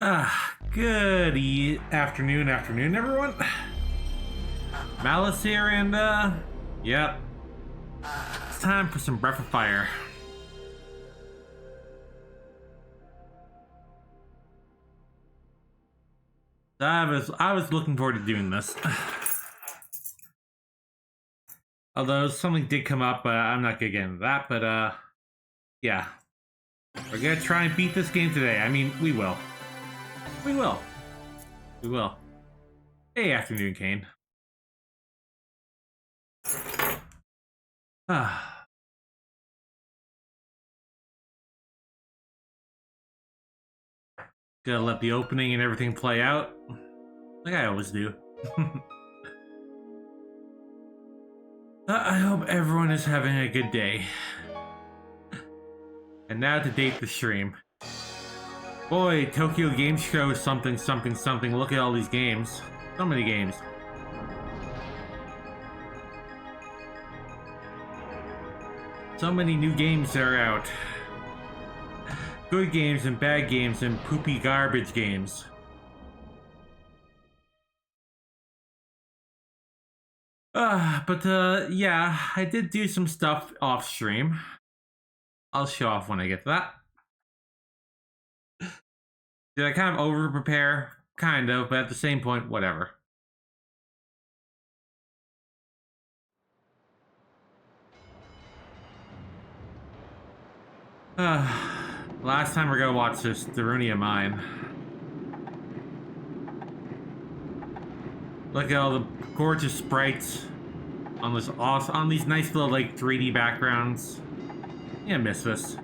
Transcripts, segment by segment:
Afternoon, everyone. Malice here, and yep, it's time for some Breath of Fire. I was looking forward to doing this. Although something did come up, I'm not gonna get into that. But yeah, we're gonna try and beat this game today. I mean, we will. We will. We will. Hey, afternoon, Kane. Ah. Gotta let the opening and everything play out, like I always do. I hope everyone is having a good day. And now to date the stream. Boy, Tokyo Game Show is something, something, something. Look at all these games. So many games. So many new games that are out. Good games and bad games and poopy garbage games. Yeah, I did do some stuff off stream. I'll show off when I get to that. Did I kind of over prepare? Kind of, but at the same point, whatever. Last time we're gonna watch this Darunia mine. Look at all the gorgeous sprites on this on these nice little like 3D backgrounds. Yeah, miss this.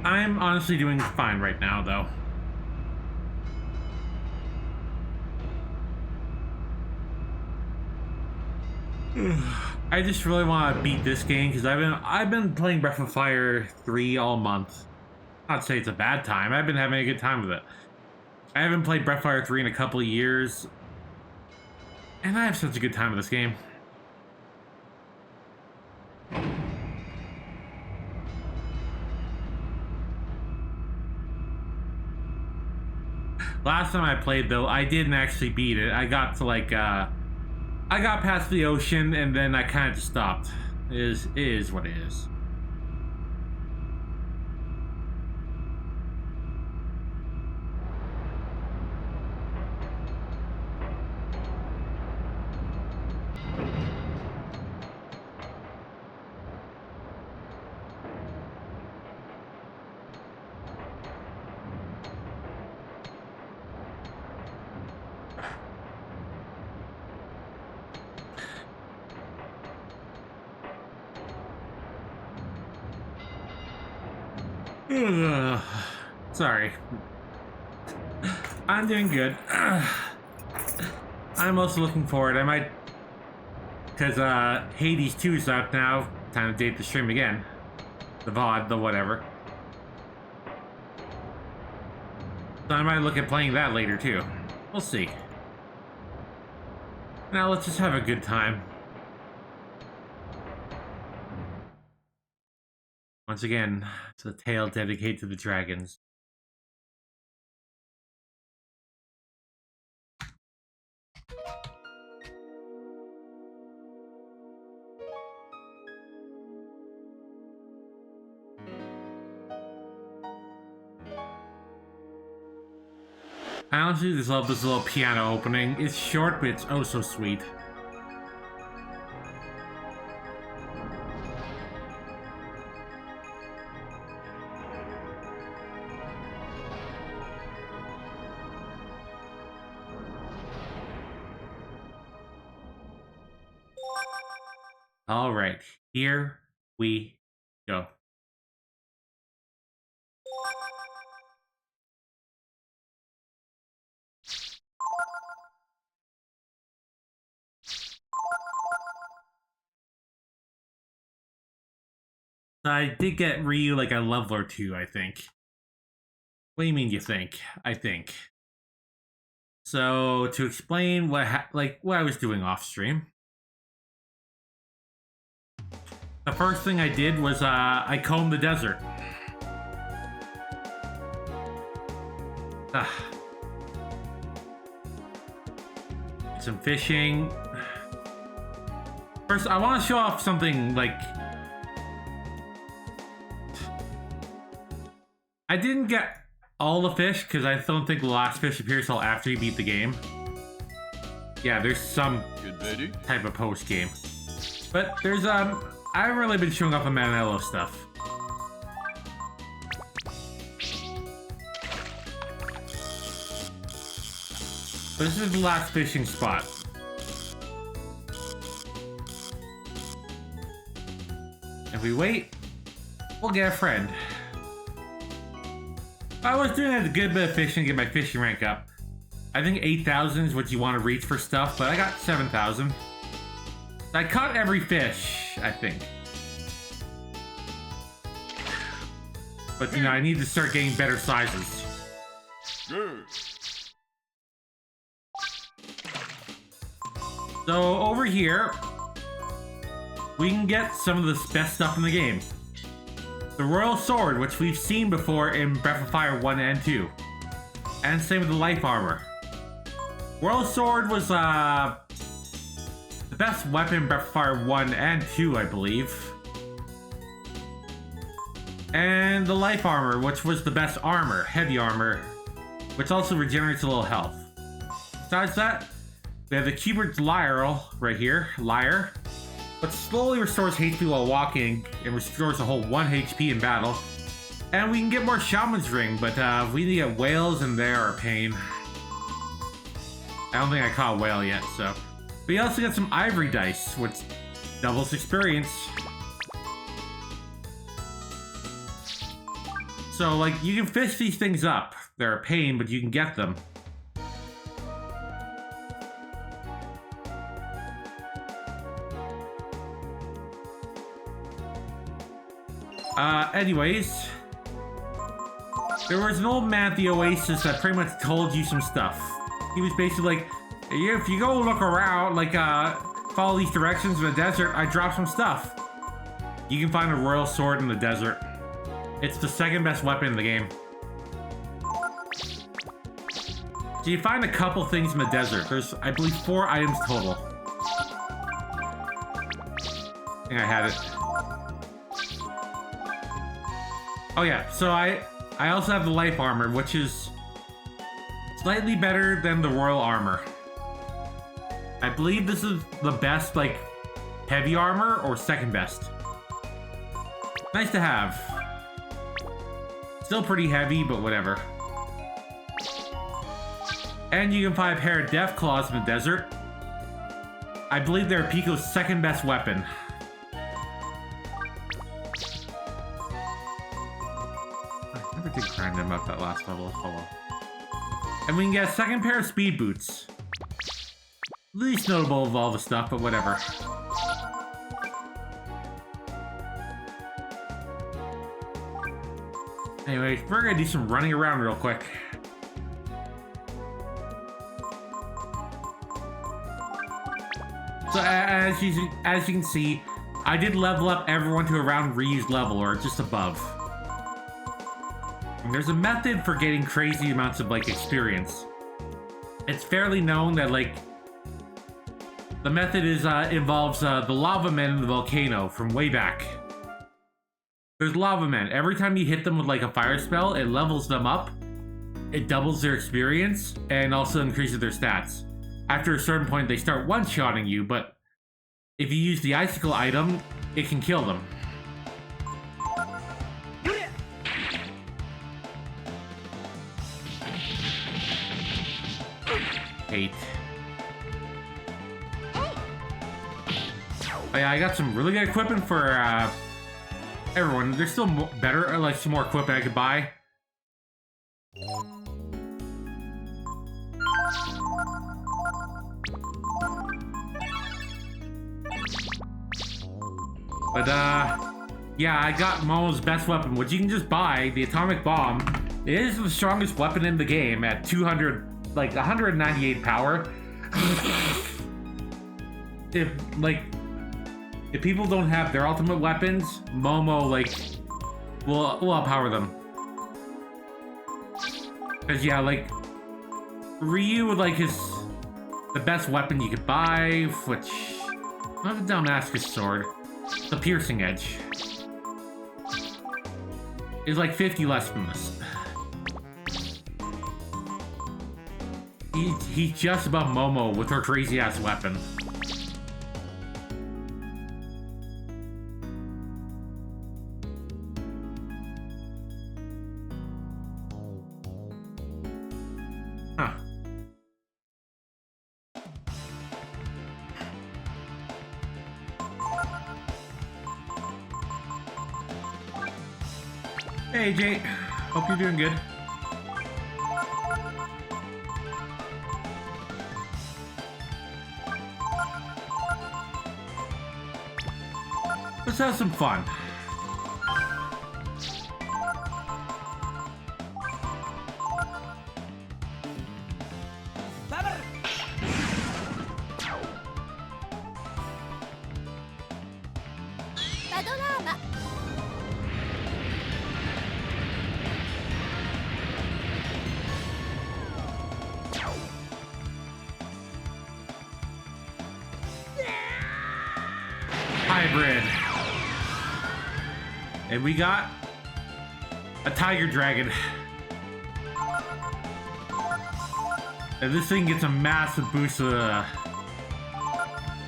I'm honestly doing fine right now, though. I just really want to beat this game because I've been playing Breath of Fire 3 all month. Not to say it's a bad time. I've been having a good time with it. I haven't played Breath of Fire 3 in a couple of years, and I have such a good time with this game. Last time I played, though, I didn't actually beat it. I got to like I got past the ocean and then I kind of just stopped. It is what it is. Sorry. I'm doing good. I'm also looking forward. I might... Because Hades 2 is out now. Time to date the stream again. The VOD, the whatever. So I might look at playing that later too. We'll see. Now let's just have a good time. Once again, it's a tale dedicated to the dragons. I honestly just love this little piano opening. It's short, but it's oh so sweet. All right, here we go. I did get Ryu like a level or two, I think. What do you mean you think? I think. So to explain what I was doing off stream. The first thing I did was I combed the desert. Some fishing. First, I want to show off something like... I didn't get all the fish because I don't think the last fish appears till after you beat the game. Yeah, there's some type of post game. But there's I haven't really been showing off the Manello stuff. But this is the last fishing spot. If we wait, we'll get a friend. I was doing a good bit of fishing to get my fishing rank up. I think 8,000 is what you want to reach for stuff, but I got 7,000. I caught every fish, I think. But you know, I need to start getting better sizes. So over here, we can get some of the best stuff in the game. The Royal Sword, which we've seen before in Breath of Fire 1 and 2. And same with the Life Armor. Royal Sword was the best weapon in Breath of Fire 1 and 2, I believe. And the Life Armor, which was the best armor, heavy armor, which also regenerates a little health. Besides that, we have the Cupid's Lyre right here, Lyre, but slowly restores HP while walking and restores a whole 1 HP in battle. And we can get more Shaman's Ring, but we need to get whales and they are a pain. I don't think I caught a whale yet, so. We also got some Ivory Dice, which doubles experience. So, like, you can fish these things up. They're a pain, but you can get them. Anyways, there was an old man at the Oasis that pretty much told you some stuff. He was basically like, if you go look around, like, follow these directions in the desert, I dropped some stuff. You can find a Royal Sword in the desert. It's the second best weapon in the game. So you find a couple things in the desert. There's, I believe, 4 items total. I think I had it. Oh yeah, so I also have the Life Armor, which is slightly better than the Royal Armor. I believe this is the best, like, heavy armor, or second best. Nice to have. Still pretty heavy, but whatever. And you can find a pair of Death Claws in the desert. I believe they're Pico's second best weapon. I never did grind them up that last level. Oh well. And we can get a second pair of speed boots. Least notable of all the stuff, but whatever. Anyways, we're gonna do some running around real quick. So as you can see, I did level up everyone to around Ryu's level, or just above. And there's a method for getting crazy amounts of, like, experience. It's fairly known that, like, the method is involves the lava men in the volcano from way back. There's lava men. Every time you hit them with, like, a fire spell, it levels them up. It doubles their experience and also increases their stats. After a certain point, they start one-shotting you, but if you use the icicle item, it can kill them. Hate. Oh yeah, I got some really good equipment for everyone. There's still better, or, like, some more equipment I could buy. But Yeah, I got Momo's best weapon, which you can just buy, the atomic bomb. It is the strongest weapon in the game at 200, like 198 power. If people don't have their ultimate weapons, Momo like will outpower them. Cause yeah, like Ryu like is the best weapon you could buy, which not the Damascus sword, the piercing edge is like 50 less than this. He's just above Momo with her crazy ass weapon. Huh. Hey Jay, hope you're doing good. Let's have some fun. Hybrid. And we got a tiger dragon. And this thing gets a massive boost of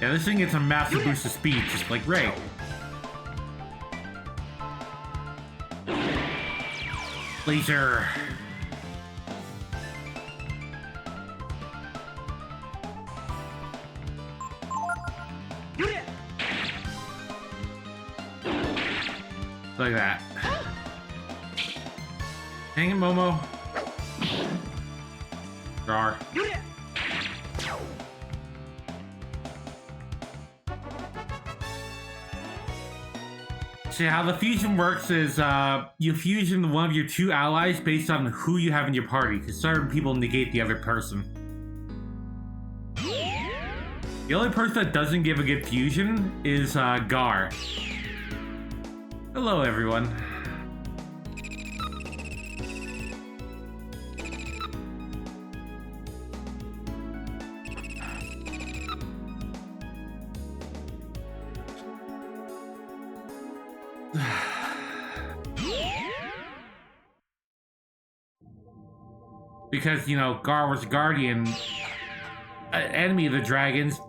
this thing gets a massive boost of speed, just like Ray. Laser. Like that. Hang it, Momo. Rar. See, how the fusion works is you fusion one of your two allies based on who you have in your party, because certain people negate the other person. The only person that doesn't give a good fusion is Gar. Hello, everyone. Because, you know, Gar was guardian, enemy of the dragons.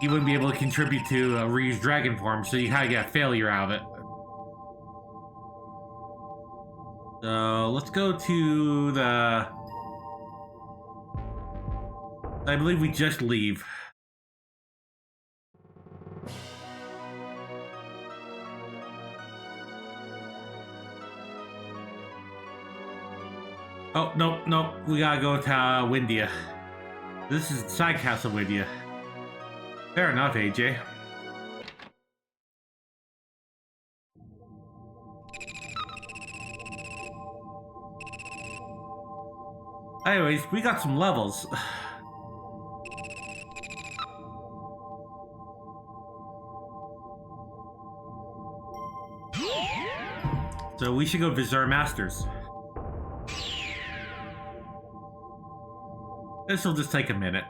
He wouldn't be able to contribute to Ryu's dragon form, so you gotta get a failure out of it. So let's go to the... I believe we just leave. Oh, no, we gotta go to Windia. This is Side Castle Windia. Fair enough, AJ. Anyways, we got some levels. So we should go visit our masters. This will just take a minute.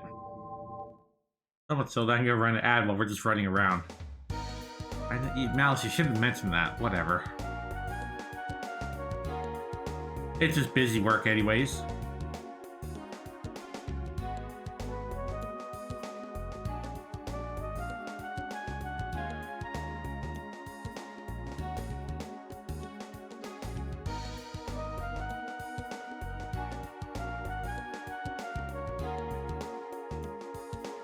So that I can go run an ad while we're just running around. Malice, you shouldn't mention that. Whatever. It's just busy work anyways.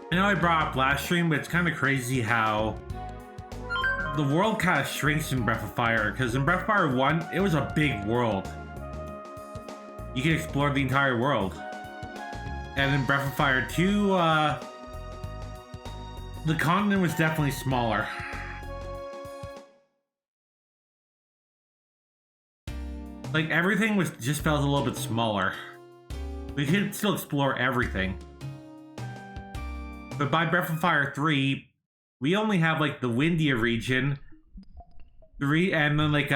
I know I brought up last stream, but it's kind of crazy how the world kind of shrinks in Breath of Fire, because in Breath of Fire 1, it was a big world. You can explore the entire world. And in Breath of Fire 2, the continent was definitely smaller. Like, everything just felt a little bit smaller. We could still explore everything. But by Breath of Fire 3, we only have, like, the Windia region, and then, like,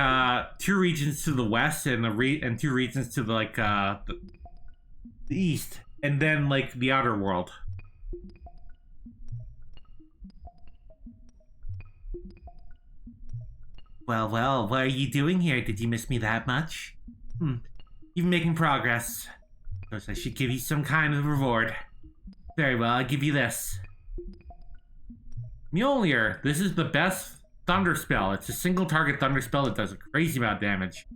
2 regions to the west, and and 2 regions to, the, like, the east. And then, like, the outer world. Well, what are you doing here? Did you miss me that much? You're making progress. Guess I should give you some kind of reward. Very well, I'll give you this. Mjolnir, this is the best thunder spell. It's a single target thunder spell that does a crazy amount of damage.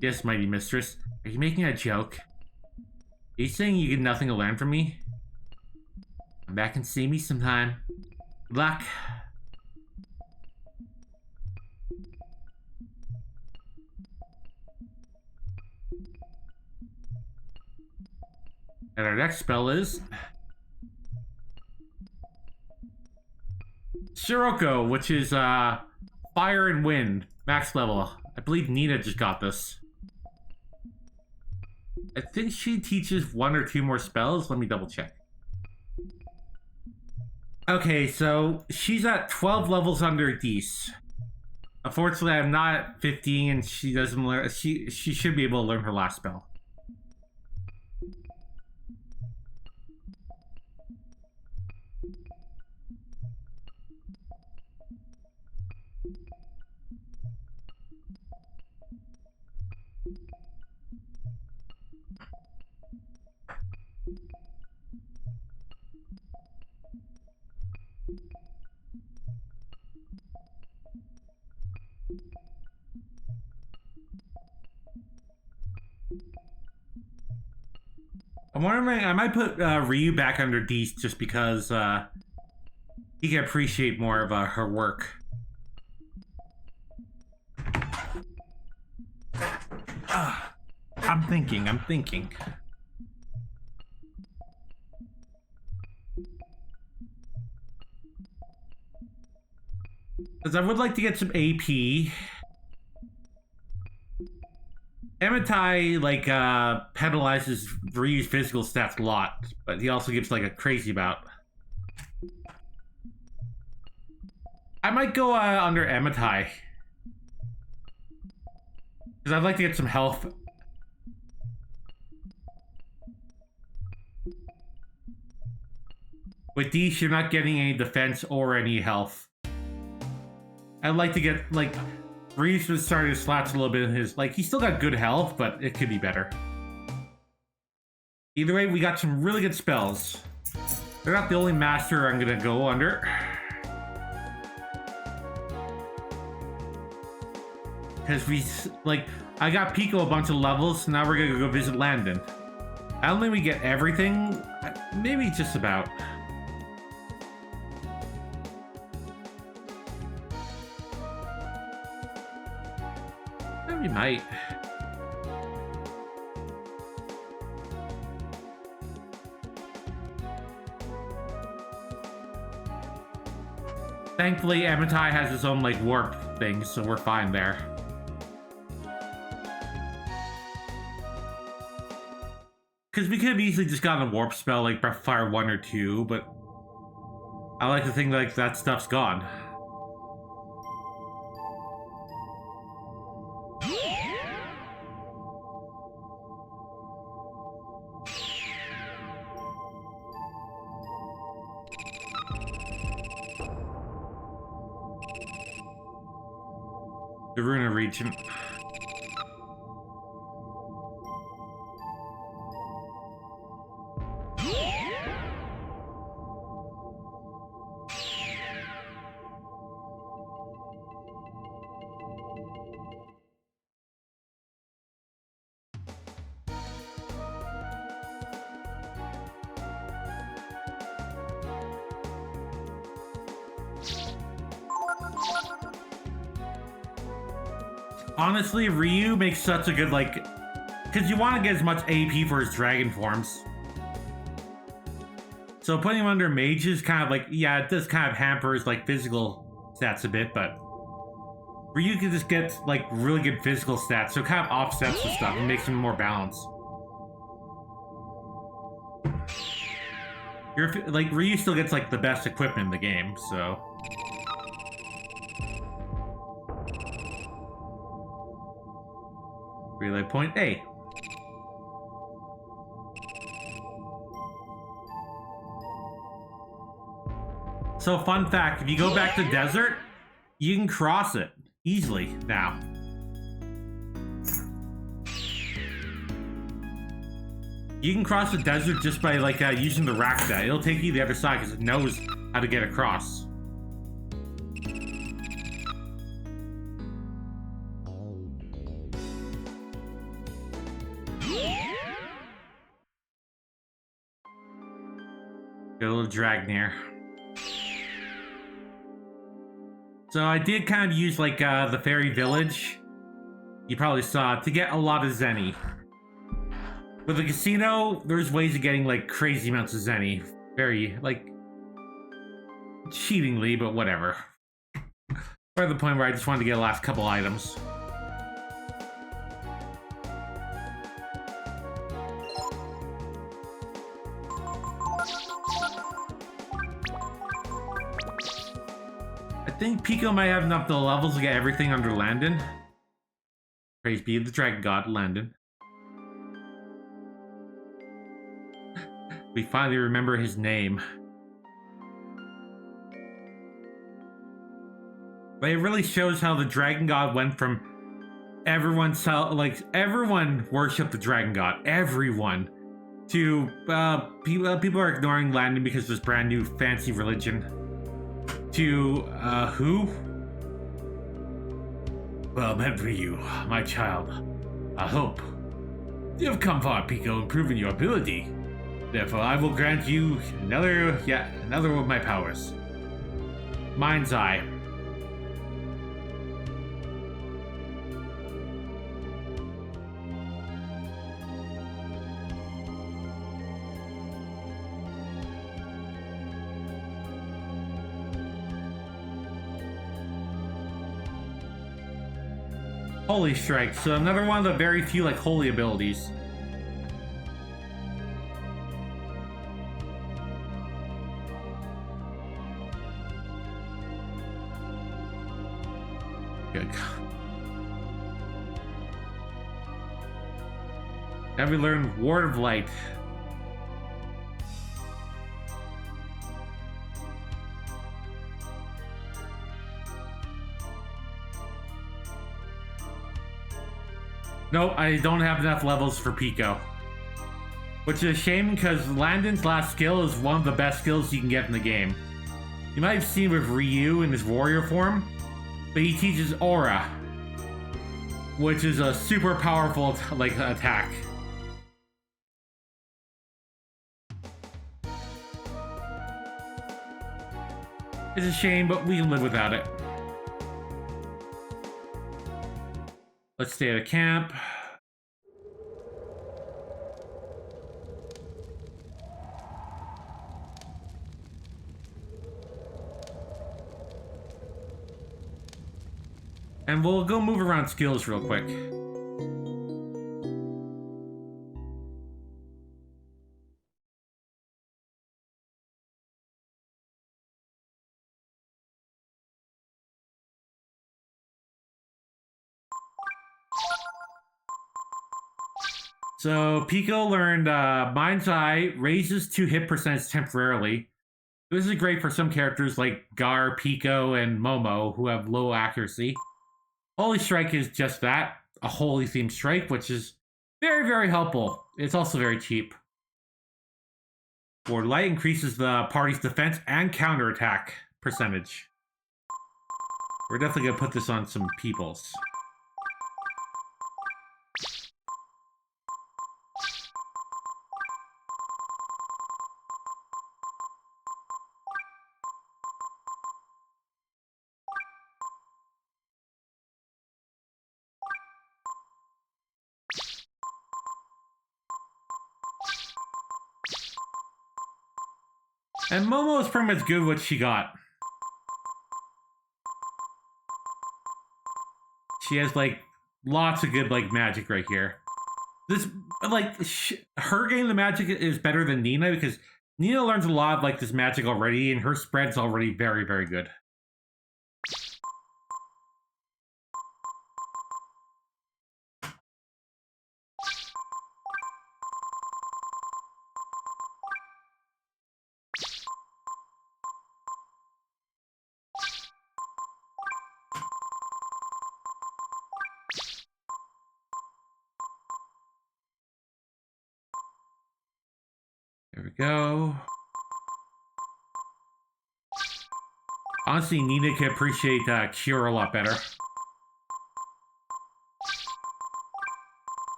Yes, mighty mistress. Are you making a joke? Are you saying you get nothing to learn from me? Come back and see me sometime. Good luck. And our next spell is Sirocco, which is Fire and Wind, max level. I believe Nina just got this. I think she teaches 1 or 2 more spells. Let me double check. Okay, so she's at 12 levels under Dees. Unfortunately, I'm not at 15, and she doesn't learn. She should be able to learn her last spell. I'm wondering, I might put Ryu back under Dees just because he can appreciate more of her work. I'm thinking. Because I would like to get some AP. Amitai, like, penalizes Ryu's physical stats a lot, but he also gives, like, a crazy amount. I might go under Amitai. Because I'd like to get some health. With Dees, you're not getting any defense or any health. I'd like to get, like... Reese was starting to slash a little bit in his... Like, he's still got good health, but it could be better. Either way, we got some really good spells. They're not the only master I'm gonna go under. Because we... Like, I got Pico a bunch of levels, so now we're gonna go visit Landon. I don't think we get everything. Maybe just about. We might. Thankfully, Amitai has his own, like, warp thing, so we're fine there. Because we could have easily just gotten a warp spell, like Breath of Fire 1 or 2, but I like to think, like, that stuff's gone. The Runa region. Honestly, Ryu makes such a good, like... Because you want to get as much AP for his dragon forms. So putting him under mage is kind of like... Yeah, it does kind of hamper his, like, physical stats a bit, but Ryu can just get like really good physical stats, so it kind of offsets the stuff and makes him more balanced. Like Ryu still gets like the best equipment in the game, so. Relay point A. So fun fact, if you go back to the desert, you can cross it easily now. You can cross the desert just by like using the Rakta. It'll take you to the other side because it knows how to get across. Got a little Dragnir. So I did kind of use like the fairy village. You probably saw to get a lot of Zenny. With the casino, there's ways of getting like crazy amounts of Zenny. Very like cheatingly, but whatever. We're at the point where I just wanted to get the last couple items. I think Pico might have enough the levels to get everything under Landon. Praise be the Dragon God, Landon. We finally remember his name. But it really shows how the Dragon God went from everyone worshipped the Dragon God, everyone, to people are ignoring Landon because of this brand new fancy religion. To who? Well met for you, my child. I hope you have come far, Pico, improving your ability. Therefore, I will grant you another of my powers. Mind's Eye. Holy Strike, so another one of the very few like holy abilities. Good. Now we learn Ward of Light. Nope, I don't have enough levels for Pico. Which is a shame because Landon's last skill is one of the best skills you can get in the game. You might have seen with Ryu in his warrior form, but he teaches Aura, which is a super powerful attack. It's a shame, but we can live without it. Let's stay at a camp. And we'll go move around skills real quick. So Pico learned Mind's Eye raises 2 hit percentage temporarily. This is great for some characters like Gar, Pico, and Momo who have low accuracy. Holy Strike is just that, a holy themed strike, which is very, very helpful. It's also very cheap. Ward Light increases the party's defense and counterattack percentage. We're definitely gonna put this on some peoples. And Momo is pretty much good what she got. She has like lots of good like magic right here. This like her getting the magic is better than Nina because Nina learns a lot of like this magic already, and her spread's already very, very good. There we go. Honestly, Nina can appreciate Cure a lot better.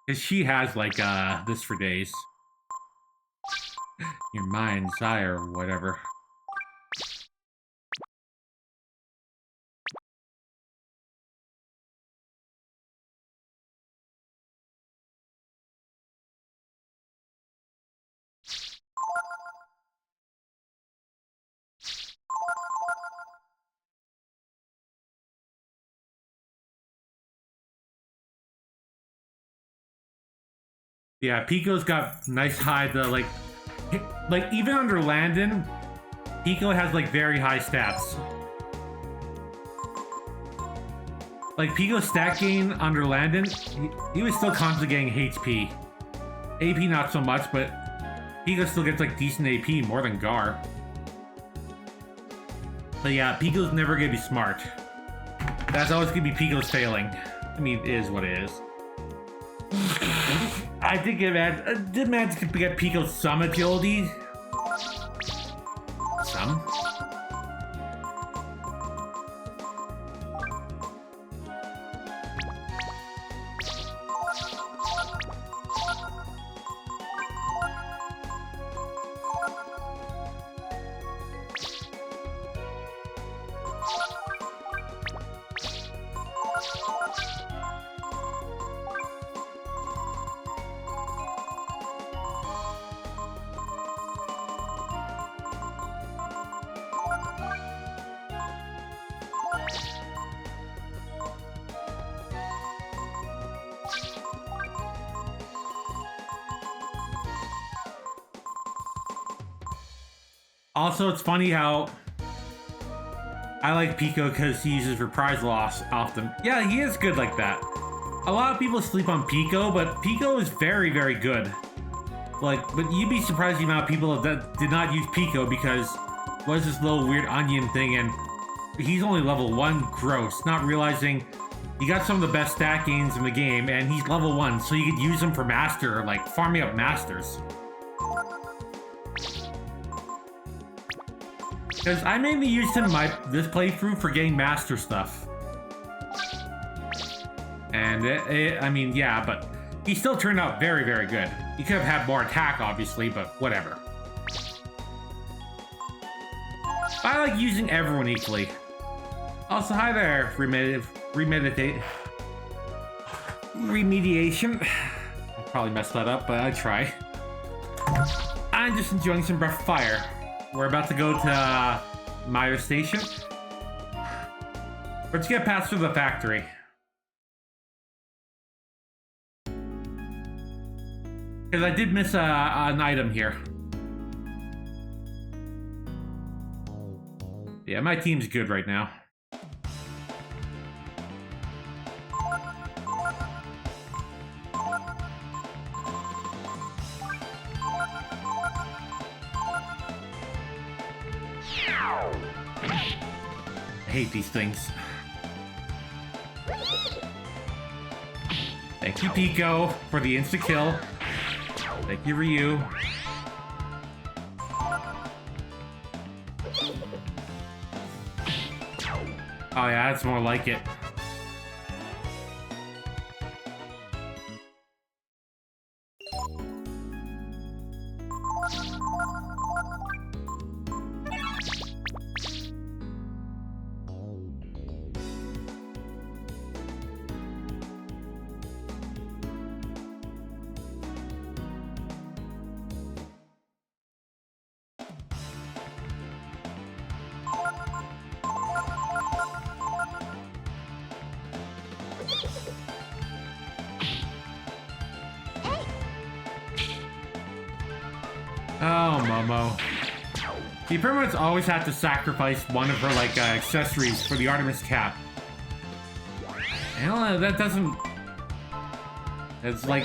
Because she has, like, this for days. Your mind's eye or whatever. Yeah, Pico's got nice high, like even under Landon, Pico has like very high stats. Like Pico's stat gain under Landon, he was still constantly getting HP. AP not so much, but Pico still gets like decent AP, more than Gar. But yeah, Pico's never gonna be smart. That's always gonna be Pico's failing. I mean, it is what it is. I think it did manage to get Pico some agility. Some. Also, it's funny how I like Pico because he uses reprise loss often. Yeah, he is good like that. A lot of people sleep on Pico, but Pico is very, very good. Like, but you'd be surprised the amount of people that did not use Pico because what is this little weird onion thing, and he's only level 1 gross, not realizing he got some of the best stat gains in the game, and he's level 1, so you could use him for master, like farming up masters. Because I mainly used him in this playthrough for getting master stuff. And I mean, yeah, but he still turned out very, very good. He could have had more attack, obviously, but whatever. I like using everyone equally. Also, hi there, remediation. I probably messed that up, but I try. I'm just enjoying some Breath of Fire. We're about to go to Myria Station. Let's get past through the factory. Because I did miss an item here. Yeah, my team's good right now. I hate these things. Thank you, Pico, for the insta-kill. Thank you, Ryu. Oh yeah, that's more like it. Oh, Momo. You pretty much always have to sacrifice one of her, like, accessories for the Artemis cap. And that doesn't... It's like...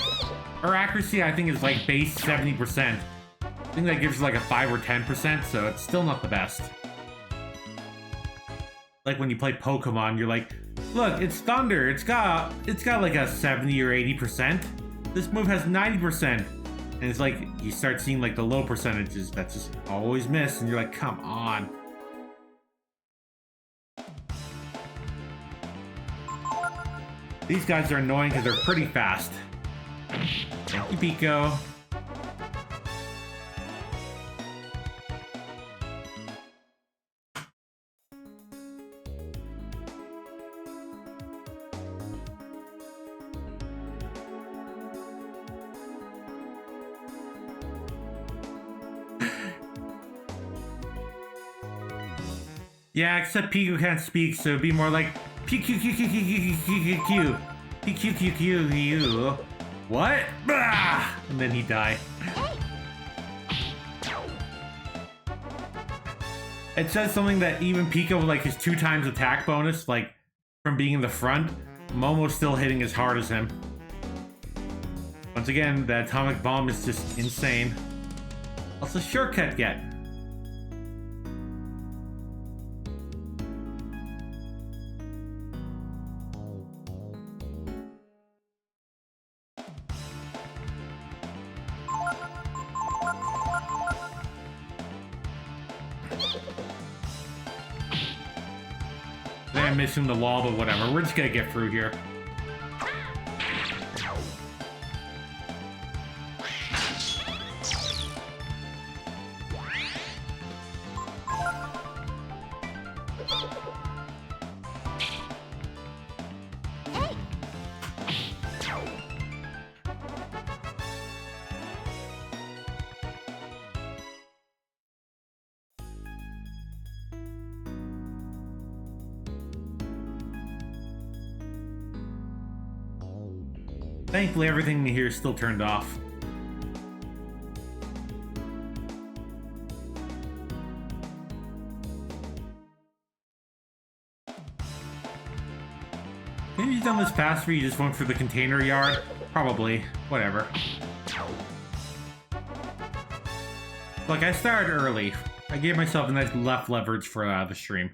Her accuracy, I think, is like base 70%. I think that gives her like a 5 or 10%, so it's still not the best. Like when you play Pokemon, you're like, look, it's Thunder. It's got like a 70 or 80%. This move has 90%. And it's like, you start seeing like the low percentages that just always miss, and you're like, come on. These guys are annoying because they're pretty fast. Thank you, Pico. Yeah, except Pico can't speak, so it'd be more like P-Q-Q-Q-Q-Q-Q-Q. P-Q-Q-Q-Q. What? Bah! And then he died. It says something that even Pico, like his 2 times attack bonus, like from being in the front, Momo's still hitting as hard as him. Once again, the atomic bomb is just insane. What's a shortcut get? I'm missing the wall, but whatever. We're just gonna get through here. Thankfully, everything here is still turned off. Maybe you've done this faster, you just went for the container yard? Probably. Whatever. Look, I started early. I gave myself a nice left leverage for the stream.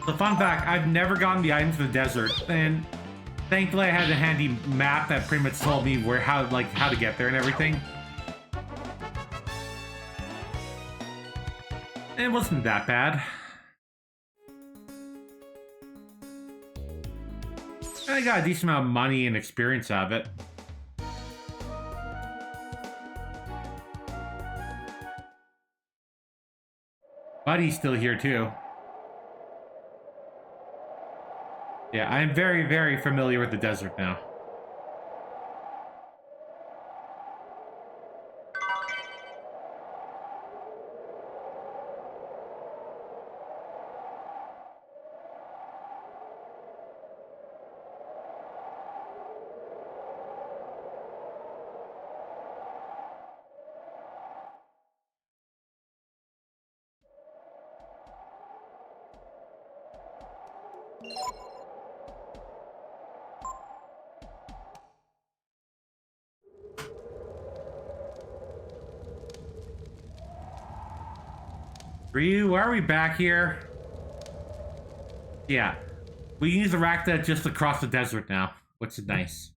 So fun fact, I've never gotten the items in the desert, and thankfully I had a handy map that pretty much told me how to get there and everything. And it wasn't that bad. I got a decent amount of money and experience out of it. Buddy's still here too. Yeah, I'm very, very familiar with the desert now. Ryu, why are we back here? Yeah. We can use the rack that just across the desert now, which is nice.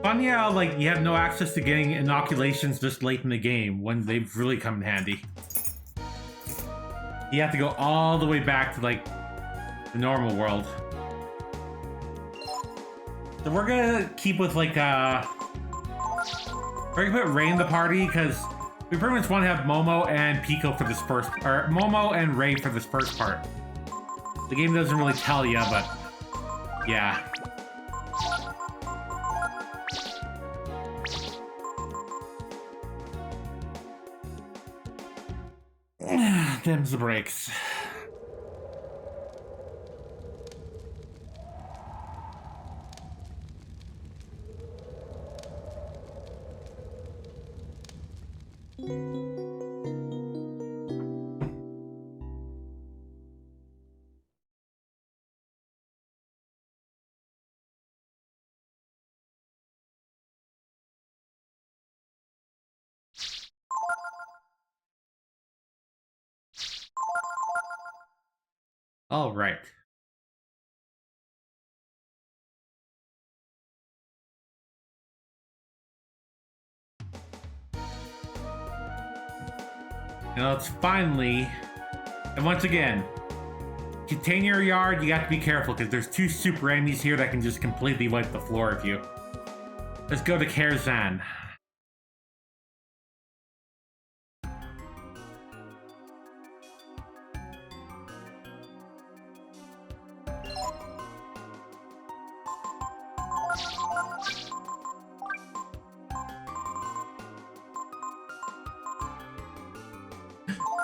Funny how, like, you have no access to getting inoculations this late in the game when they've really come in handy. You have to go all the way back to like the normal world. So we're gonna keep with like we're gonna put Ray in the party because we pretty much want to have Momo and Pico for this first, or Momo and Ray for this first part. The game doesn't really tell you, but yeah. Them's the breaks. All right. Now it's finally, and once again, contain your yard. You got to be careful because there's 2 super enemies here that can just completely wipe the floor of you. Let's go to Kerzan.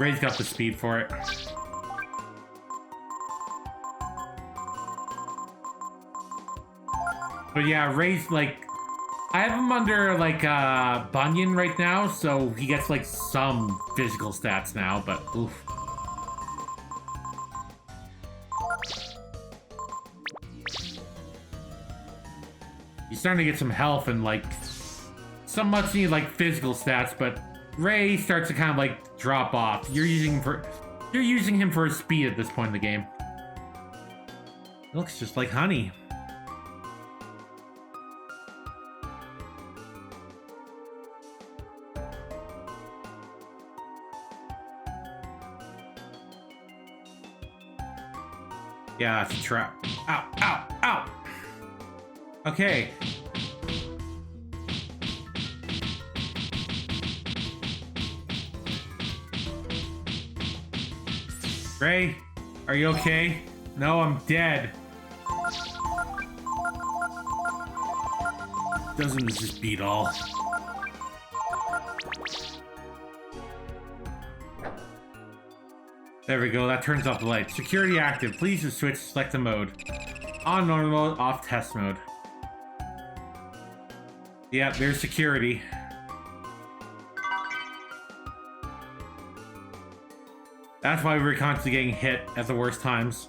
Ray's got the speed for it. But yeah, Ray's like, I have him under like Bunyan right now, so he gets like some physical stats now, but oof. He's starting to get some health and like some much needed like physical stats, but Ray starts to kind of like drop off. You're using him for his speed at this point in the game. It looks just like honey. Yeah, it's a trap. Ow, ow, ow! Okay. Ray, are you okay? No, I'm dead. Doesn't this just beat all? There we go, that turns off the light. Security active. Please just switch, select the mode. On normal mode, off test mode. Yeah, there's security. That's why we were constantly getting hit at the worst times.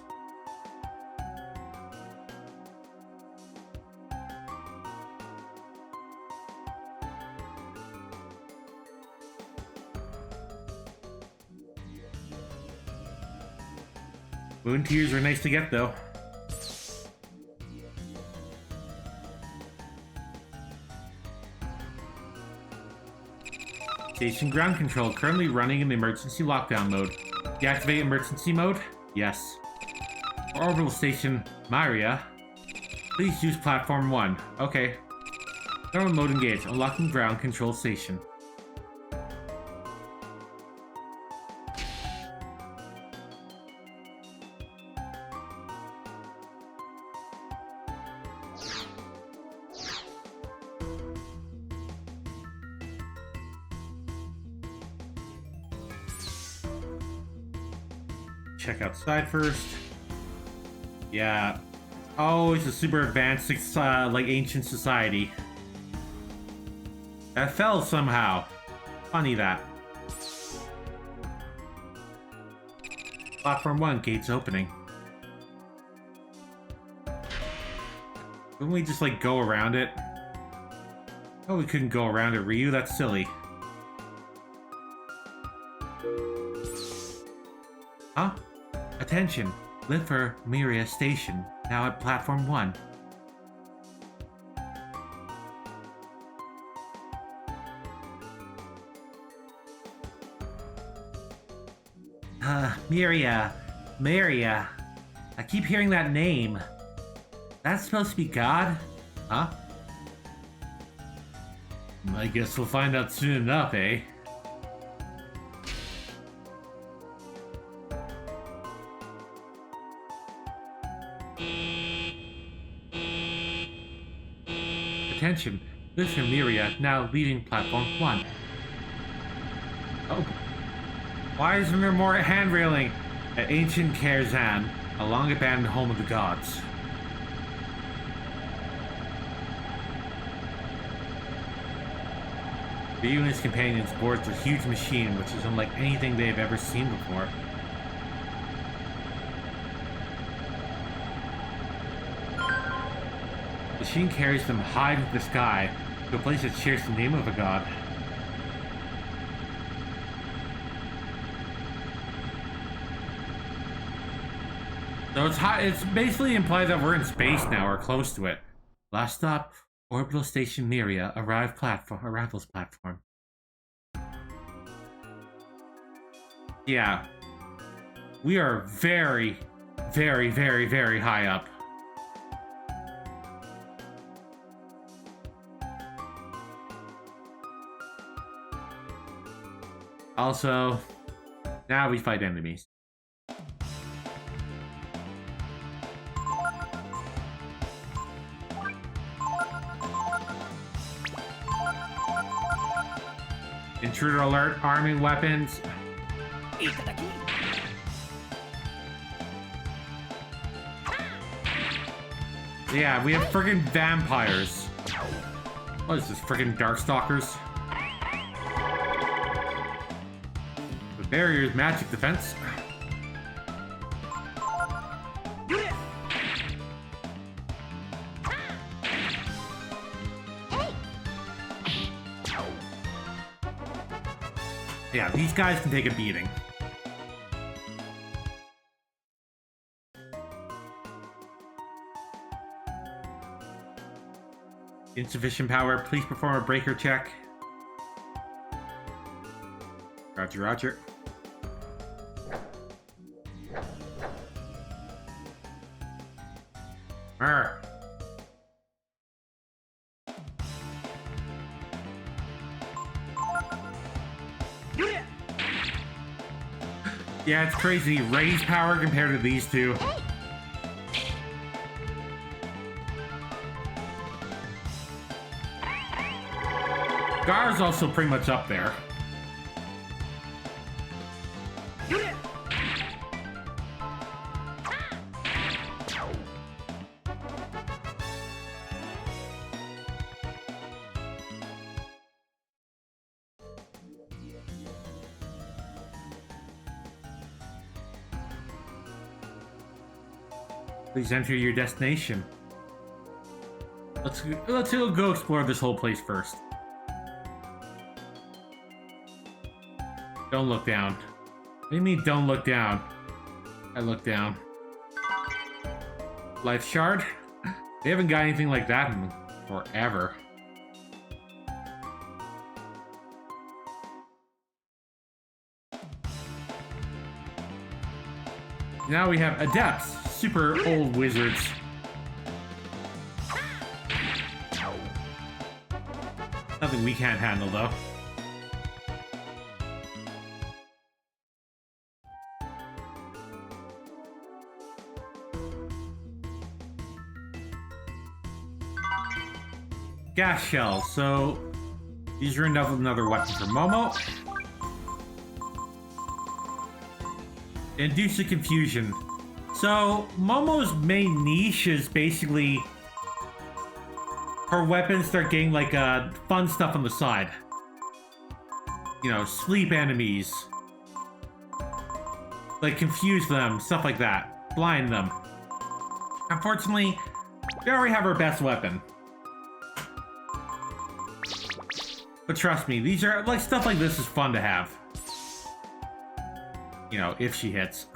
Moon tears are nice to get, though. Station ground control currently running in the emergency lockdown mode. Deactivate emergency mode? Yes. For orbital station Myria, please use platform 1. Okay. Normal mode engaged. Unlocking ground control station. Check outside first. Yeah. Oh, it's a super advanced, like, ancient society. That fell somehow. Funny that. Platform 1, gates opening. Couldn't we just, like, go around it? Oh, we couldn't go around it, Ryu. That's silly. Huh? Attention, lift for Myria Station, now at platform 1. Myria. Myria. I keep hearing that name. That's supposed to be God? Huh? I guess we'll find out soon enough, eh? Attention, this is Myria, now leaving platform 1. Oh. Why isn't there more hand railing at ancient Karzan, a long abandoned home of the gods? Ryu and his companions board the huge machine, which is unlike anything they have ever seen before. The machine carries them high into the sky to a place that shares the name of a god. So it's high. It's basically implied that we're in space now, or close to it. Last stop, orbital station Myria, arrivals platform. Yeah, we are very, very, very, very high up. Also, now we fight enemies. Intruder alert, arming weapons. Yeah, we have friggin' vampires. What is this, friggin' Darkstalkers? The barrier is magic defense. Yeah, these guys can take a beating. Insufficient power. Please perform a breaker check. Roger, roger. Arr. Yeah, it's crazy. Ray's power compared to these two. Gar's also pretty much up there. Please enter your destination. Let's go explore this whole place first. Don't look down. What do you mean, don't look down? I look down. Life shard? They haven't got anything like that in forever. Now we have adepts, super old wizards. Nothing we can't handle, though. Gas shells, so these are another weapon for Momo. Induce a confusion. So Momo's main niche is basically her weapons start getting like fun stuff on the side. You know, sleep enemies. Like confuse them, stuff like that. Blind them. Unfortunately, we already have our best weapon. But trust me, these are like stuff like this is fun to have. You know, if she hits.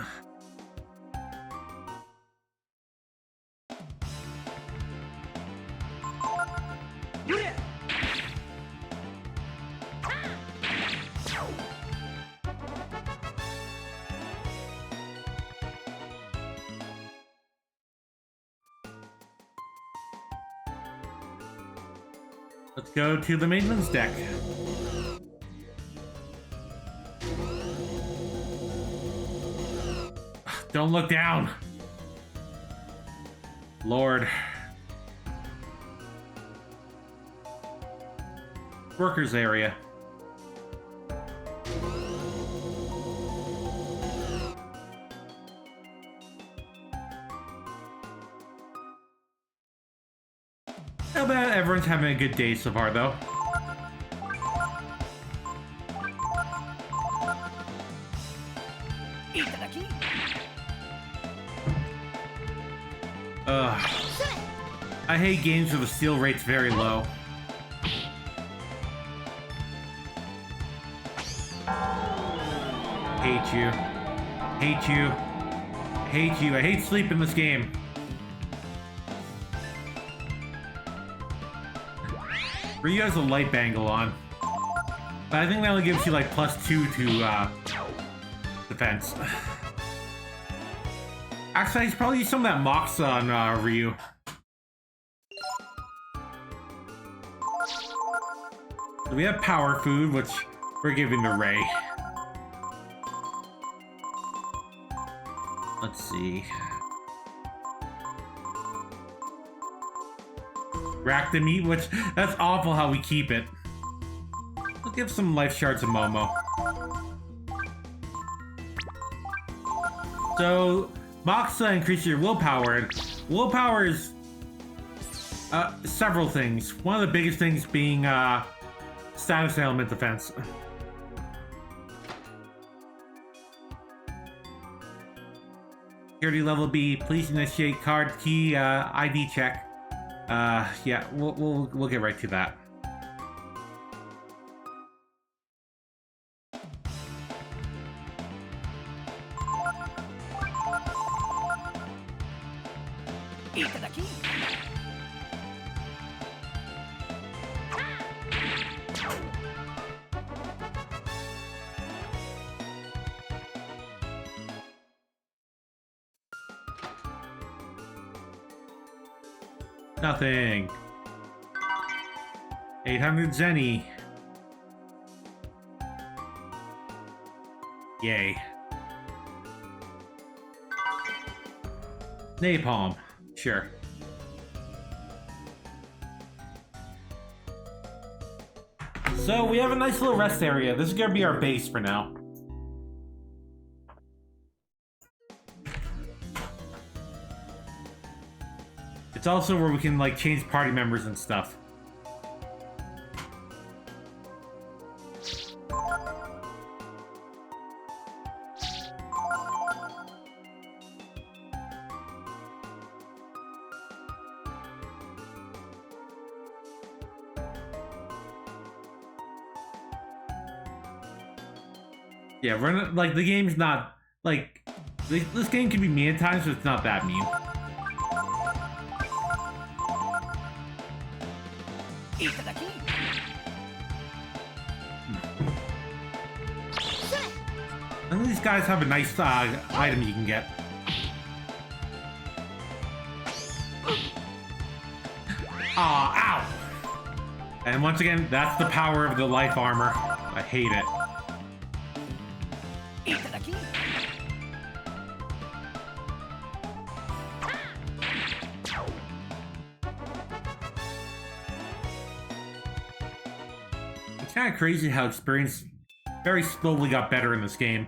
Let's go to the maintenance deck. Don't look down. Lord. Workers area. I bet everyone's having a good day so far, though. I hate games where the steal rate's very low. Hate you. Hate you. Hate you. I hate sleep in this game. Ryu has a light bangle on. But I think that only gives you like +2 to defense. Actually, he's probably used some of that Mox on Ryu. So we have power food, which we're giving to Ray. Let's see. Rack the meat, which that's awful how we keep it. We'll give some life shards to Momo. So Moxa increases your willpower, and willpower is several things. One of the biggest things being status element defense. Security level B, please initiate card key ID check. Yeah, we'll get right to that. Nothing. 800 Zenny. Yay. Napalm. Sure. So we have a nice little rest area. This is gonna be our base for now. It's also where we can like change party members and stuff. Yeah, we're not, like, the game's not, like, this game can be mean at times, but it's not that mean. None of these guys have a nice item you can get. Aw, ow! And once again, that's the power of the life armor. I hate it. It's kind of crazy how experience very slowly got better in this game.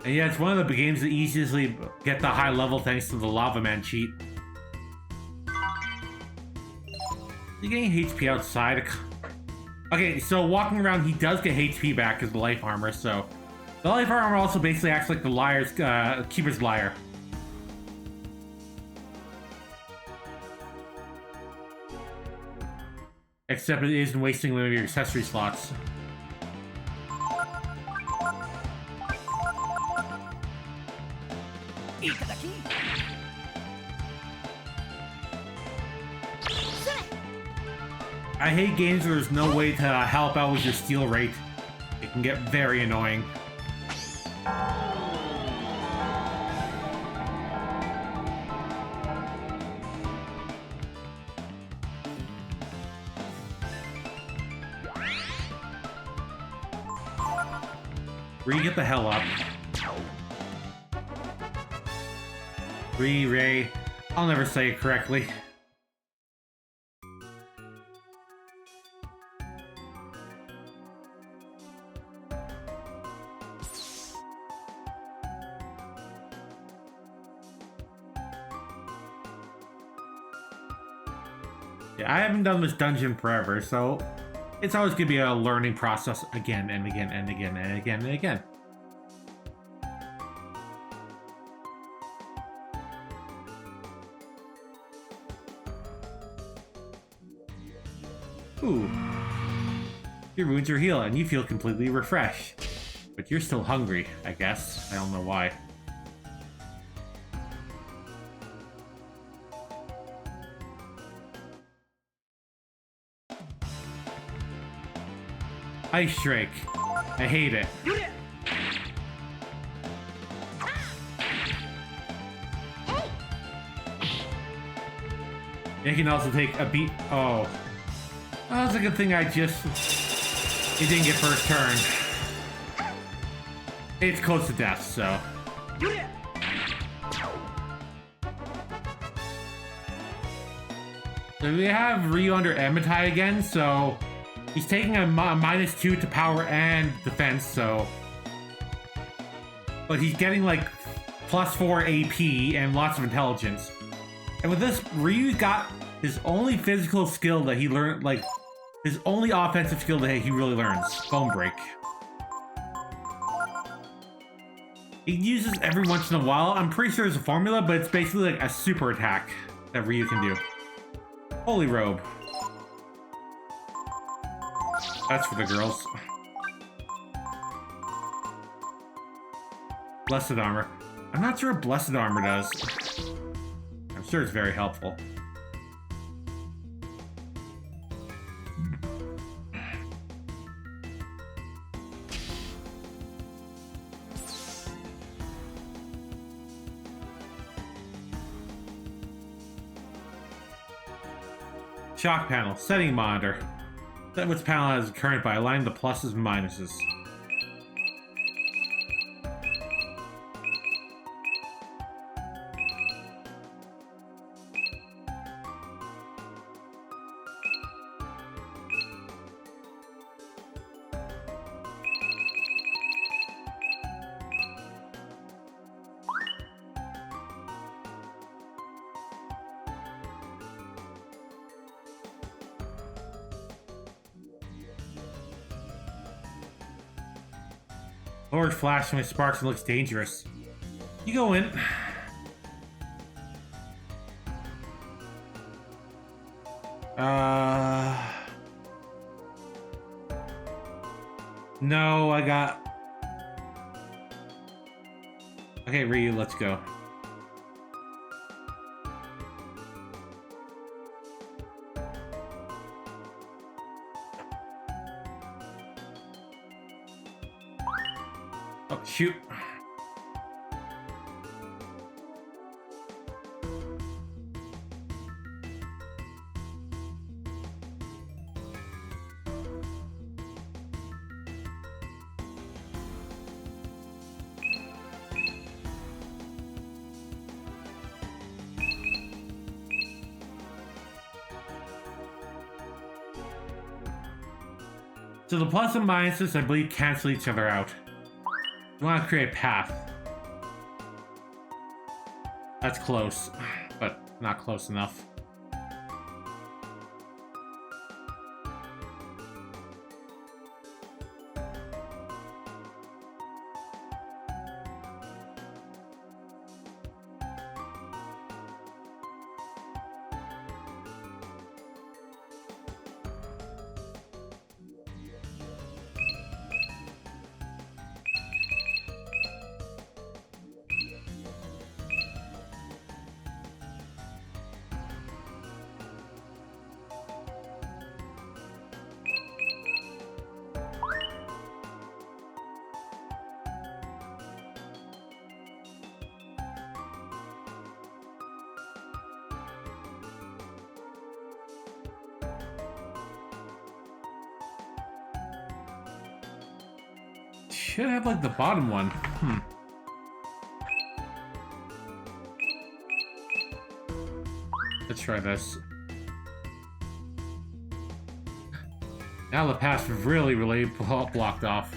And yeah, it's one of the games that easily get the high level thanks to the Lava Man cheat. You getting HP outside? Okay, so walking around, he does get HP back as the life armor, so... The life armor also basically acts like the liar's, keeper's liar. Except it isn't wasting one of your accessory slots. I hate games where there's no way to help out with your steal rate. It can get very annoying. Ree, get the hell up. Ray. I'll never say it correctly. Yeah, I haven't done this dungeon forever, so it's always gonna be a learning process again and again and again and again and again. Ooh. Your wounds are healed and you feel completely refreshed. But you're still hungry, I guess. I don't know why. Ice Drake. I hate it. It can also take a beat. Oh. Oh, that's a good thing it didn't get first turn. It's close to death, so. So we have Ryu under Amitai again, so he's taking a -2 to power and defense, so. But he's getting like +4 AP and lots of intelligence. And with this, Ryu got his only physical skill that he learned, like, his only offensive skill that he really learns, Foam Break. He uses every once in a while. I'm pretty sure there's a formula, but it's basically like a super attack that Ryu can do. Holy Robe. That's for the girls. Blessed Armor. I'm not sure what Blessed Armor does. I'm sure it's very helpful. Shock panel, setting monitor. Set which panel has current by aligning the pluses and minuses. Lord flashing with sparks and looks dangerous. You go in. No, I got... Okay, Ryu, let's go. Oh, shoot. So the plus and minuses, I believe, cancel each other out. You want to create a path. That's close, but not close enough. should have like the bottom one. Let's try this. Now the path's really blocked off.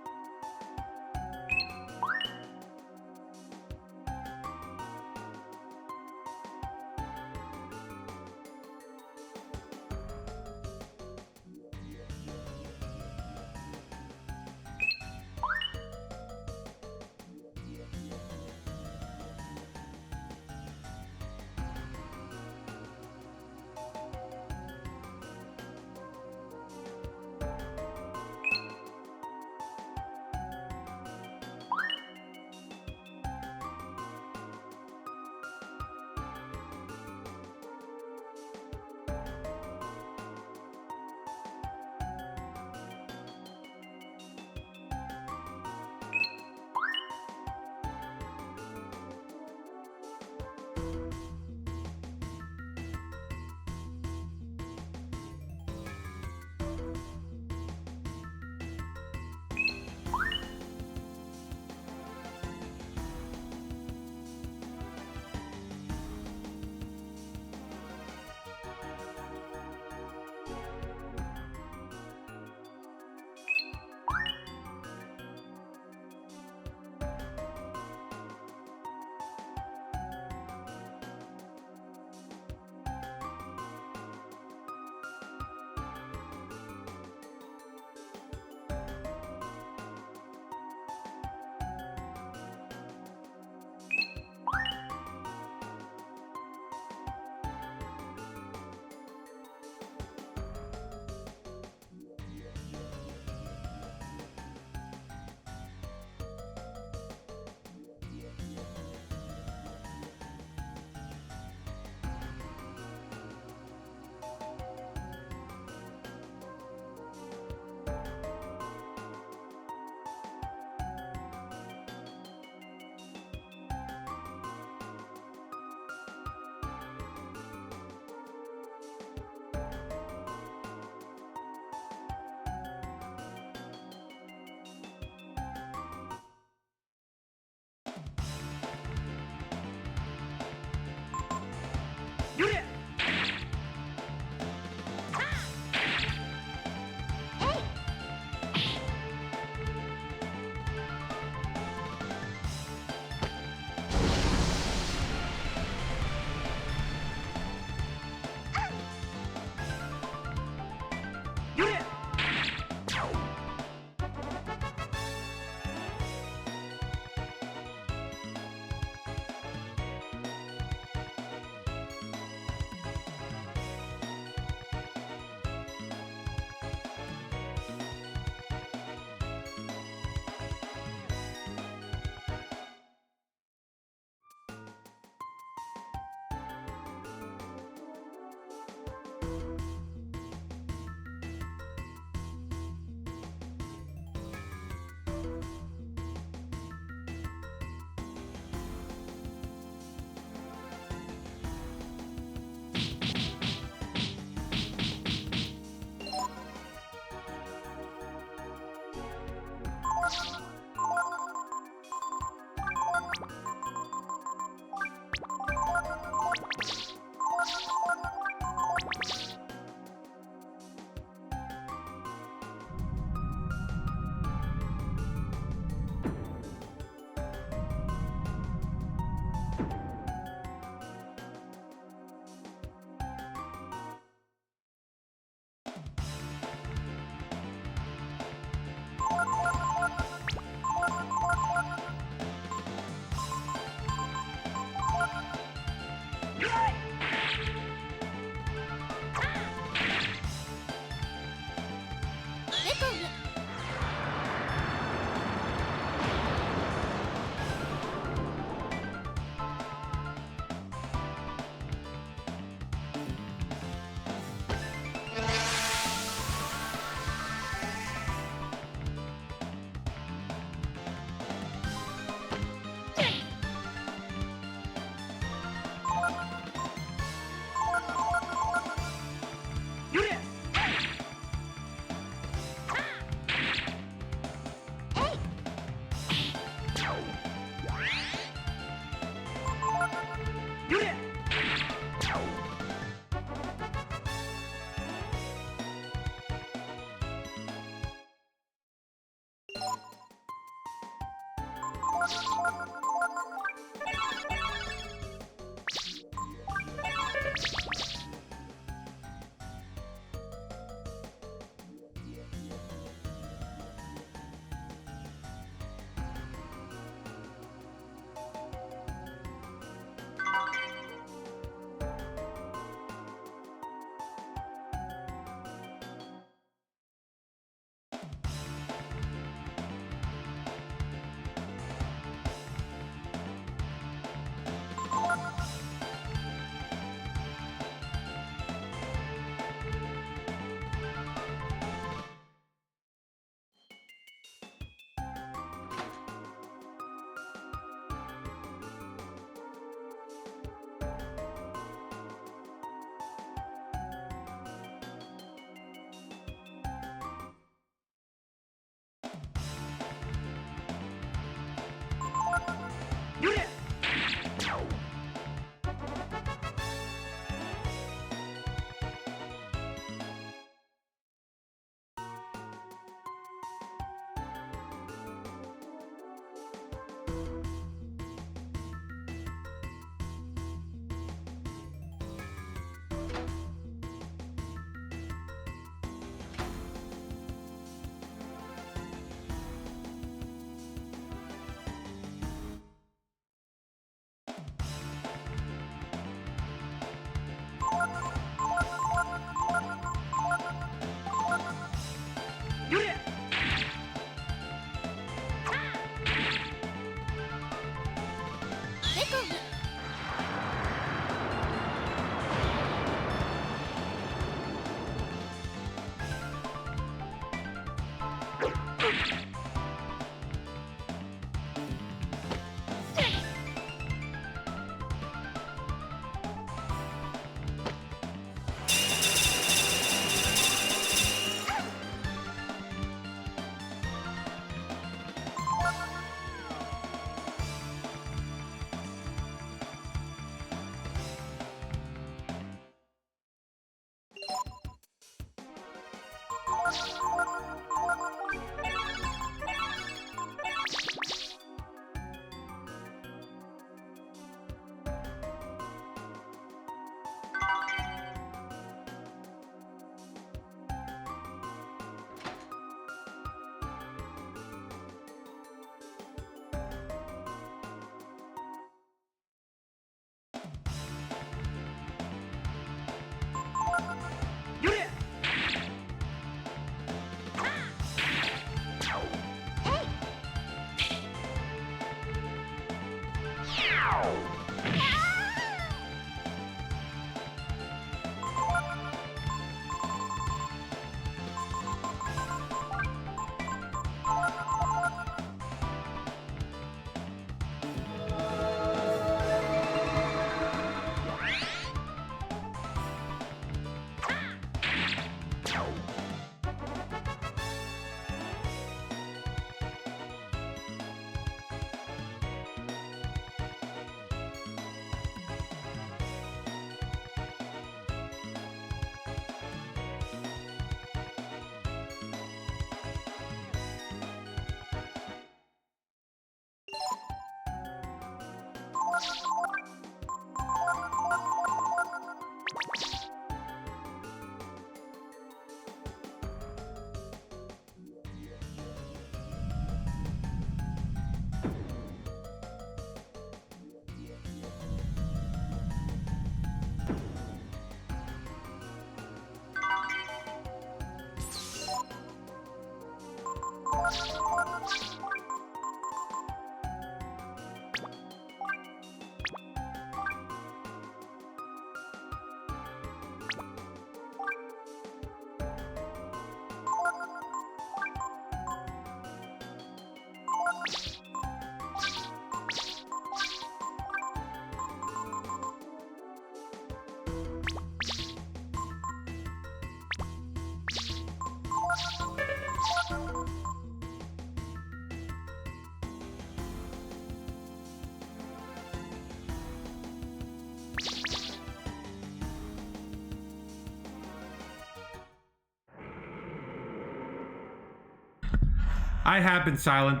I have been silent.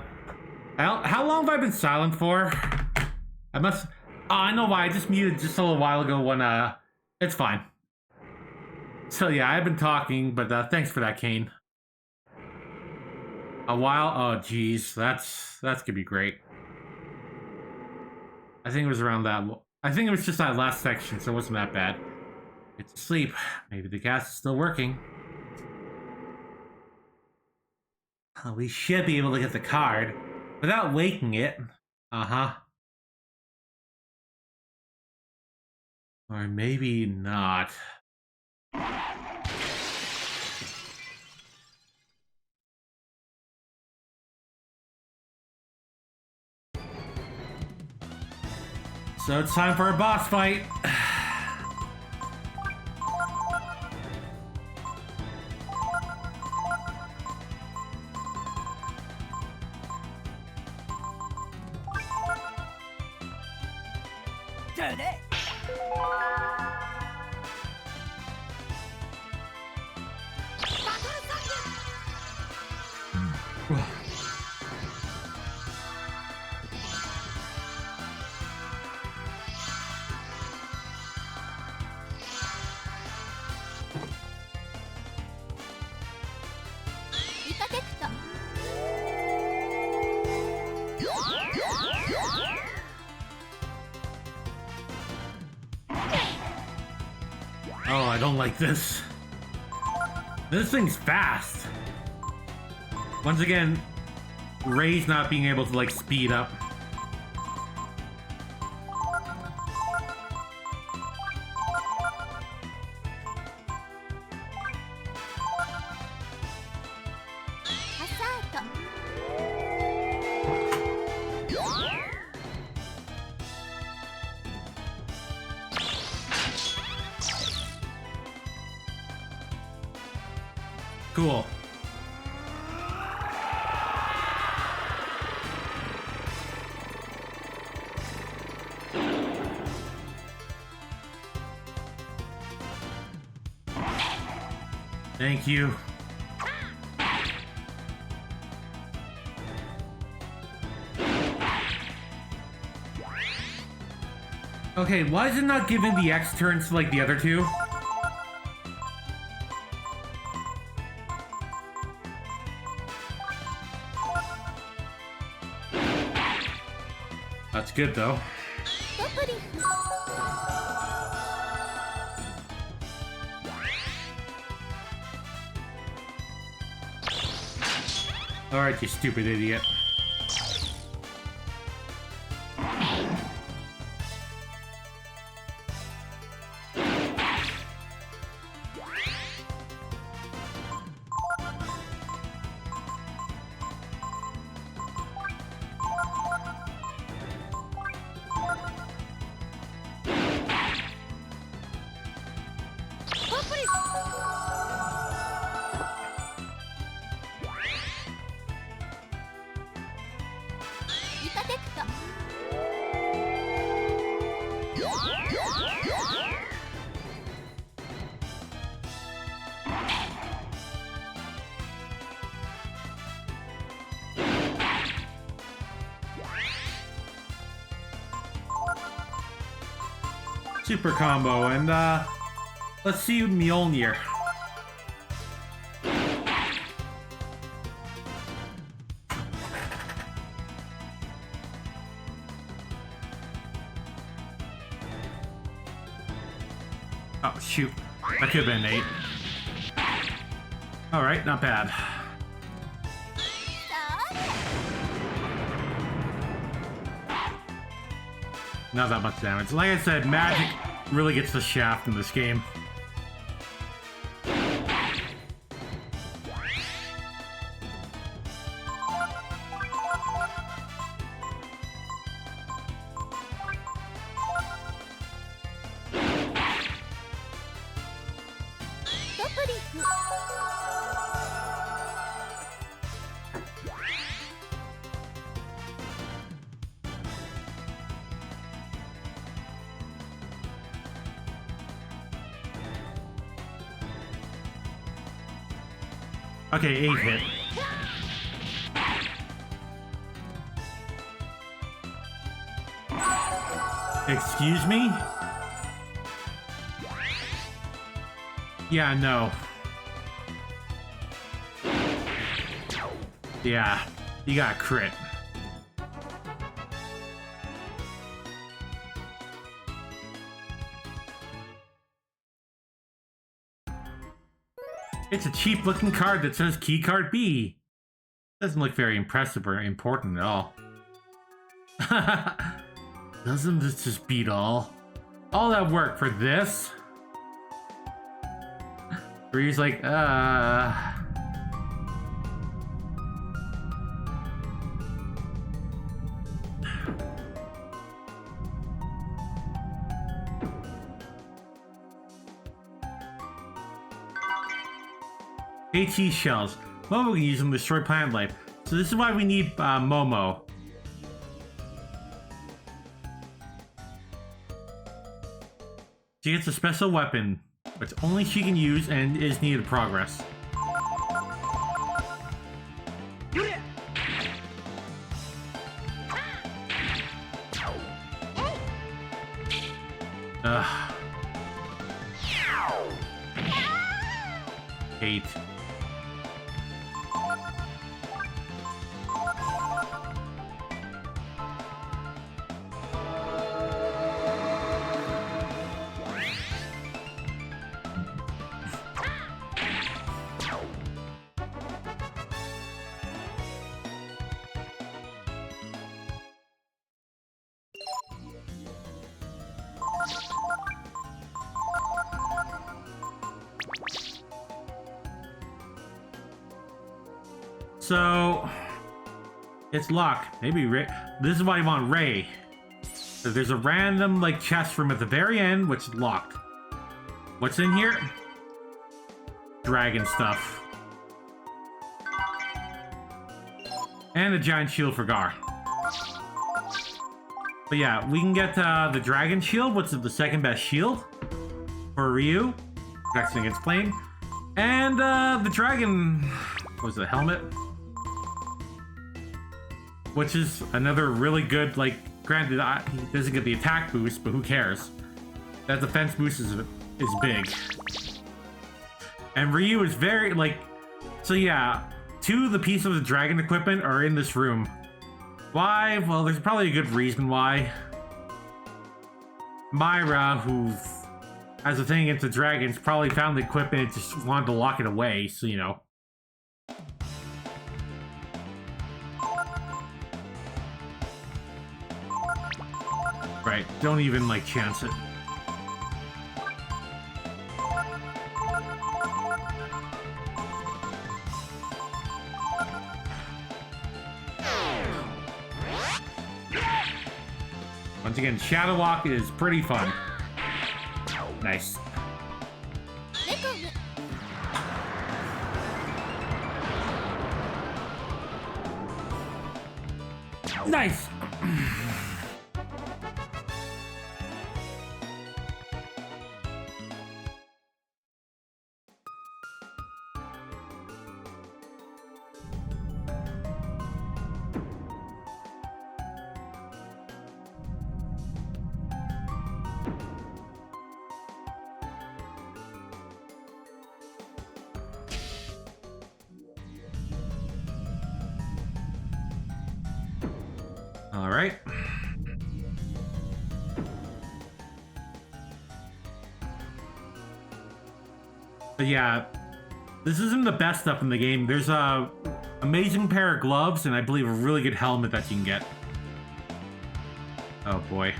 How long have I been silent for? I must... Oh, I know why. I just muted just a little while ago when, It's fine. So, yeah, I've been talking, but, thanks for that, Kane. A while... Oh, jeez. That's gonna be great. I think it was around that... I think it was just that last section, so it wasn't that bad. Get to sleep. Maybe the gas is still working. We should be able to get the card without waking it. Uh-huh. Or maybe not. So it's time for a boss fight. Oh, I don't like this. This thing's fast. Once again, Ray's not being able to, like, speed up. Cool. Thank you. Okay, why is it not giving the X turns to, like, the other two? That's good, though. Alright, you stupid idiot. Super combo, and let's see Mjolnir. Oh shoot, that could have been 8. Alright, not bad. Not that much damage. Like I said, magic really gets the shaft in this game. Okay, 8 hit. Excuse me? Yeah, no. Yeah, you got crit. It's a cheap looking card that says key card B. Doesn't look very impressive or important at all. Doesn't this just beat all? All that work for this? Bree's like, AT shells. Momo can use them to destroy plant life. So this is why we need Momo. She gets a special weapon, which only she can use and is needed to progress. Ugh. Hate. So it's locked. Maybe Ray. This is why I want Ray. So there's a random like chest room at the very end, which is locked. What's in here? Dragon stuff. And a giant shield for Gar. But yeah, we can get the dragon shield, which is the second best shield for Ryu. Protecting against plane. And the dragon, what was it, helmet? Which is another really good, like, granted, he doesn't get the attack boost, but who cares? That defense boost is big. And Ryu is very, like, so yeah, 2 of the pieces of the dragon equipment are in this room. Why? Well, there's probably a good reason why. Myria, who has a thing against the dragons, probably found the equipment and just wanted to lock it away, so, you know. Right, don't even, like, chance it. Once again, Shadow Walk is pretty fun. Nice. Nice! All right. But yeah, this isn't the best stuff in the game. There's a amazing pair of gloves and I believe a really good helmet that you can get. Oh boy.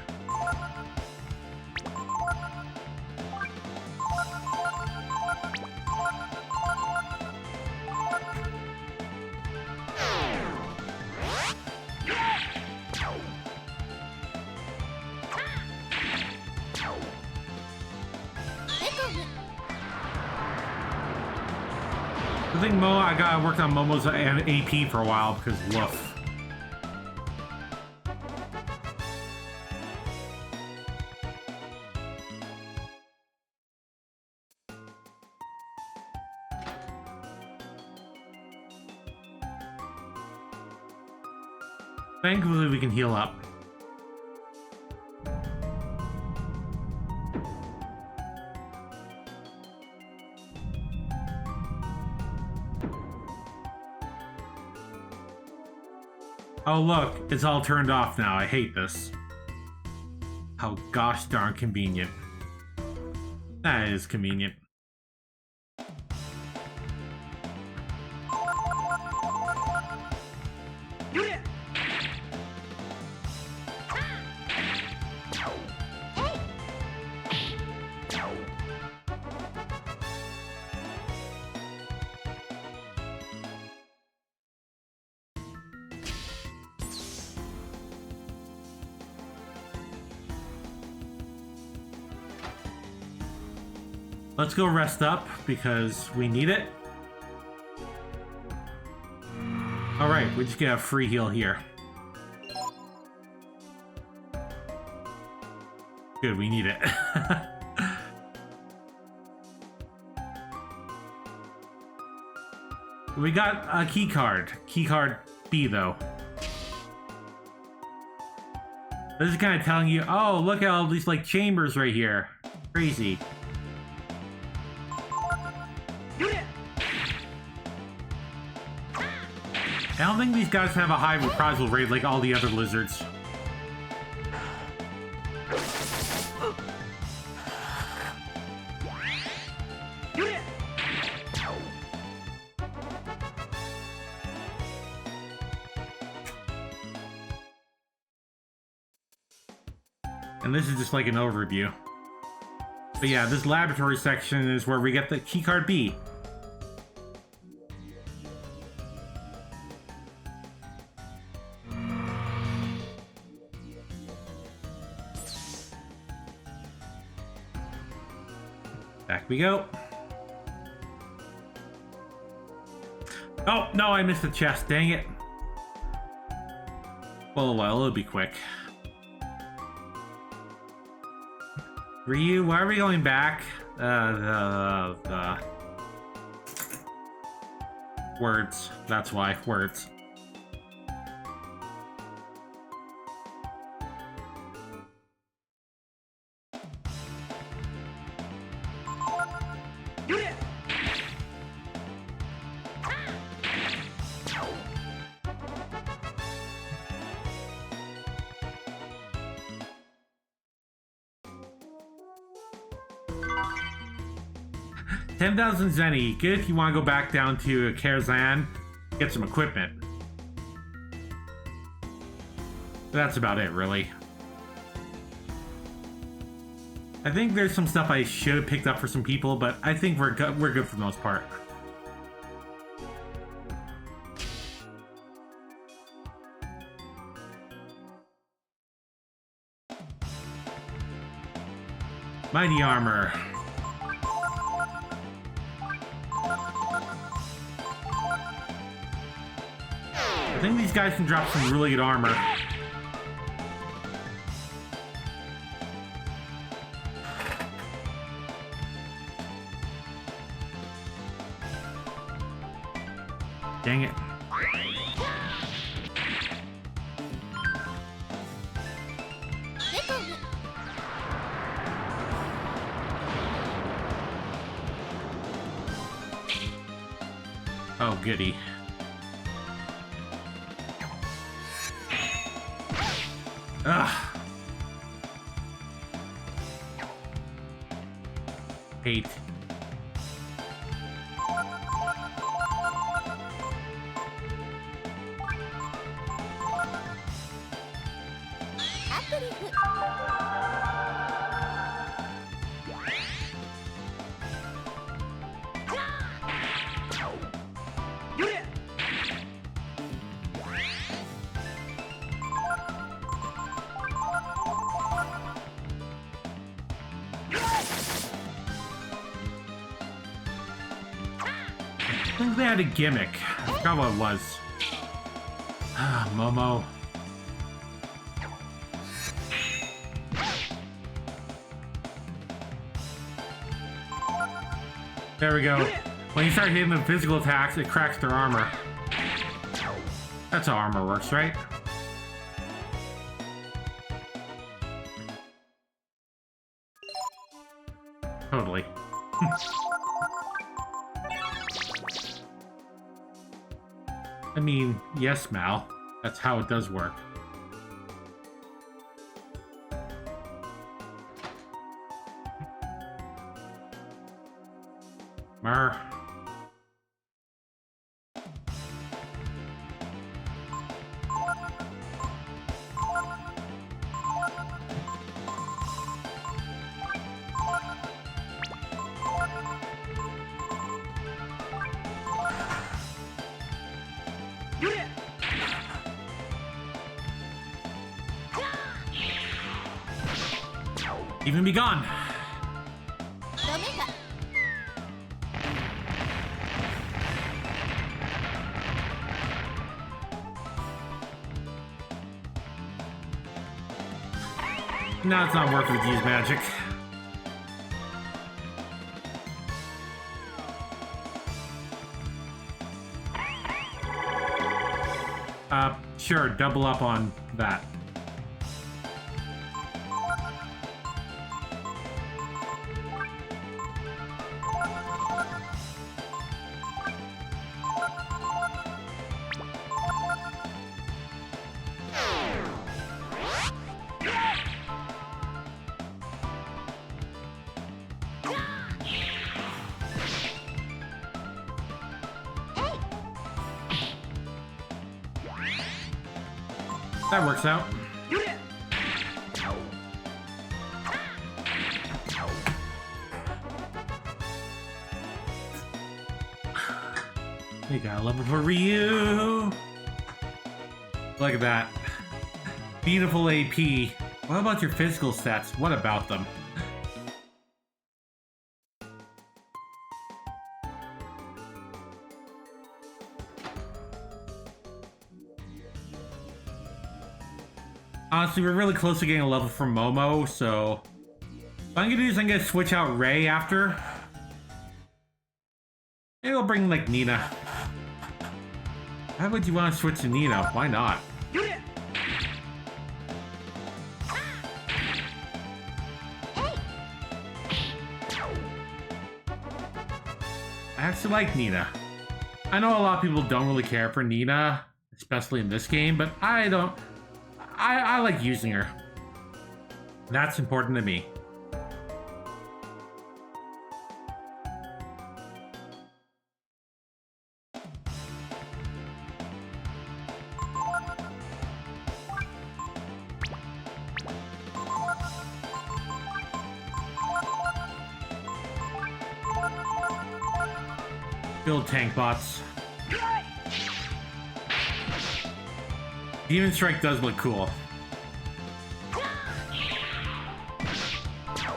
I think I worked on Momo's AP for a while because woof. Thankfully we can heal up. Oh look, it's all turned off now. I hate this. How gosh darn convenient. That is convenient. Let's go rest up because we need it. Alright, we just get a free heal here. Good, we need it. We got a key card. Key card B though. This is kind of telling you, oh, look at all these like chambers right here. Crazy. I don't think these guys have a high reprisal rate like all the other lizards. And this is just like an overview. But yeah, this laboratory section is where we get the keycard B. Back we go. Oh, no, I missed the chest. Dang it. Well, it'll be quick. Ryu, why are we going back? Words. That's why. Words. $10,000 Zenny. Good if you want to go back down to Karazhan, get some equipment. That's about it, really. I think there's some stuff I should have picked up for some people, but I think we're good for the most part. Mighty armor. I think these guys can drop some really good armor. Dang it. Oh, goody. Ugh. Hate. I think they had a gimmick. I forgot what it was. Ah, Momo. There we go. When you start hitting them physical attacks, it cracks their armor. That's how armor works, right? Totally. I mean, yes, Mal. That's how it does work. Mer. Even be gone. No, it's not working with use magic. Sure, double up on that. That works out. You got a level for Ryu. Look at that. Beautiful AP. What about your physical stats? What about them? Honestly, we're really close to getting a level from Momo, so what I'm gonna do is I'm gonna switch out Ray after. Maybe I'll bring like Nina. Why would you want to switch to Nina? Why not? I actually like Nina. I know a lot of people don't really care for Nina, especially in this game, but I don't. I like using her. That's important to me. Build tank bots. Demon Strike does look cool.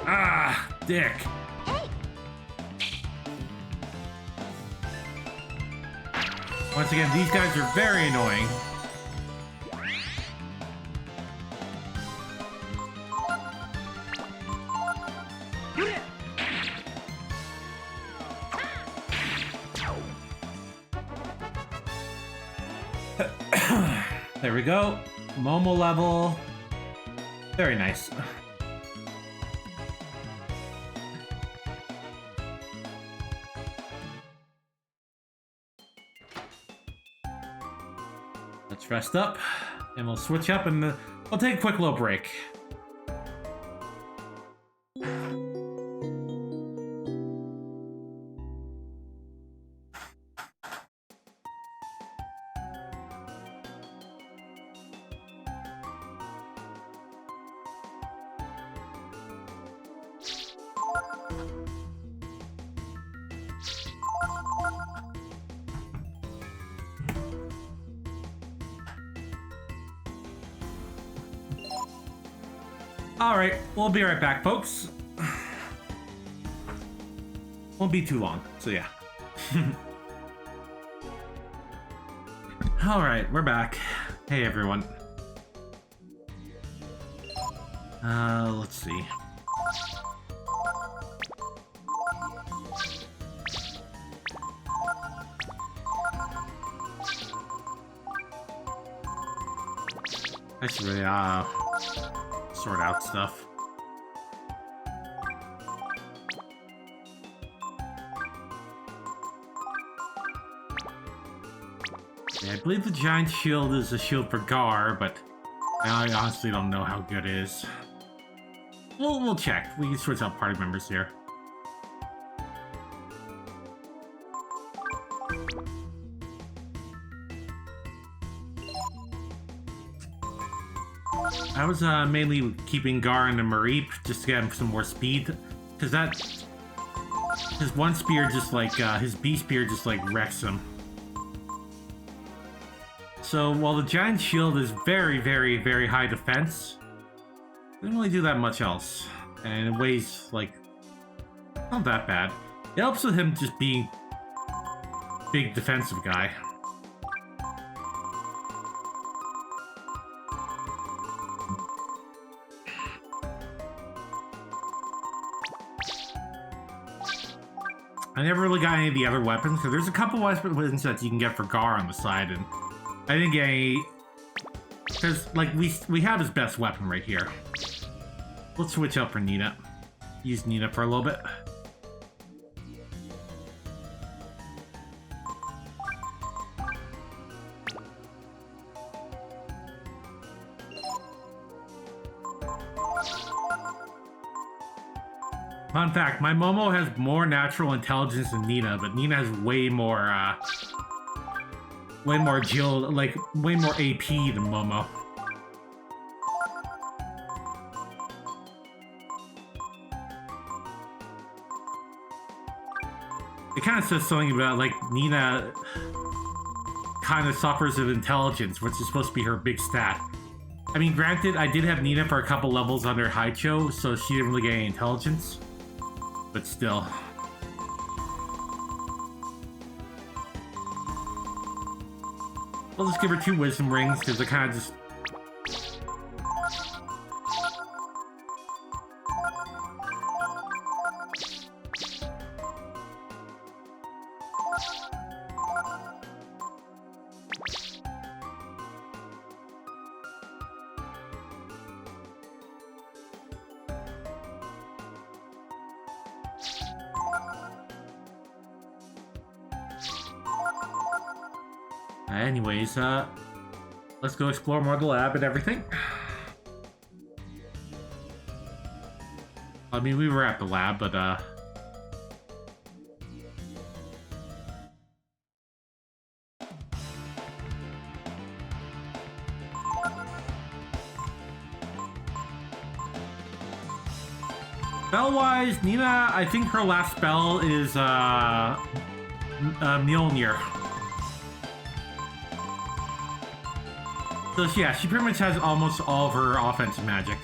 Ah, dick. Once again, these guys are very annoying. There we go. Momo level. Very nice. Let's rest up, and we'll switch up, and we'll take a quick little break. Alright, we'll be right back, folks. Won't be too long, so yeah. Alright, we're back. Hey, everyone. Let's see. I should really, sort out stuff. Yeah, I believe the giant shield is a shield for Gar, but I honestly don't know how good it is. We'll check. We can switch out party members here. I was mainly keeping Gar in the Mareep just to get him some more speed, because his one spear just like his B spear just like wrecks him. So while the giant shield is very, very, very high defense, it doesn't really do that much else, and it weighs like not that bad. It helps with him just being big defensive guy. I never really got any of the other weapons, because there's a couple weapons that you can get for Gar on the side, and I didn't get any, because like we have his best weapon right here. Let's switch up for Nina. Use Nina for a little bit. Fun fact, my Momo has more natural intelligence than Nina, but Nina has way more agility, like way more AP than Momo. It kind of says something about like Nina kind of suffers of intelligence, which is supposed to be her big stat. I mean, granted, I did have Nina for a couple levels under Haicho, so she didn't really get any intelligence. But still. I'll just give her 2 wisdom rings, because it kind of just... Anyways, let's go explore more of the lab and everything. I mean, we were at the lab, but spell-wise, Nina, I think her last spell is Mjolnir. So yeah, she pretty much has almost all of her offensive magic.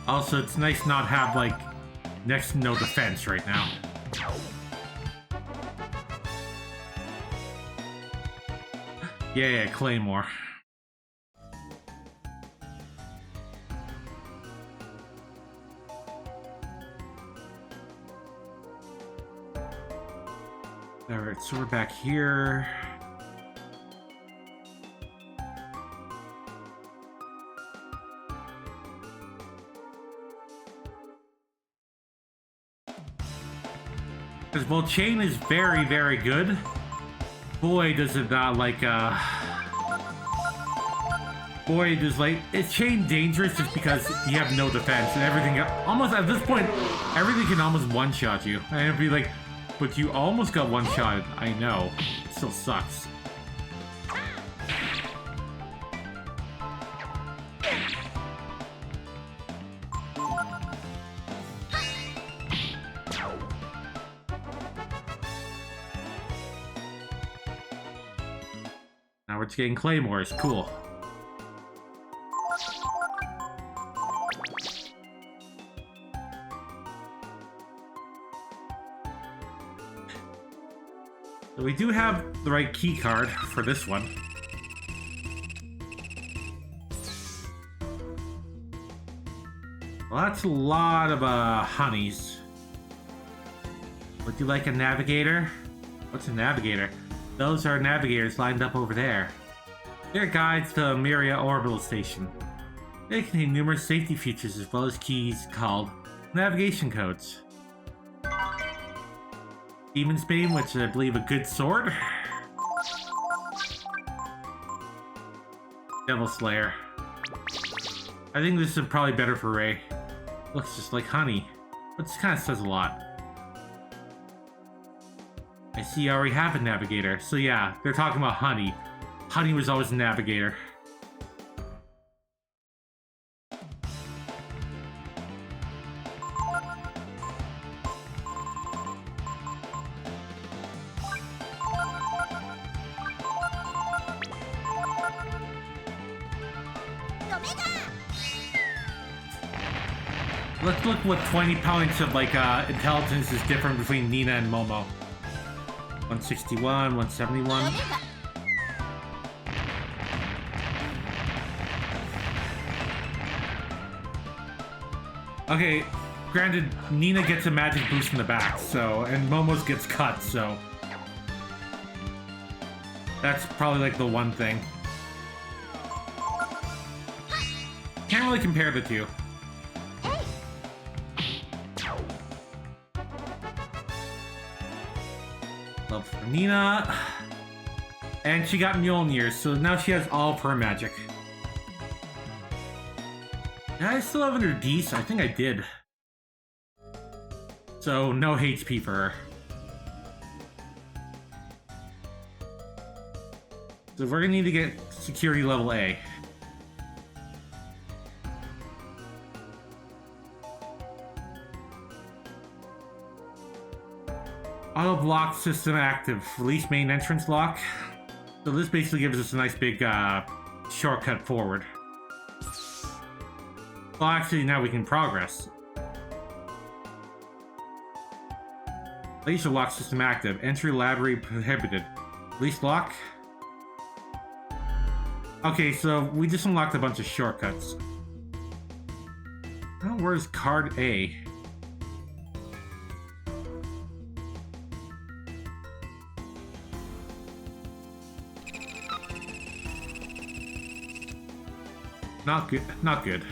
Also, it's nice not have like next to no defense right now. Yeah, Claymore. Alright, so we're back here. Because while Chain is very, very good, boy does it not like, boy does like, it's Chain dangerous just because you have no defense and everything, almost at this point, everything can almost one-shot you. And it'd be like, but you almost got one-shotted. I know, it still sucks. Now we're just getting claymores, cool. So we do have the right key card for this one. Well, that's a lot of honeys. Would you like a navigator? What's a navigator? Those are navigators lined up over there. They're guides to Myria Orbital Station. They contain numerous safety features as well as keys called navigation codes. Demon's Bane, which I believe a good sword. Devil Slayer. I think this is probably better for Ray. Looks just like honey, but this kind of says a lot. I see you already have a navigator, so yeah, they're talking about honey. Honey was always a navigator. Let's look what 20 points of like intelligence is different between Nina and Momo. 161, 171. Okay, granted, Nina gets a magic boost in the back, so, and Momo's gets cut, so that's probably like the one thing. Can't really compare the two. Love for Nina. And she got Mjolnir, so now she has all of her magic. Did I still have her D's? I think I did. So no HP for her. So we're gonna need to get security level A. Auto block system active. Release main entrance lock. So this basically gives us a nice big shortcut forward. Well, actually, now we can progress. Laser lock system active. Entry library prohibited. Release lock. Okay, so we just unlocked a bunch of shortcuts. Oh, where's card A? Not good. Not good.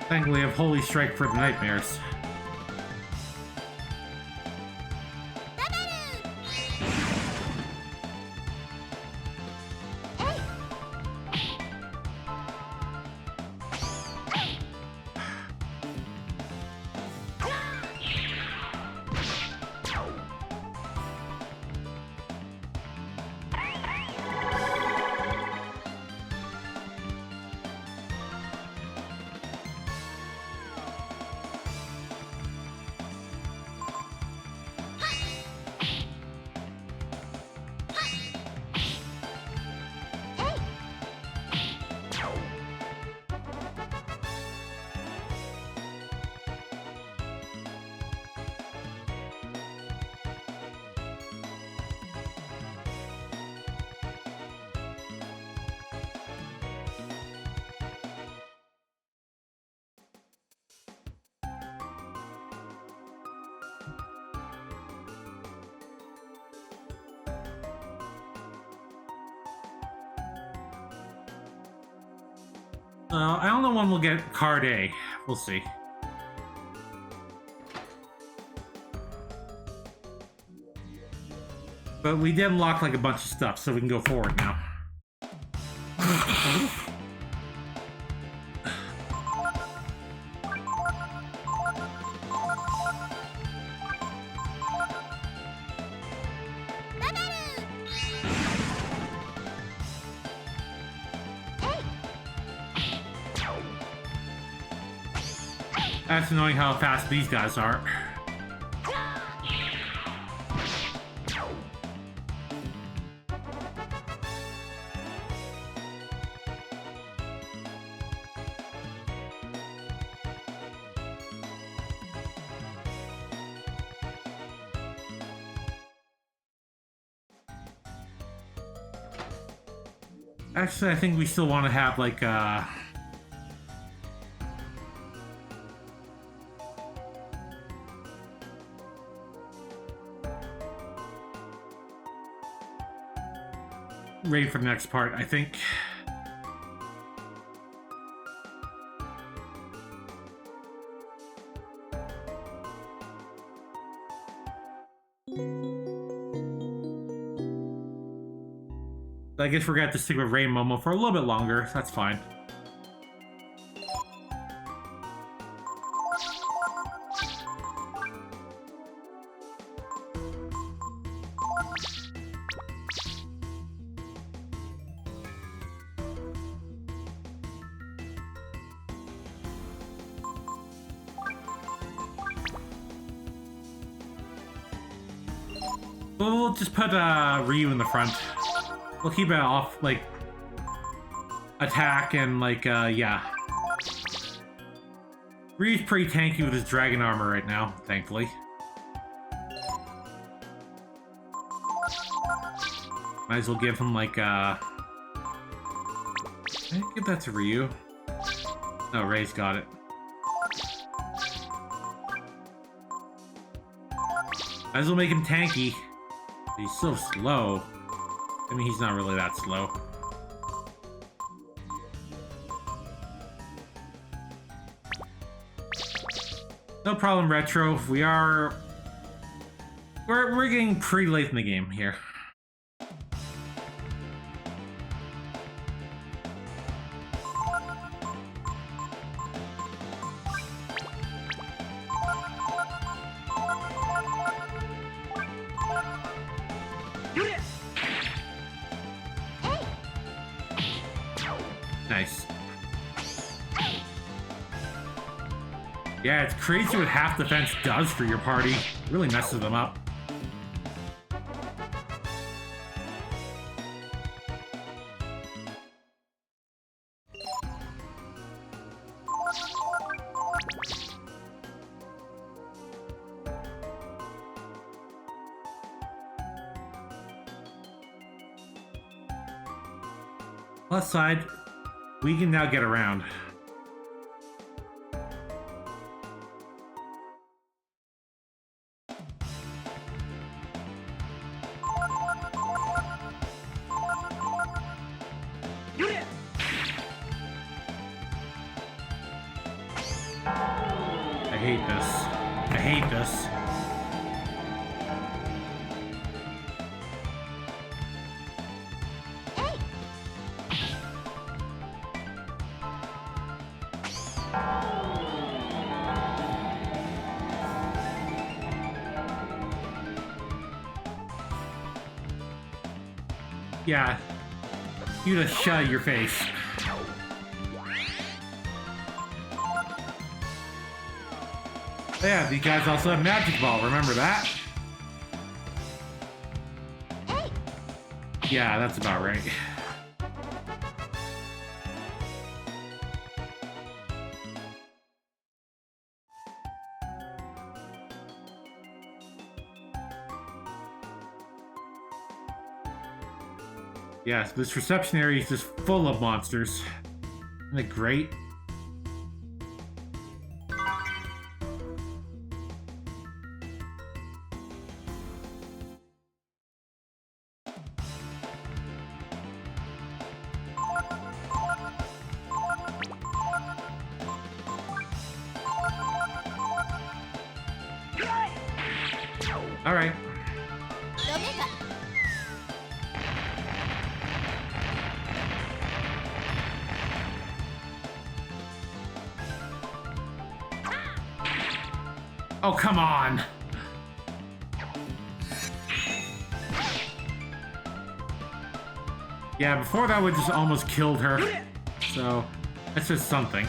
Thankfully, we have Holy Strike for the nightmares. I don't know when we'll get card A. We'll see. But we did unlock like a bunch of stuff, so we can go forward now. That's annoying how fast these guys are. Actually, I think we still want to have like raid for the next part, I think. I guess we're gonna have to stick with Rain Momo for a little bit longer. That's fine. We'll just put Ryu in the front. We'll keep it off, like, attack and, like, yeah. Ryu's pretty tanky with his dragon armor right now, thankfully. Might as well give him, like, I give that to Ryu. No, Ray's got it. Might as well make him tanky. He's so slow. I mean, he's not really that slow. No problem, Retro. We're getting pretty late in the game here. Nice. Yeah, it's crazy what half defense does for your party. It really messes them up. Plus side, we can now get around. I hate this. I hate this. Yeah, you just shut your face. Yeah, these guys also have Magic Ball, remember that? Yeah, that's about right. Yes, this reception area is just full of monsters. Isn't it great? All right. Oh, come on! Yeah, before that would just almost killed her. So, that's just something.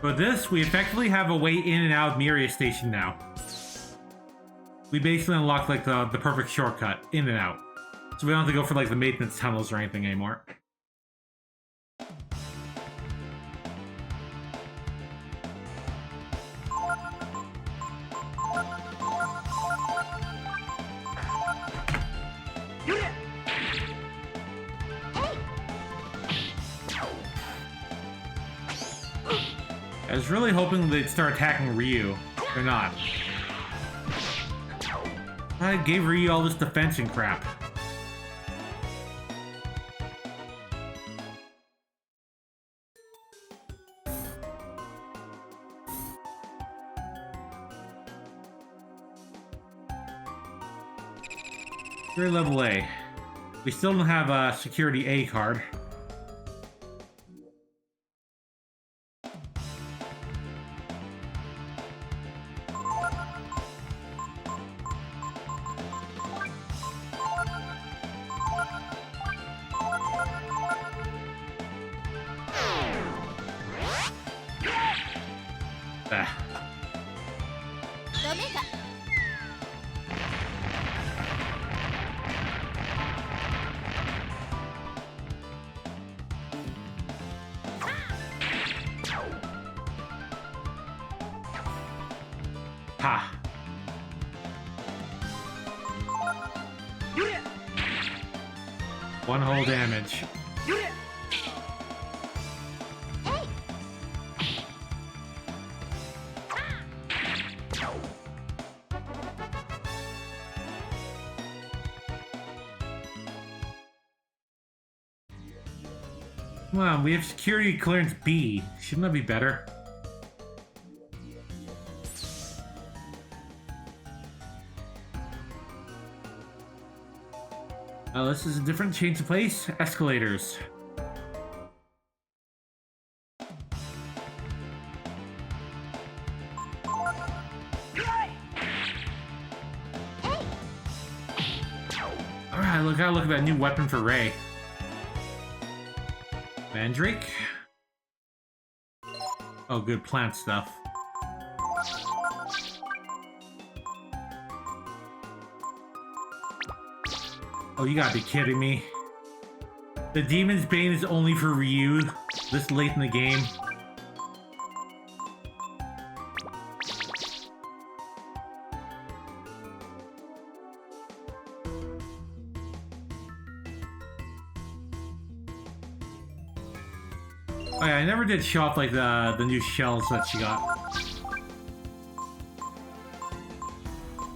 For this, we effectively have a way in and out of Myria Station now. We basically unlocked like the perfect shortcut in and out. So we don't have to go for like the maintenance tunnels or anything anymore. I was really hoping they'd start attacking Ryu. They're not. I gave Ryu all this defense and crap. You're level A. We still don't have a security A card. Ha! One whole damage. Come on, we have security clearance B. Shouldn't that be better? Oh, this is a different change of place. Escalators. Alright, look at that new weapon for Ray. Mandrake. Oh, good plant stuff. Oh, you gotta be kidding me. The Demon's Bane is only for Ryu this late in the game. Oh yeah, I never did show off like the new shells that she got.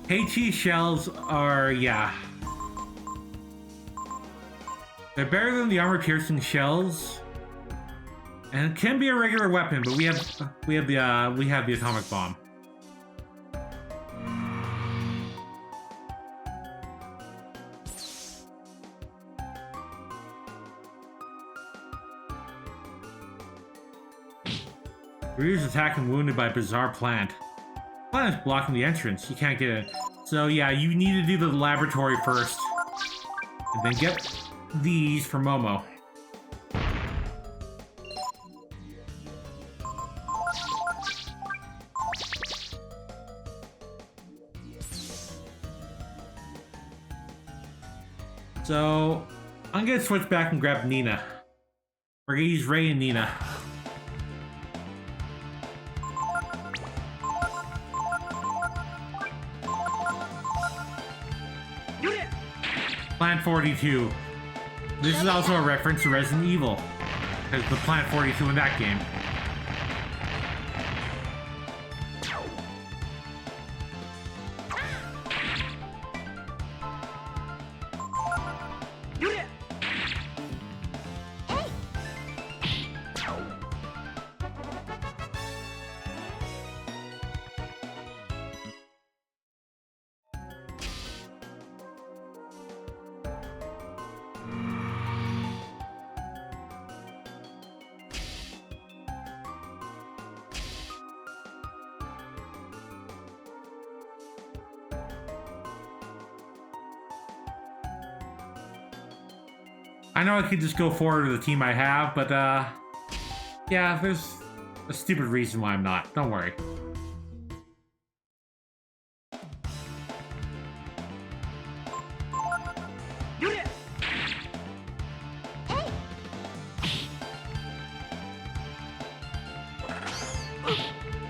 HE shells are, yeah. They're better than the armor-piercing shells, and it can be a regular weapon. But we have the atomic bomb. Ryu's attacked and wounded by a bizarre plant. The plant is blocking the entrance. You can't get in. So yeah, you need to do the laboratory first, and then get these for Momo. So I'm gonna switch back and grab Nina. We're gonna use Ray and Nina. Plant 42. This is also a reference to Resident Evil. There's the Plant 42 in that game. I know I could just go forward with the team I have, but yeah, a stupid reason why I'm not. Don't worry.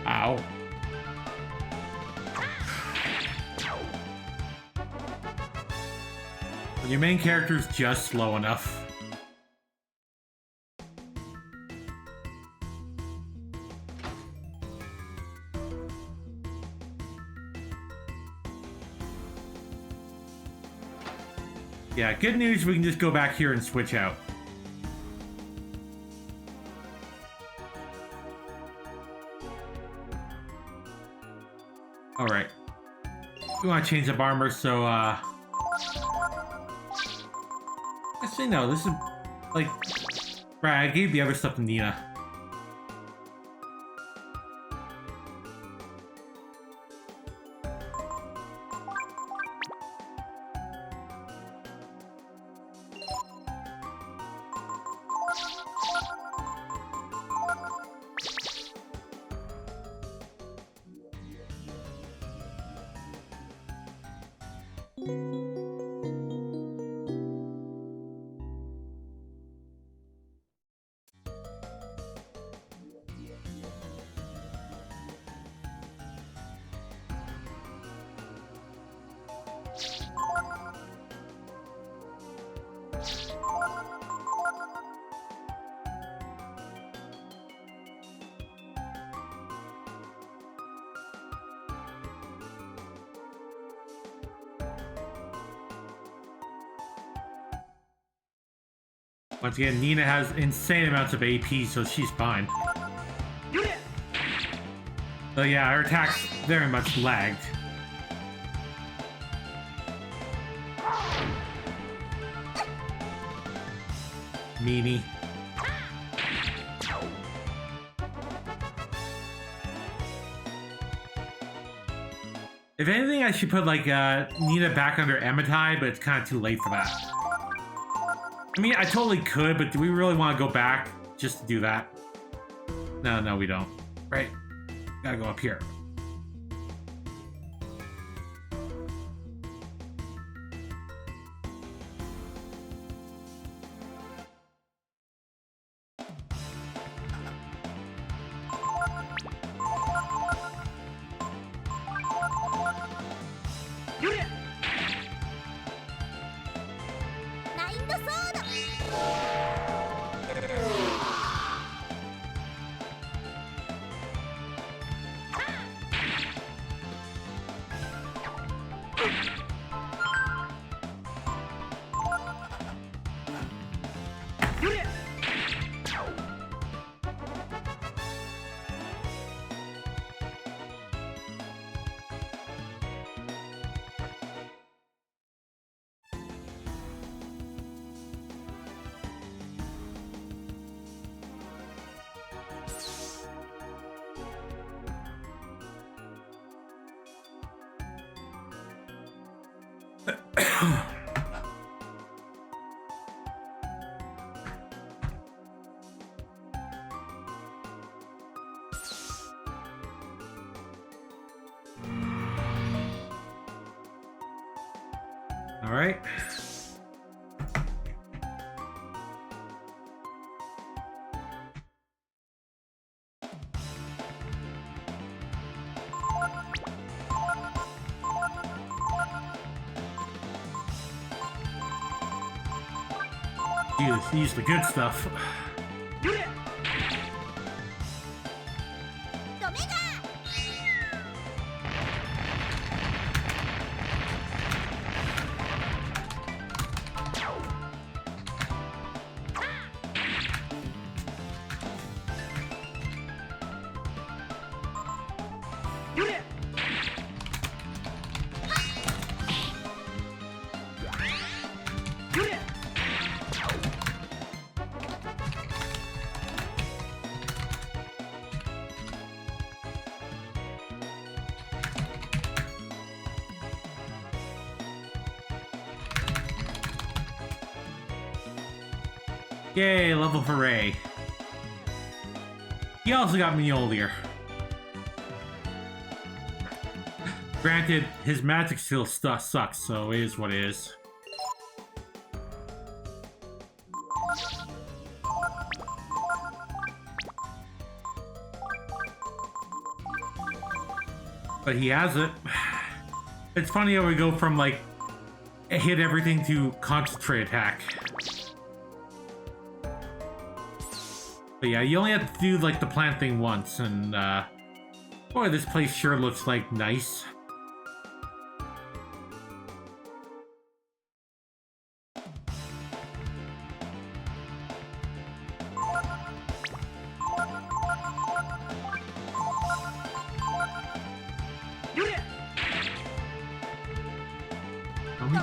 Ow. Your main character's just slow enough. Yeah, good news, we can just go back here and switch out. Alright. We want to change up armor, so, actually, no, this is, like... Right, I gave the other stuff to Nina. Once again, Nina has insane amounts of AP, so she's fine. So yeah, her attack's very much lagged. Meanie. If anything, I should put like Nina back under Amitai, but it's kind of too late for that. I mean, I totally could, but do we really want to go back just to do that? No, we don't. Right? Gotta go up here. All right. Use the good stuff. Yay, level for Ray. He also got Mjolnir. Granted, his magic still sucks, so it is what it is. But he has it. It's funny how we go from, like, hit everything to concentrate attack. But yeah, you only have to do, like, the plant thing once, and, boy, this place sure looks, like, nice.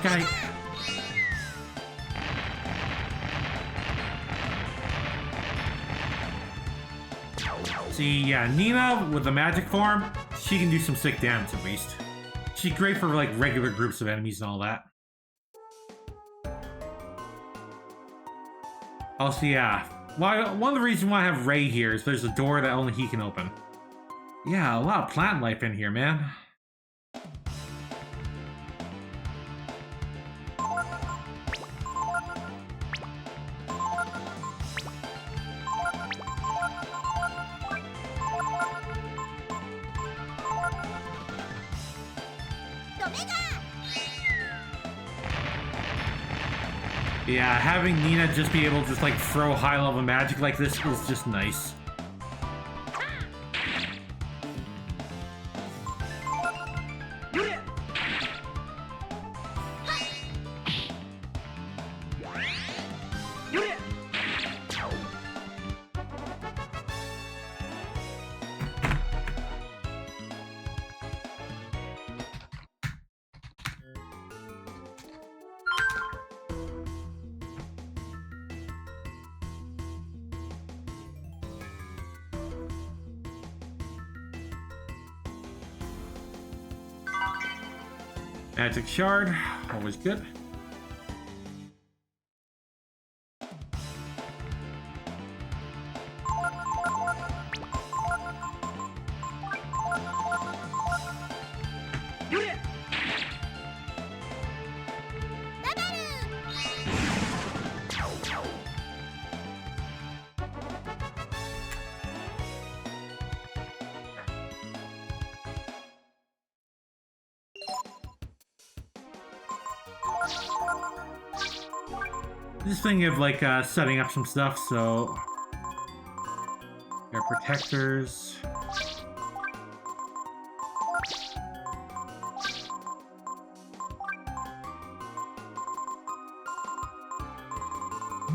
Guy. See, yeah, Nina with the magic form, she can do some sick damage at least. She's great for like regular groups of enemies and all that. Also, yeah, one of the reasons why I have Ray here is there's a door that only he can open. Yeah, a lot of plant life in here, man. Yeah, having Nina just be able to just like throw high-level magic like this is just nice. Magic shard, always good. Just thinking of like setting up some stuff, so air protectors.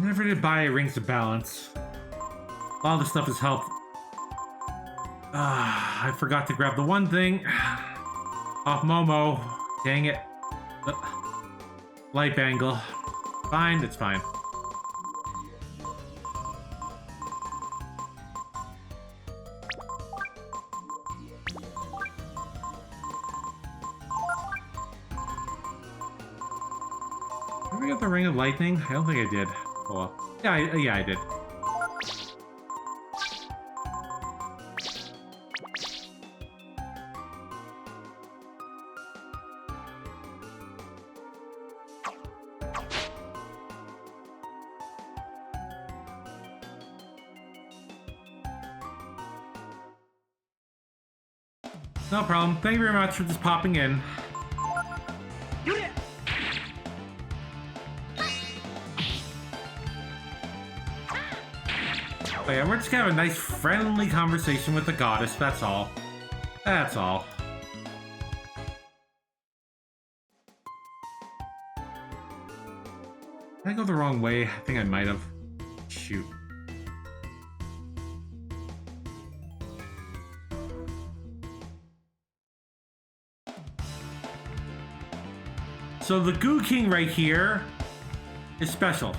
Never did buy rings of balance. A lot of the stuff has helped. I forgot to grab the one thing. Off Momo. Dang it. Light angle. Fine, it's fine. Did I get the Ring of Lightning? I don't think I did. Oh well. Yeah, I did. No problem. Thank you very much for just popping in. Oh yeah, we're just gonna have a nice friendly conversation with the goddess, that's all. That's all. Did I go the wrong way? I think I might have. Shoot. So the Goo King right here is special.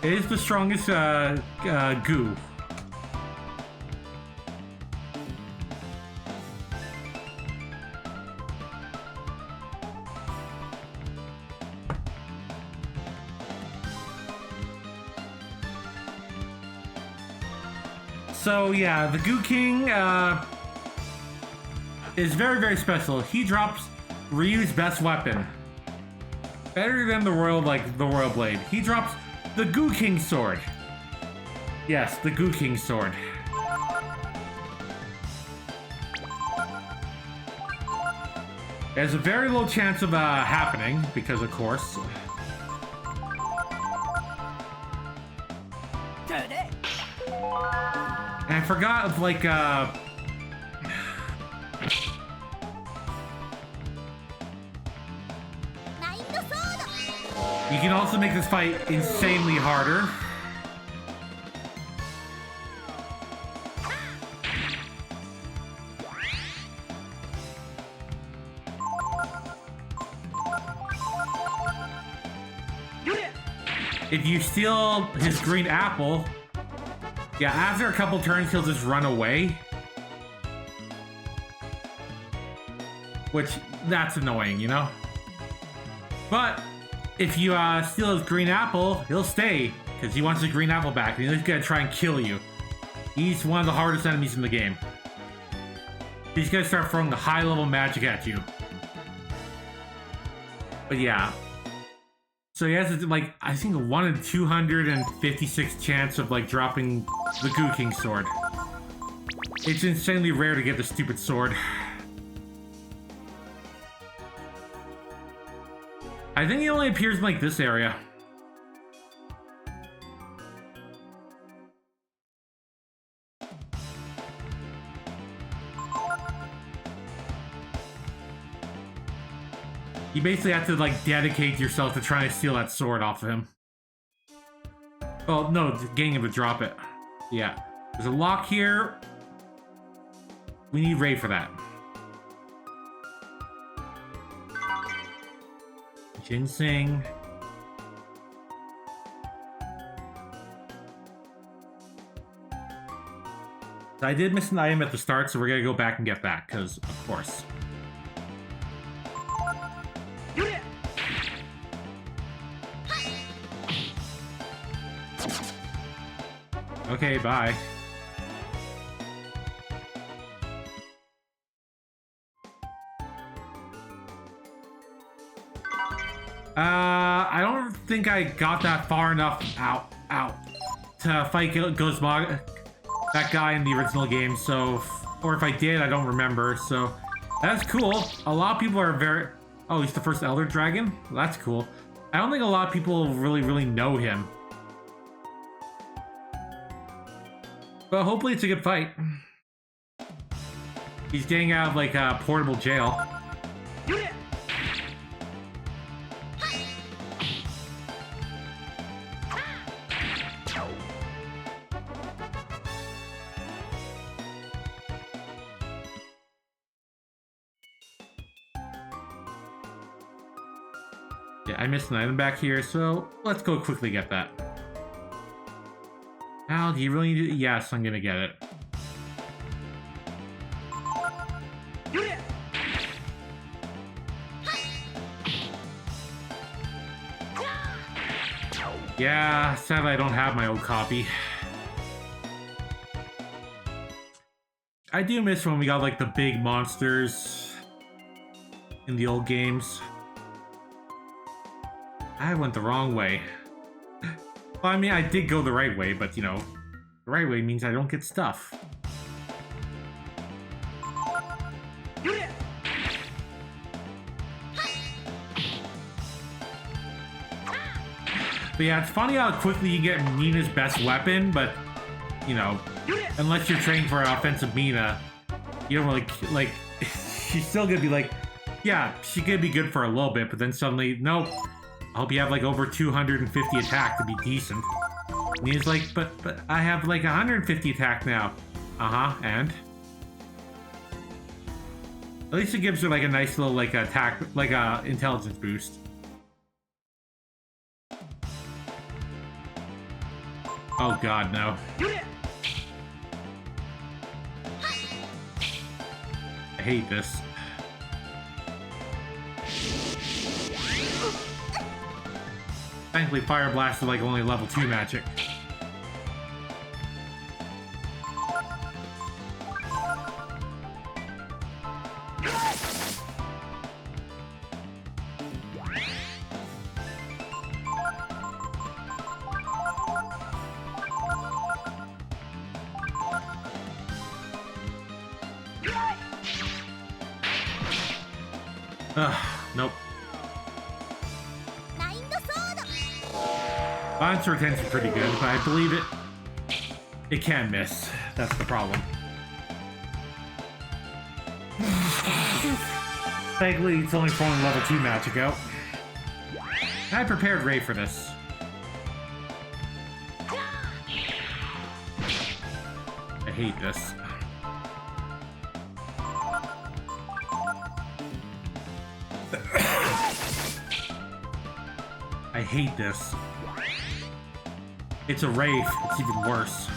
It is the strongest goo. So yeah, the Goo King is very, very special. He drops Ryu's best weapon. Better than the Royal Blade. He drops the Goo King sword. Yes, the Goo King sword. There's a very low chance of happening, because of course. And I forgot of like you can also make this fight insanely harder. If you steal his green apple, yeah, after a couple turns, he'll just run away. Which, that's annoying, you know? But, if you steal his green apple, he'll stay, because he wants his green apple back, and he's gonna try and kill you. He's one of the hardest enemies in the game. He's gonna start throwing the high-level magic at you. But yeah. So he has, like, I think a 1 in 256 chance of, like, dropping the Goo King sword. It's insanely rare to get the stupid sword. I think he only appears in, like, this area. You basically have to, like, dedicate yourself to trying to steal that sword off of him. Oh, no, getting him to drop it. Yeah. There's a lock here. We need Ray for that. Ginseng. I did miss an item at the start, so we're gonna go back and get that, because, of course. Okay, bye. I don't think I got that far enough out to fight Gozmog, that guy in the original game, so, or if I did, I don't remember, so, that's cool. A lot of people are very, oh, he's the first Elder Dragon? Well, that's cool. I don't think a lot of people really know him. But hopefully it's a good fight. He's getting out of, like, a portable jail. Yeah, I missed an item back here, so let's go quickly get that. Al, do you really need it? Yes, I'm gonna get it. Yeah, sadly I don't have my old copy. I do miss when we got, like, the big monsters in the old games. I went the wrong way. Well, I mean, I did go the right way, but, you know, the right way means I don't get stuff. But yeah, it's funny how quickly you get Mina's best weapon, but, you know, unless you're trained for an offensive Mina, you don't really, like, she's still gonna be like, yeah, she could be good for a little bit, but then suddenly, nope. I hope you have, like, over 250 attack to be decent. And he's like, but I have, like, 150 attack now. And? At least it gives her, like, a nice little, like, attack, like, intelligence boost. Oh god, no. I hate this. Thankfully, Fire Blast is, like, only level 2 magic. Nope. Bouncer retention is pretty good, but I believe it can miss. That's the problem. Thankfully, it's only throwing level 2 magic out. I prepared Ray for this. I hate this. I hate this. It's a Wraith. It's even worse.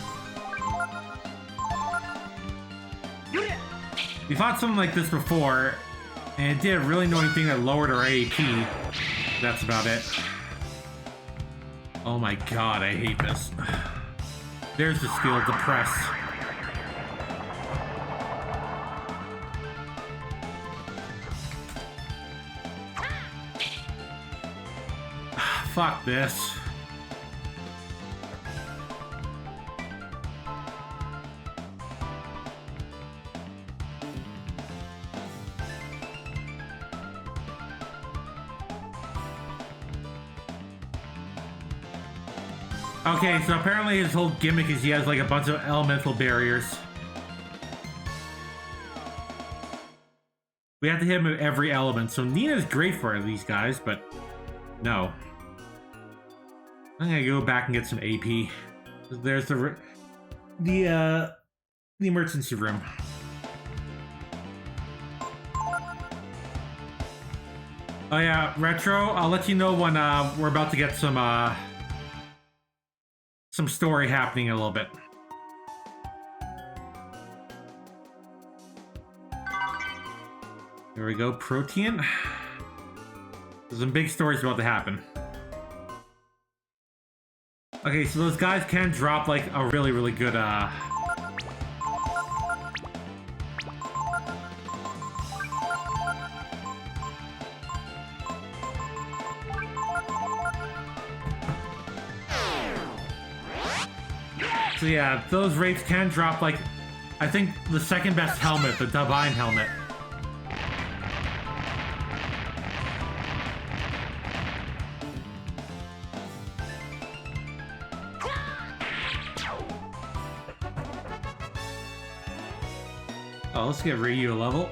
We fought something like this before, and it did a really annoying thing that lowered our AAP. That's about it. Oh my god, I hate this. There's the skill, Depress. Fuck this. Okay, so apparently his whole gimmick is he has like a bunch of elemental barriers. We have to hit him with every element, so Nina's great for these guys, but no. I'm gonna go back and get some AP. There's the emergency room. Oh yeah, Retro, I'll let you know when we're about to get some story happening in a little bit. Here we go, Protean. There's some big stories about to happen. Okay, so those guys can drop like a really, really good So yeah, those Wraiths can drop like, I think the second best helmet, the Divine Helmet. Oh, let's get Ryu a level.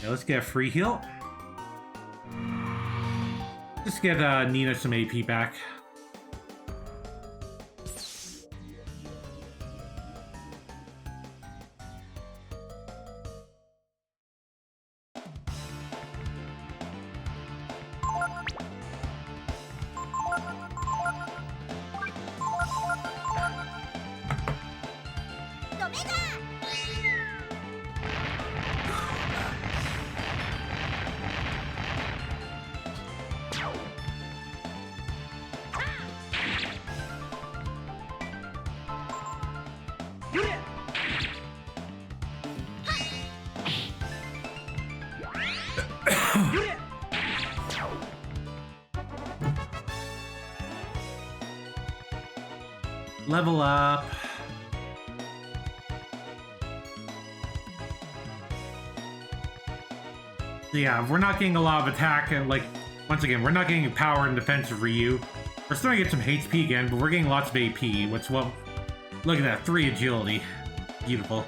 Yeah, let's get a free heal. Just get Nina some AP back. Level up. Yeah, we're not getting a lot of attack, and like, once again, we're not getting power and defense of Ryu. We're starting to get some HP again, but we're getting lots of AP, which, well, look at that, 3 agility. Beautiful.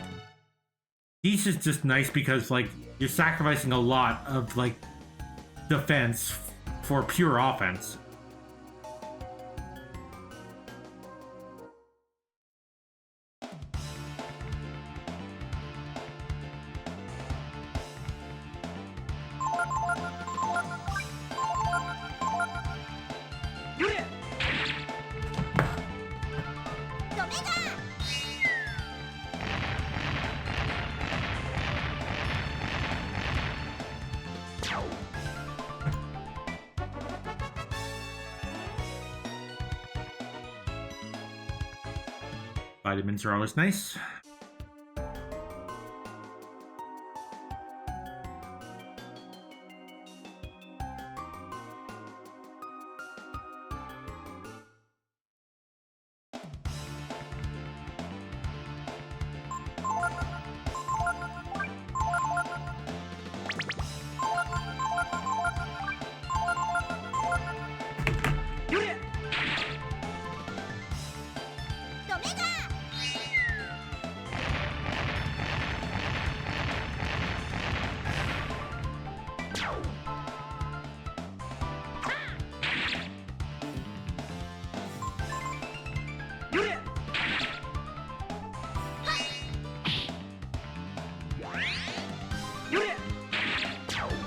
These is just nice because, like, you're sacrificing a lot of, like, defense for pure offense. Vitamins are always nice.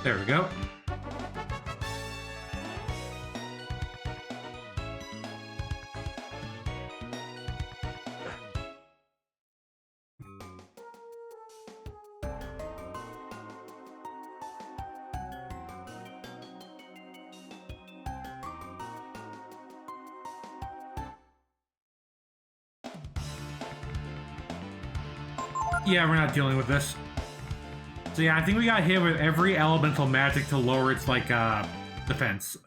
There we go. Yeah, we're not dealing with this. So yeah, I think we got hit with every elemental magic to lower its, like, defense.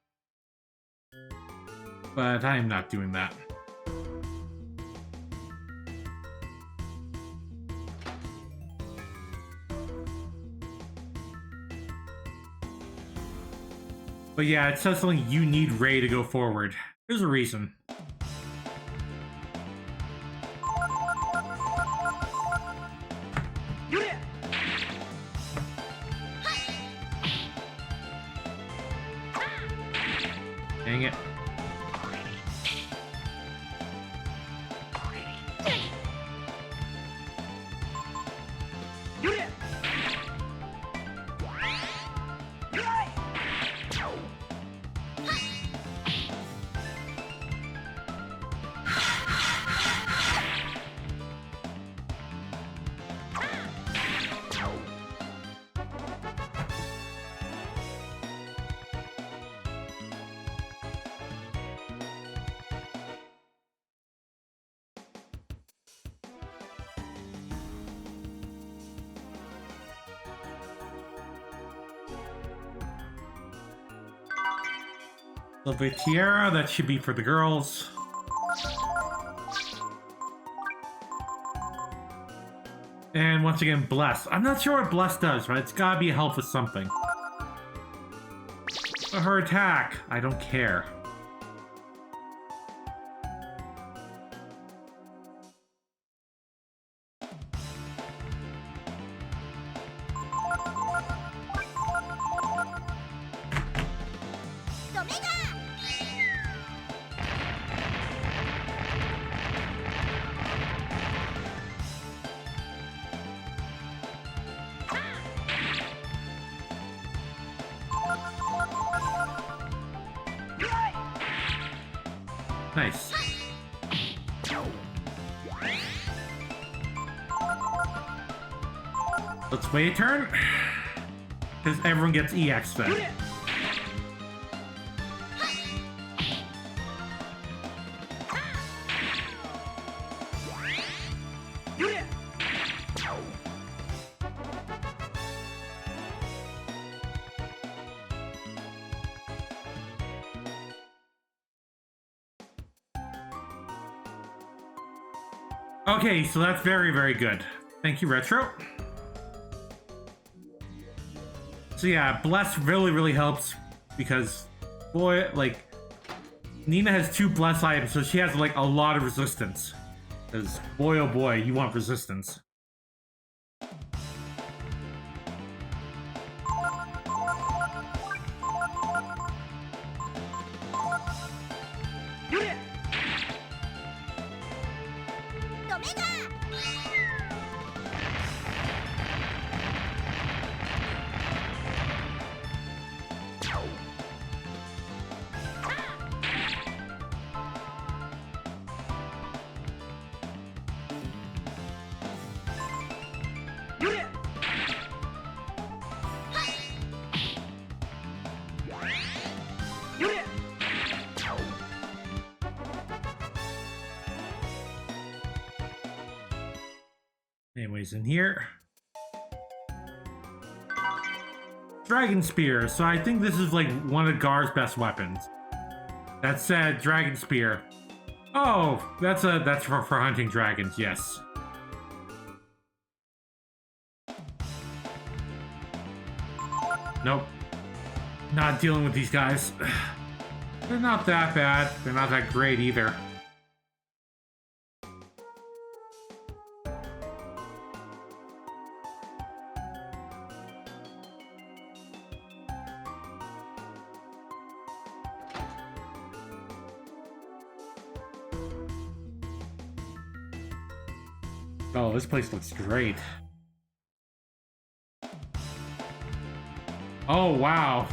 But I am not doing that. But yeah, it says something you need Ray to go forward. There's a reason. Dang it. Lovely tiara, that should be for the girls. And once again, bless. I'm not sure what bless does, but it's gotta be a help with something. But her attack, I don't care. Nice. Let's wait a turn. Because everyone gets EX then. Okay, so that's very, very good. Thank you, Retro. So yeah, Bless really, really helps because, boy, like, Nina has 2 Bless items, so she has, like, a lot of resistance. Because, boy, oh boy, you want resistance. Anyways, in here. Dragon Spear. So I think this is like one of Gar's best weapons. That said, Dragon Spear. Oh, that's for hunting dragons, yes. Nope. Not dealing with these guys. They're not that bad. They're not that great either. Oh, this place looks great. Oh, wow.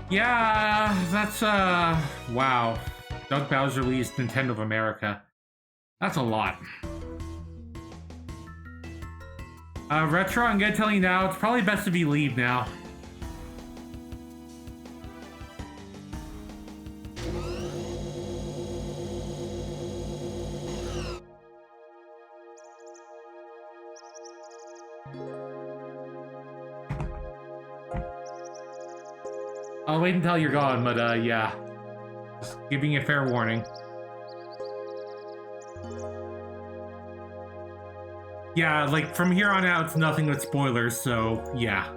Yeah, that's, wow. Doug Bowser released Nintendo of America. That's a lot. Retro, I'm gonna tell you now, it's probably best if you leave now. I'll wait until you're gone, but, yeah. Just giving you a fair warning. Yeah, like, from here on out, it's nothing but spoilers, so, yeah.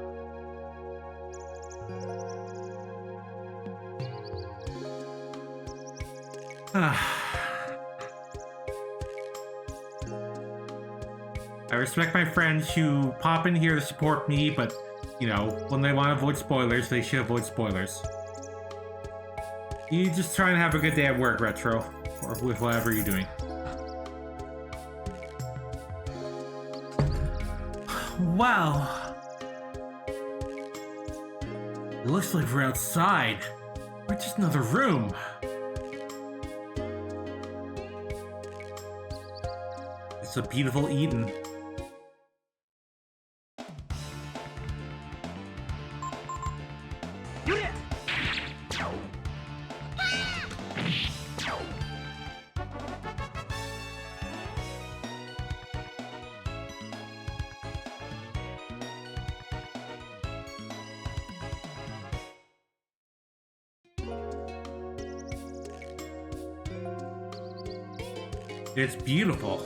I respect my friends who pop in here to support me, but, you know, when they want to avoid spoilers, they should avoid spoilers. You just try and have a good day at work, Retro, or with whatever you're doing. Wow. It looks like we're outside. We're just another room. It's a beautiful Eden. It's beautiful.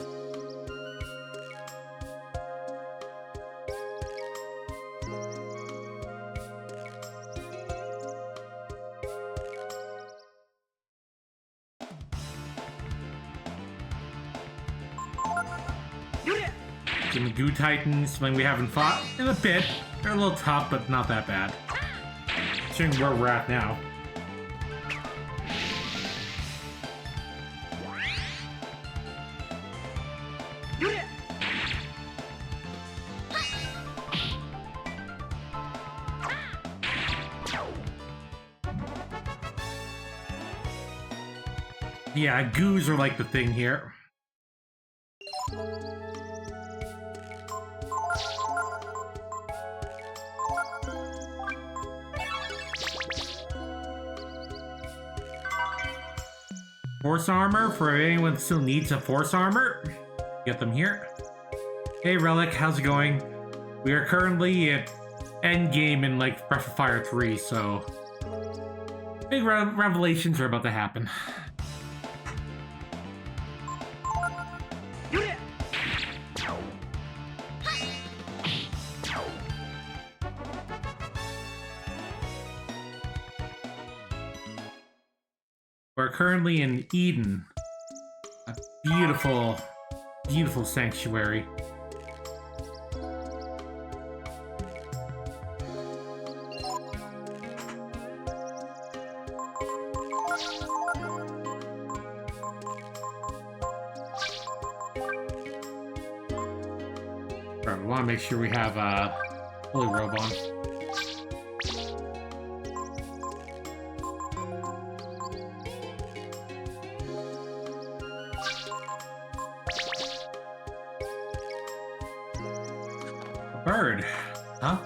Some Goo Titans, something we haven't fought in a bit. They're a little tough, but not that bad. Considering where we're at now. Yeah, goos are like the thing here. Force armor for anyone that still needs a force armor. Get them here. Hey Relic, how's it going? We are currently at end game in like Breath of Fire 3, so big revelations are about to happen. We're currently in Eden, a beautiful, beautiful sanctuary. Right, we want to make sure we have a holy robe on. Bird, huh?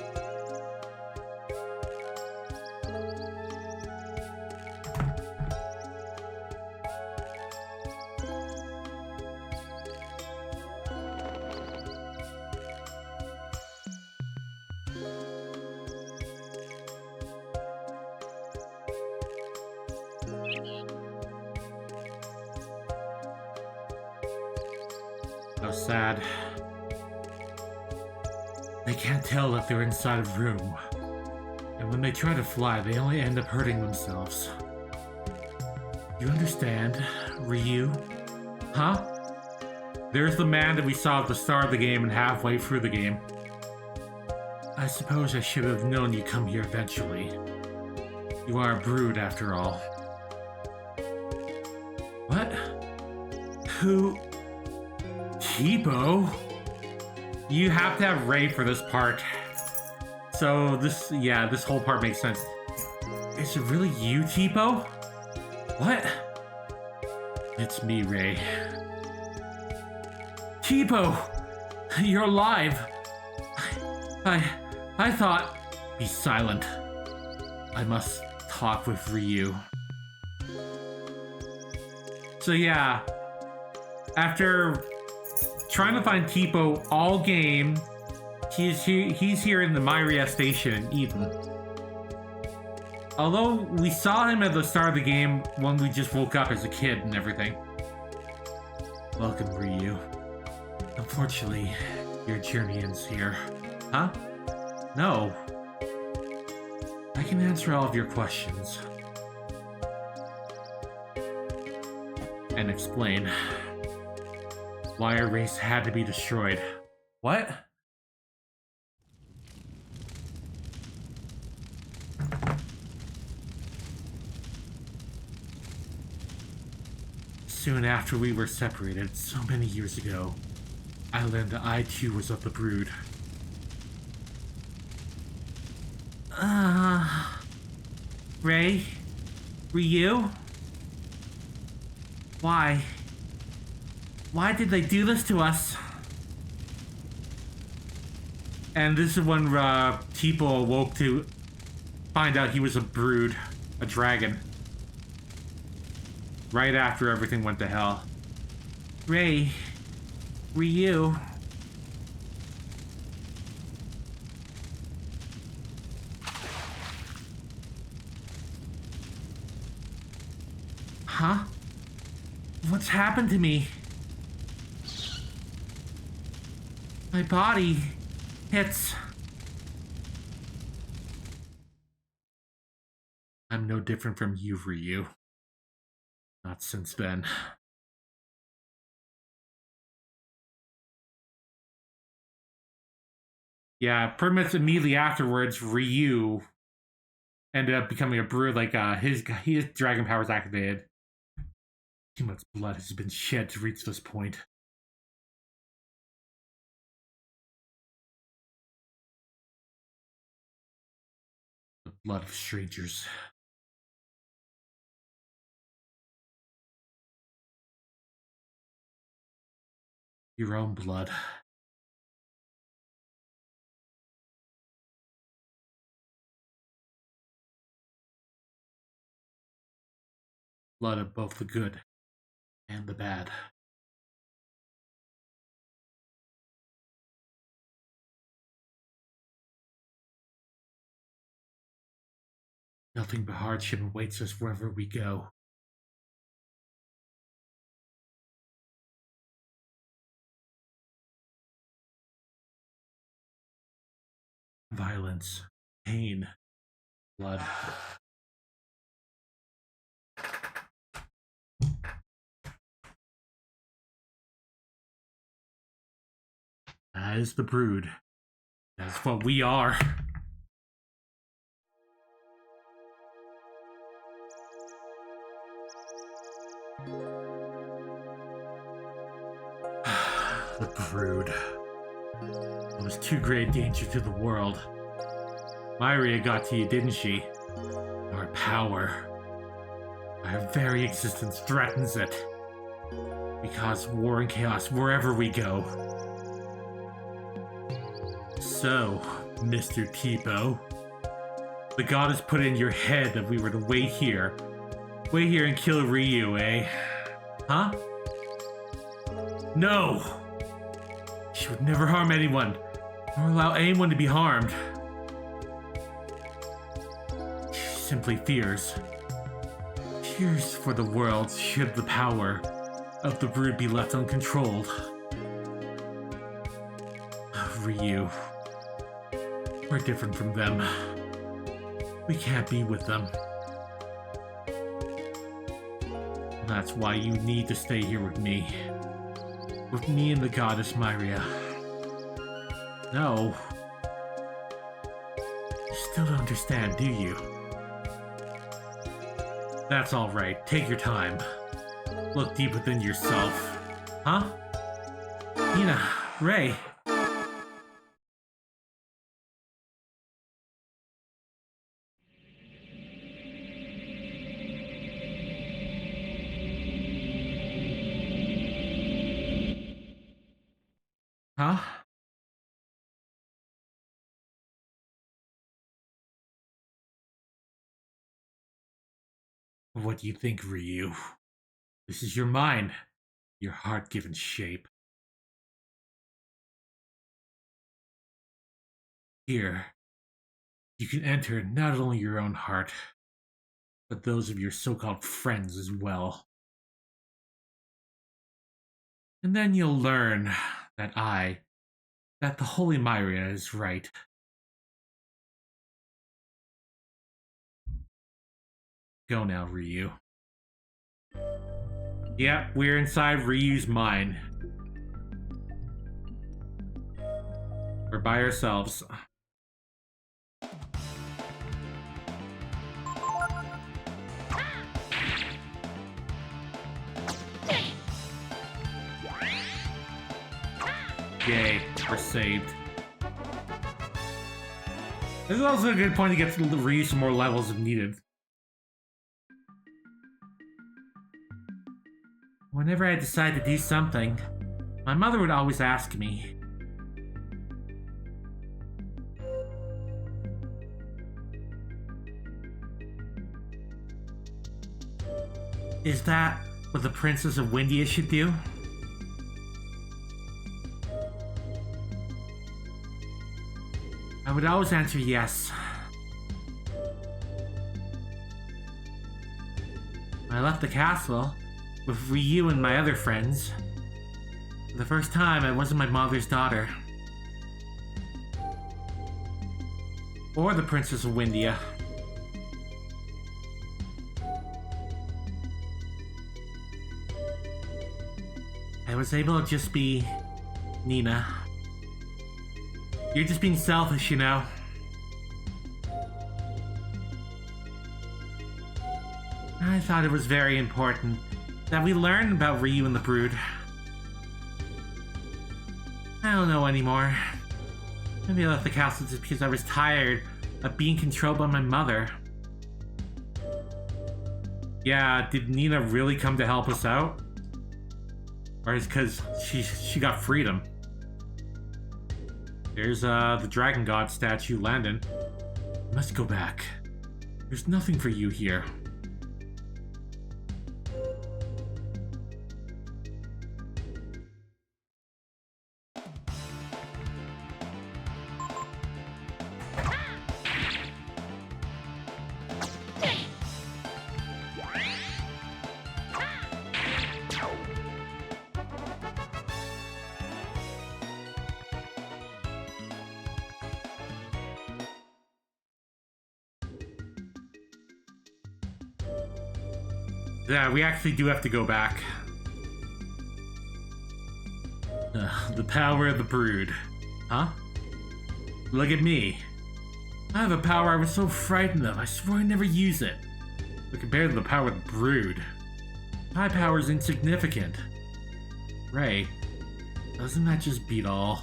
So sad. They can't tell that they're inside a room. And when they try to fly, they only end up hurting themselves. You understand, Ryu? Huh? There's the man that we saw at the start of the game and halfway through the game. I suppose I should have known you'd come here eventually. You are a brood, after all. What? Who? Kipo? You have to have Ray for this part. So this, yeah, this whole part makes sense. Is it really you, Tipo? What? It's me, Ray. Tipo! You're alive! I thought... Be silent. I must talk with Ryu. So yeah, after trying to find Tipo all game, he's here in the Myria station in Eden. Although we saw him at the start of the game when we just woke up as a kid and everything. Welcome, Ryu. Unfortunately, your journey ends here. Huh? No. I can answer all of your questions. And explain why our race had to be destroyed. What? Soon after we were separated, so many years ago, I learned that I too was of the Brood. Ray? Ryu? Why? Why did they do this to us? And this is when Tipo awoke to find out he was a Brood, a dragon. Right after everything went to hell. Ray, Ryu. Huh? What's happened to me? My body, it's... I'm no different from you, Ryu. Not since then. Yeah, pretty much immediately afterwards, Ryu ended up becoming a Brood, like his dragon powers activated. Too much blood has been shed to reach this point. The blood of strangers. Your own blood. Blood of both the good and the bad. Nothing but hardship awaits us wherever we go. Violence, pain, blood. That is the Brood. That's what we are. The Brood. It was too great danger to the world. Myria got to you, didn't she? Our power. Our very existence threatens it. We cause war and chaos wherever we go. So, Mr. Tipo, the goddess put it in your head that we were to wait here. Wait here and kill Ryu, eh? Huh? No! She would never harm anyone, or allow anyone to be harmed. She simply fears. Fears for the world should the power of the Brood be left uncontrolled. Ryu. We're different from them. We can't be with them. That's why you need to stay here with me. With me and the goddess Myria. No. You still don't understand, do you? That's alright. Take your time. Look deep within yourself. Huh? Hina, Ray. Huh? What do you think, Ryu? This is your mind, your heart given shape. Here, you can enter not only your own heart, but those of your so-called friends as well. And then you'll learn that that the Holy Myria is right. Go now, Ryu. Yep, we're inside Ryu's mind. We're by ourselves. Yay, we're saved. This is also a good point to get to Ryu some more levels if needed. Whenever I decide to do something, my mother would always ask me, "Is that what the Princess of Windia should do?" I would always answer yes. When I left the castle with Ryu and my other friends, for the first time I wasn't my mother's daughter. Or the Princess of Windia. I was able to just be Nina. You're just being selfish, you know. I thought it was very important that we learn about Ryu and the Brood. I don't know anymore. Maybe I left the castle just because I was tired of being controlled by my mother. Yeah, did Nina really come to help us out? Or is it because she got freedom? There's the Dragon God statue, Landon. I must go back. There's nothing for you here. Yeah, we actually do have to go back. The power of the Brood. Huh? Look at me. I have a power I was so frightened of, I swore I'd never use it. But compared to the power of the Brood, my power is insignificant. Ray, doesn't that just beat all?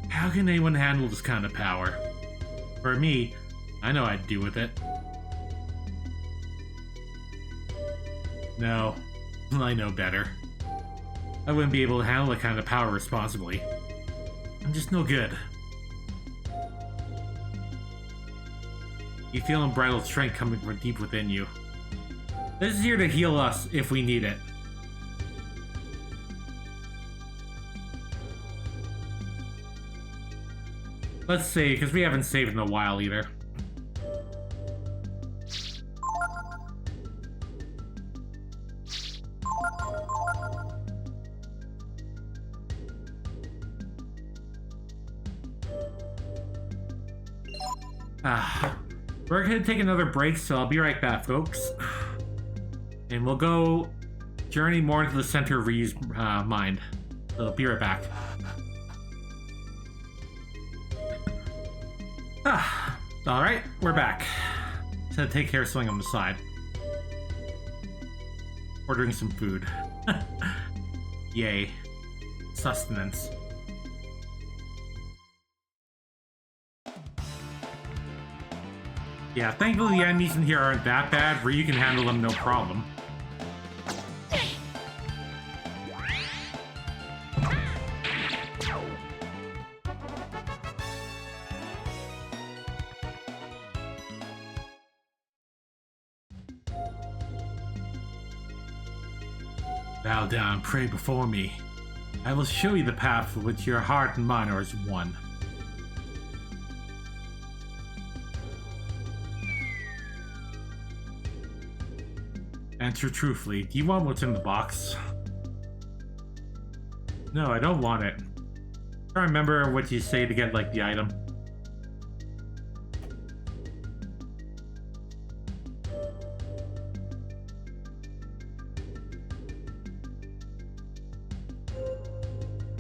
How can anyone handle this kind of power? For me, I know what I'd do with it. No, I know better. I wouldn't be able to handle that kind of power responsibly. I'm just no good. You feel unbridled strength coming from deep within you. This is here to heal us if we need it. Let's see, because we haven't saved in a while either. We're gonna take another break, so I'll be right back, folks. And we'll go journey more into the center of Ryu's mind. So I'll be right back. Alright, we're back. Just had to take care of something on the side. Ordering some food. Yay. Sustenance. Yeah, thankfully the enemies in here aren't that bad, Ryu can handle them no problem. Bow down, pray before me. I will show you the path for which your heart and mine are as one. Answer truthfully. Do you want what's in the box? No, I don't want it. I remember what you say to get, like, the item.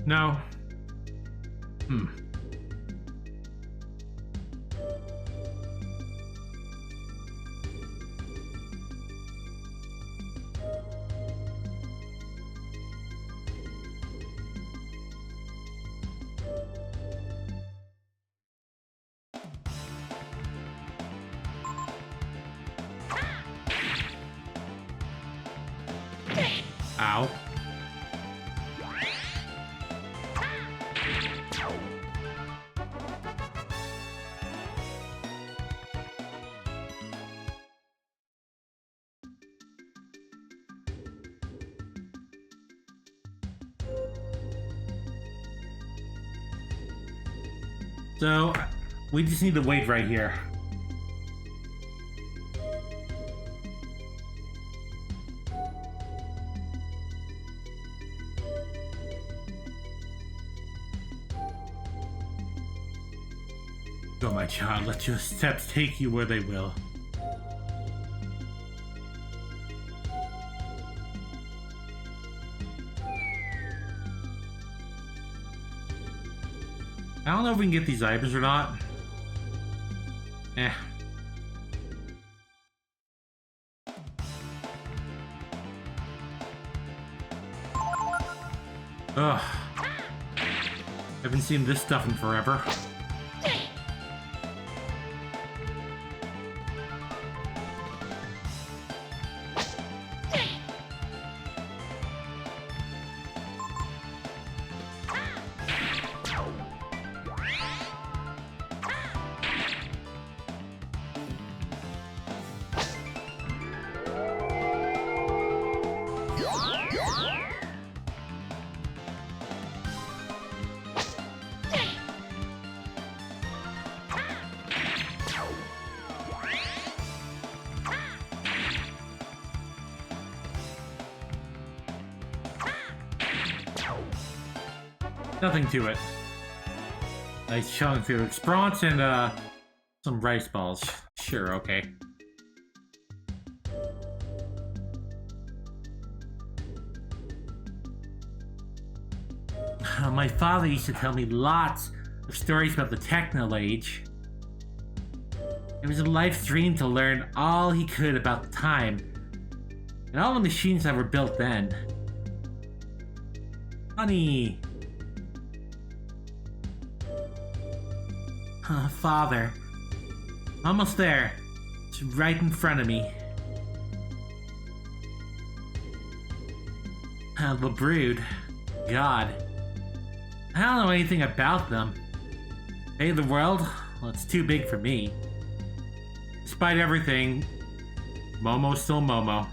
No. Ow. So, we just need to wait right here. Go, my child, let your steps take you where they will. I don't know if we can get these items or not. Ugh. Haven't seen this stuff in forever. Nothing to it. Nice chunk of Sprats and some rice balls. Sure, okay. My father used to tell me lots of stories about the Techno Age. It was a life's dream to learn all he could about the time and all the machines that were built then. Honey. Father. Almost there. It's right in front of me. The Brood. God. I don't know anything about them. Hey, the world? Well, it's too big for me. Despite everything, Momo's still Momo.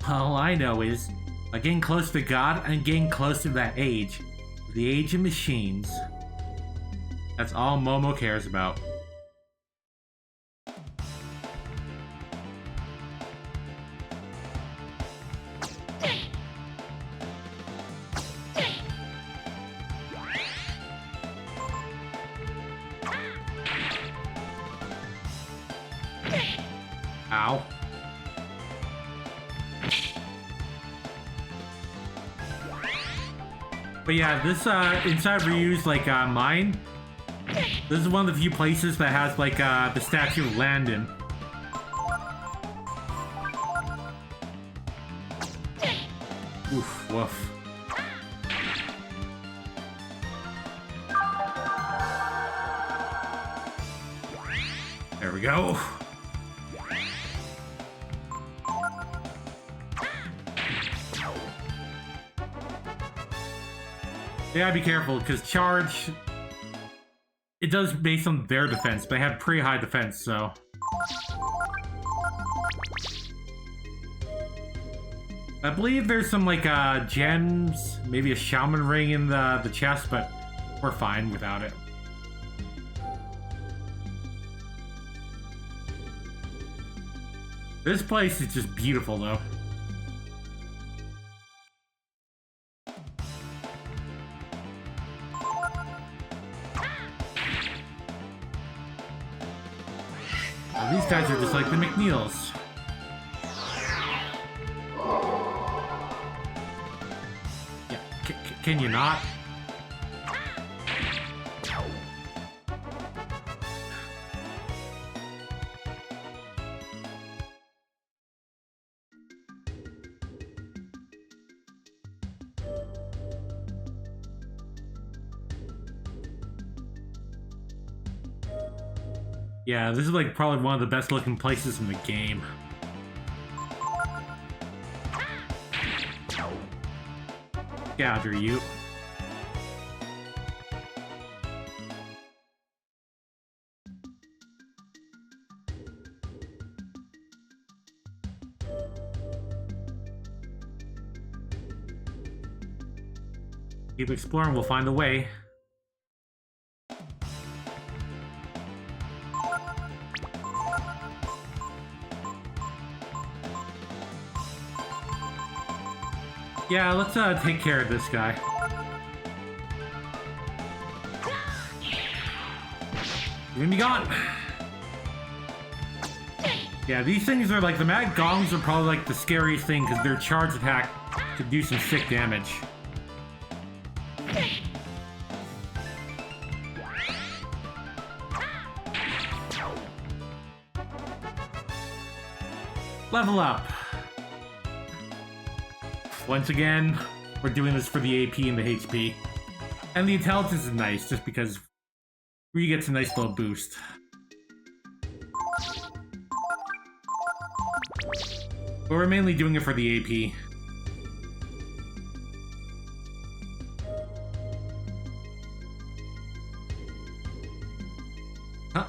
All I know is, by getting close to God, I'm getting close to that age. The age of machines. That's all Momo cares about. Ow. But yeah, this inside Ryu's like mine. This is one of the few places that has like the Statue of Landon. Oof, woof. There we go. Yeah, be careful, because charge... It does based on their defense, but they have pretty high defense, so... I believe there's some like gems, maybe a shaman ring in the chest, but we're fine without it. This place is just beautiful though. Now, these guys are just like the McNeils. Can you not? Yeah, this is like probably one of the best looking places in the game. Gather you. Keep exploring, we'll find a way. Yeah, let's take care of this guy. You're gonna be gone. Yeah, these things are like, the mad gongs are probably like the scariest thing because their charge attack could do some sick damage. Level up. Once again, we're doing this for the AP and the HP. And the intelligence is nice, just because Ryu gets a nice little boost. But we're mainly doing it for the AP. Huh.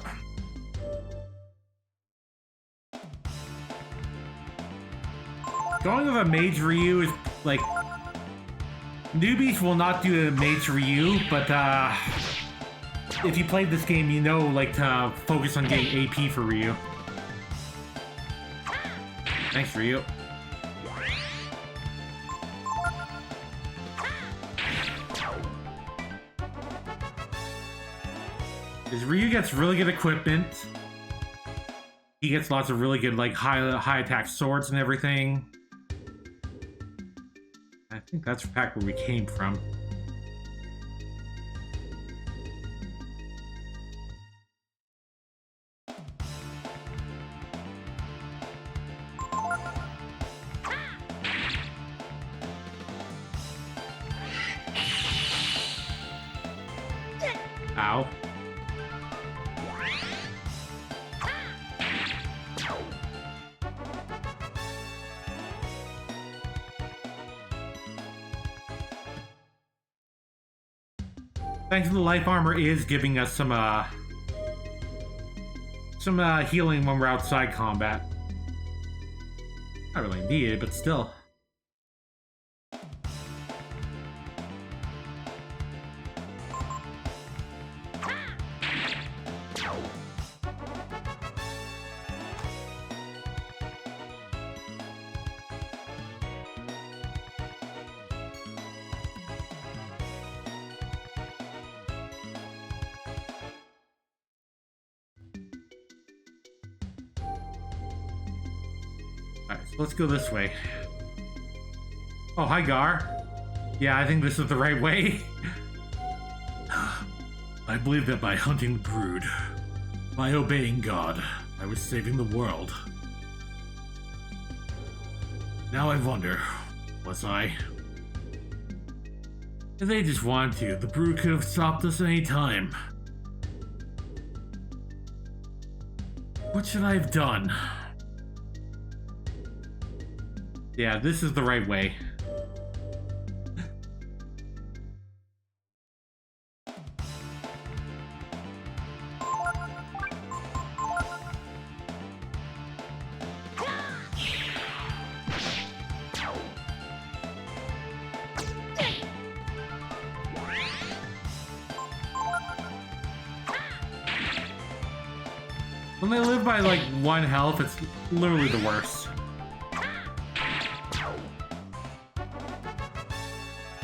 Going with a mage Ryu is like, newbies will not do a mage Ryu, but if you played this game, you know, like, to focus on getting AP for Ryu. Thanks, Ryu. Because Ryu gets really good equipment. He gets lots of really good, like, high attack swords and everything. I think that's back where we came from. Ow. Thanks to the life armor is giving us some healing when we're outside combat. Not really needed, but still. Alright, so let's go this way. Oh, hi, Gar. Yeah, I think this is the right way. I believe that by hunting the brood, by obeying God, I was saving the world. Now I wonder, was I? If they just wanted to, the brood could have stopped us any time. What should I have done? Yeah, this is the right way. When they live by like 1 health, it's literally the worst.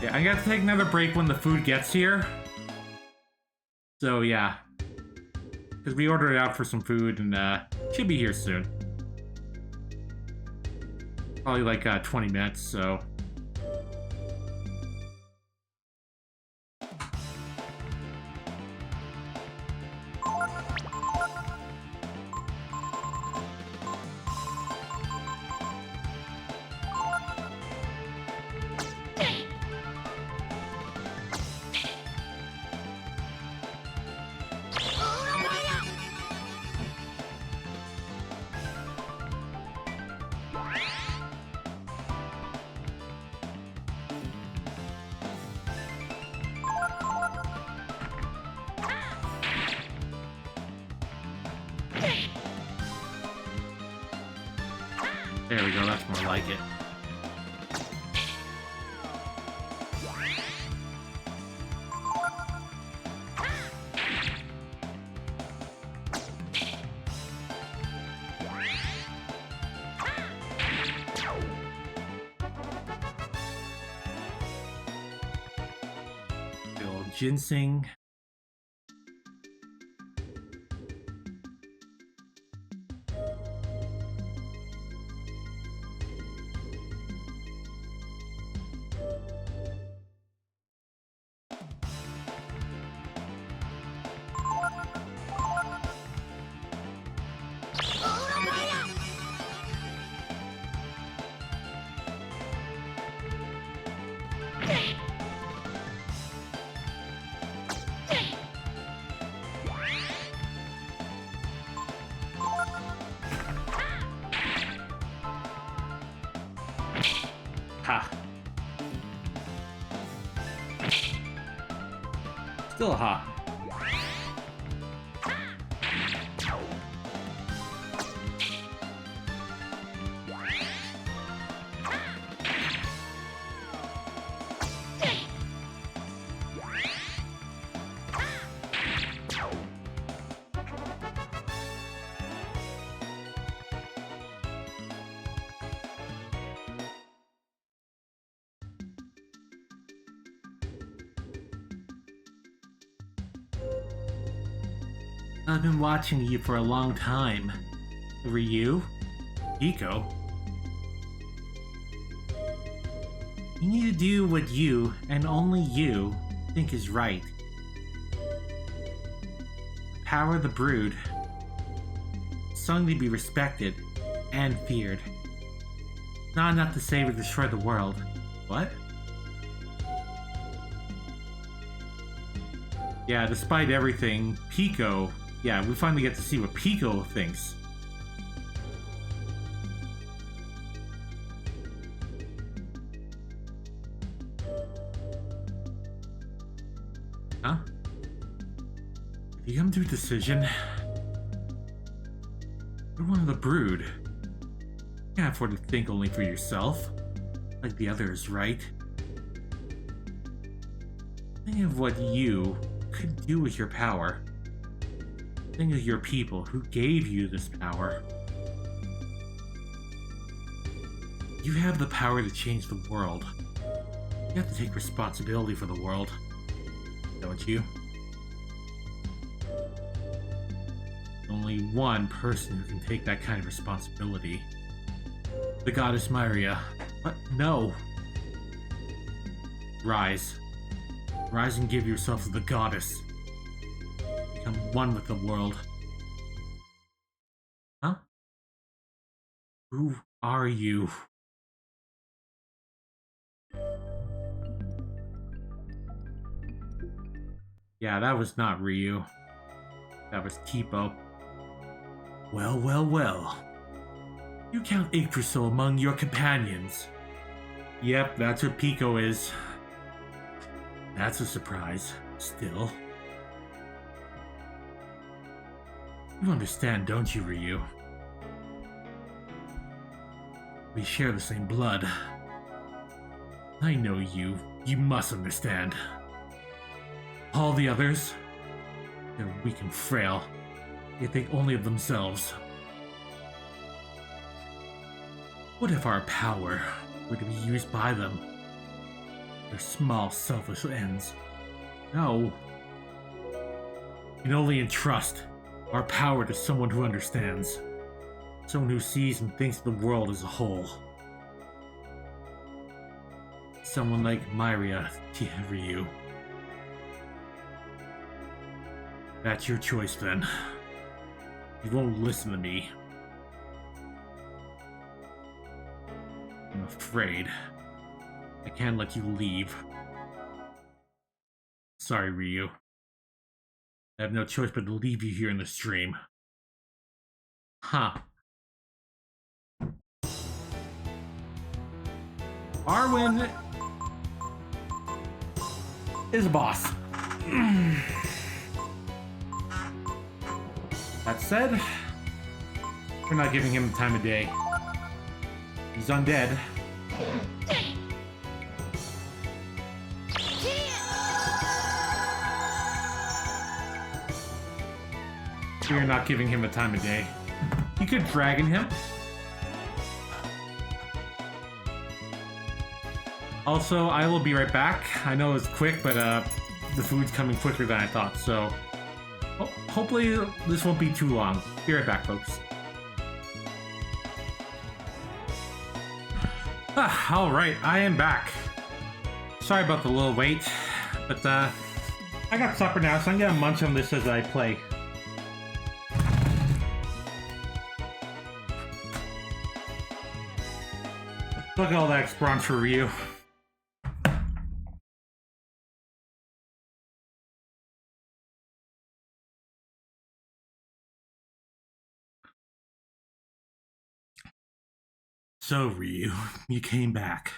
Yeah, I gotta take another break when the food gets here. So yeah. Because we ordered it out for some food and should be here soon. Probably like 20 minutes, so. There we go, that's more like it. The old ginseng. Ha. Still a ha. I've been watching you for a long time. Ryu? Pico? You need to do what you, and only you, think is right. Power of the Brood. Something to be respected and feared. Not enough to save or destroy the world. What? Yeah, despite everything, Pico... Yeah, we finally get to see what Pico thinks. Huh? Have you come to a decision? You're one of the Brood. You can't afford to think only for yourself, like the others, right? Think of what you could do with your power. Think of your people who gave you this power. You have the power to change the world. You have to take responsibility for the world, don't you? Only one person who can take that kind of responsibility. The goddess Myria. What? No. Rise. Rise and give yourself to the goddess. Become one with the world. Huh? Who are you? Yeah, that was not Ryu. That was Tipo. Well, well, well. You count Yggdrasil among your companions. Yep, that's what Pico is. That's a surprise, still. You understand, don't you, Ryu? We share the same blood. I know you. You must understand. All the others, they're weak and frail. They think only of themselves. What if our power were to be used by them? Their small, selfish ends. No. We can only entrust our power to someone who understands. Someone who sees and thinks of the world as a whole. Someone like Myria Ryu. That's your choice then. You won't listen to me. I'm afraid I can't let you leave. Sorry, Ryu. I have no choice but to leave you here in the stream. Huh. Arwen is a boss. That said, we're not giving him the time of day. He's undead. We're not giving him a time of day. You could dragon him. Also, I will be right back. I know it's quick, but the food's coming quicker than I thought, so hopefully this won't be too long. Be right back, folks. Alright, I am back. Sorry about the little wait, but I got supper now, so I'm gonna munch on this as I play. Look at all that Esperanto for Ryu. So, Ryu, you came back.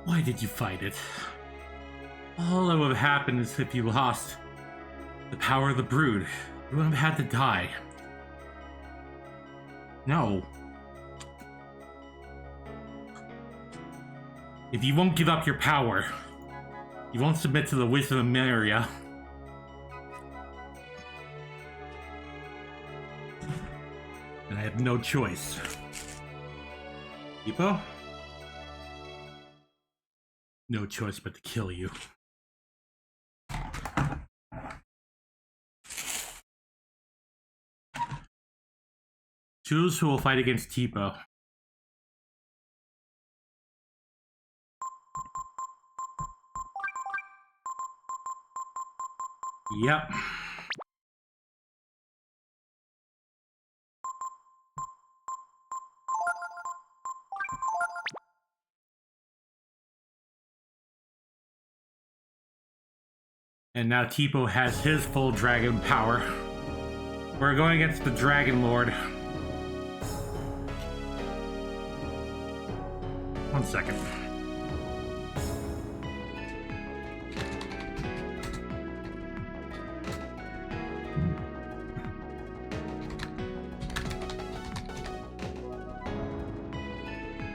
Why did you fight it? All that would have happened is if you lost the power of the brood. You would have had to die. No. If you won't give up your power, you won't submit to the wisdom of Myria, then I have no choice. Hippo? No choice but to kill you. Choose who will fight against Tipo. Yep. And now Tipo has his full dragon power. We're going against the Dragon Lord. 1 second.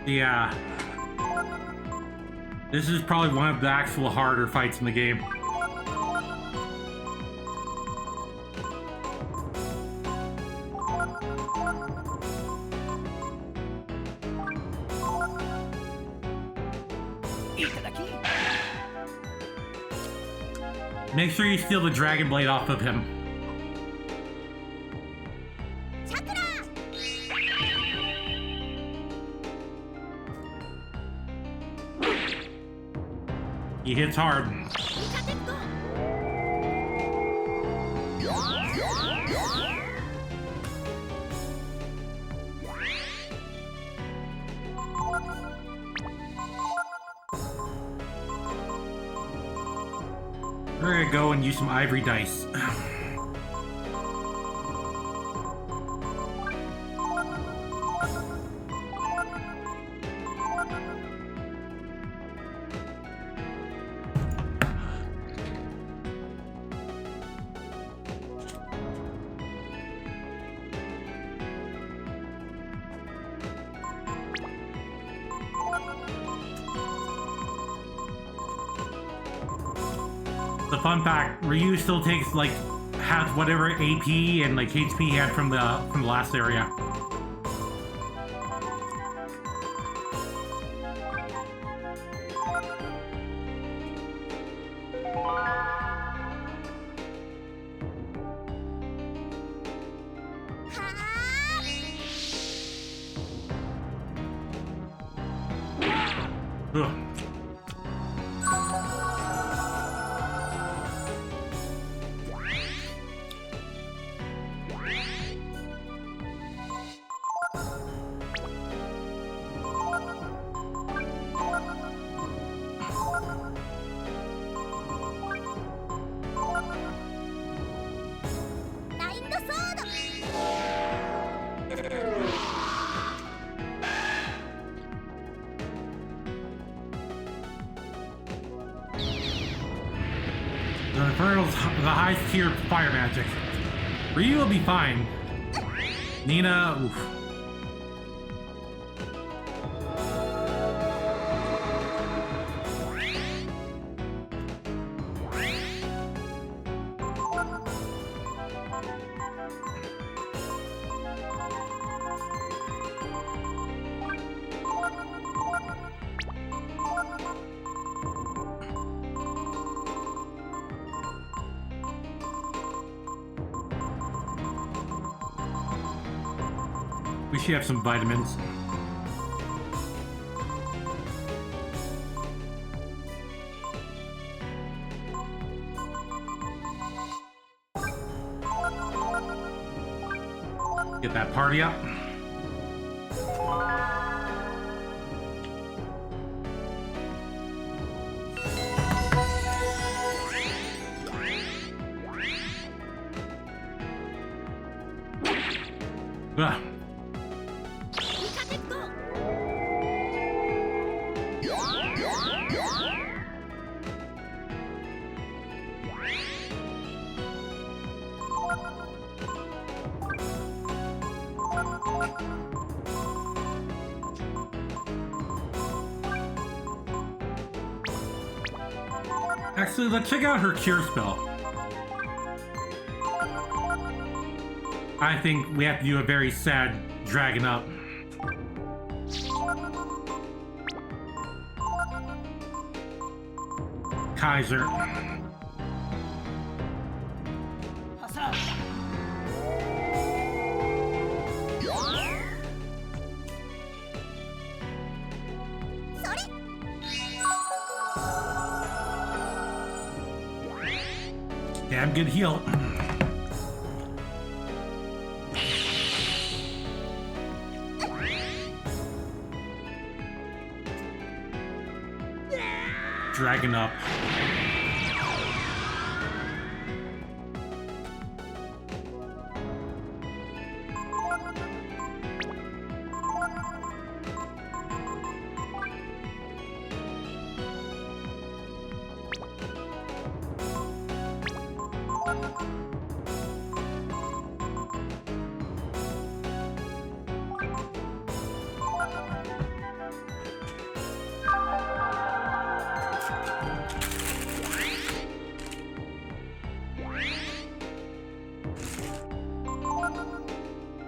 Yeah. This is probably one of the actual harder fights in the game. Make sure you steal the Dragon Blade off of him. He hits hard. We're gonna go and use some ivory dice. fun fact, Ryu still takes like has whatever AP and like HP he had from the last area. Ugh. The Infernal's the highest tier fire magic. Ryu will be fine. Nina, oof. We should have some vitamins. Get that party up. Ugh. Actually, let's check out her cure spell. I think we have to do a very sad dragon up. Kaiser. Damn good heal. Dragon up.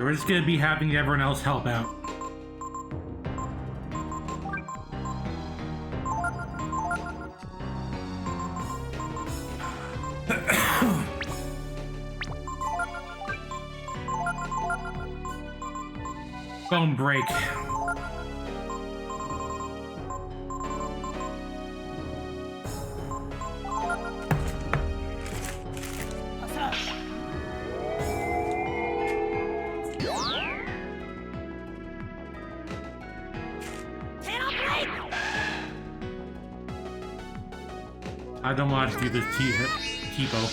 We're just gonna be having everyone else help out. Bone break. I don't want to do this T-bow.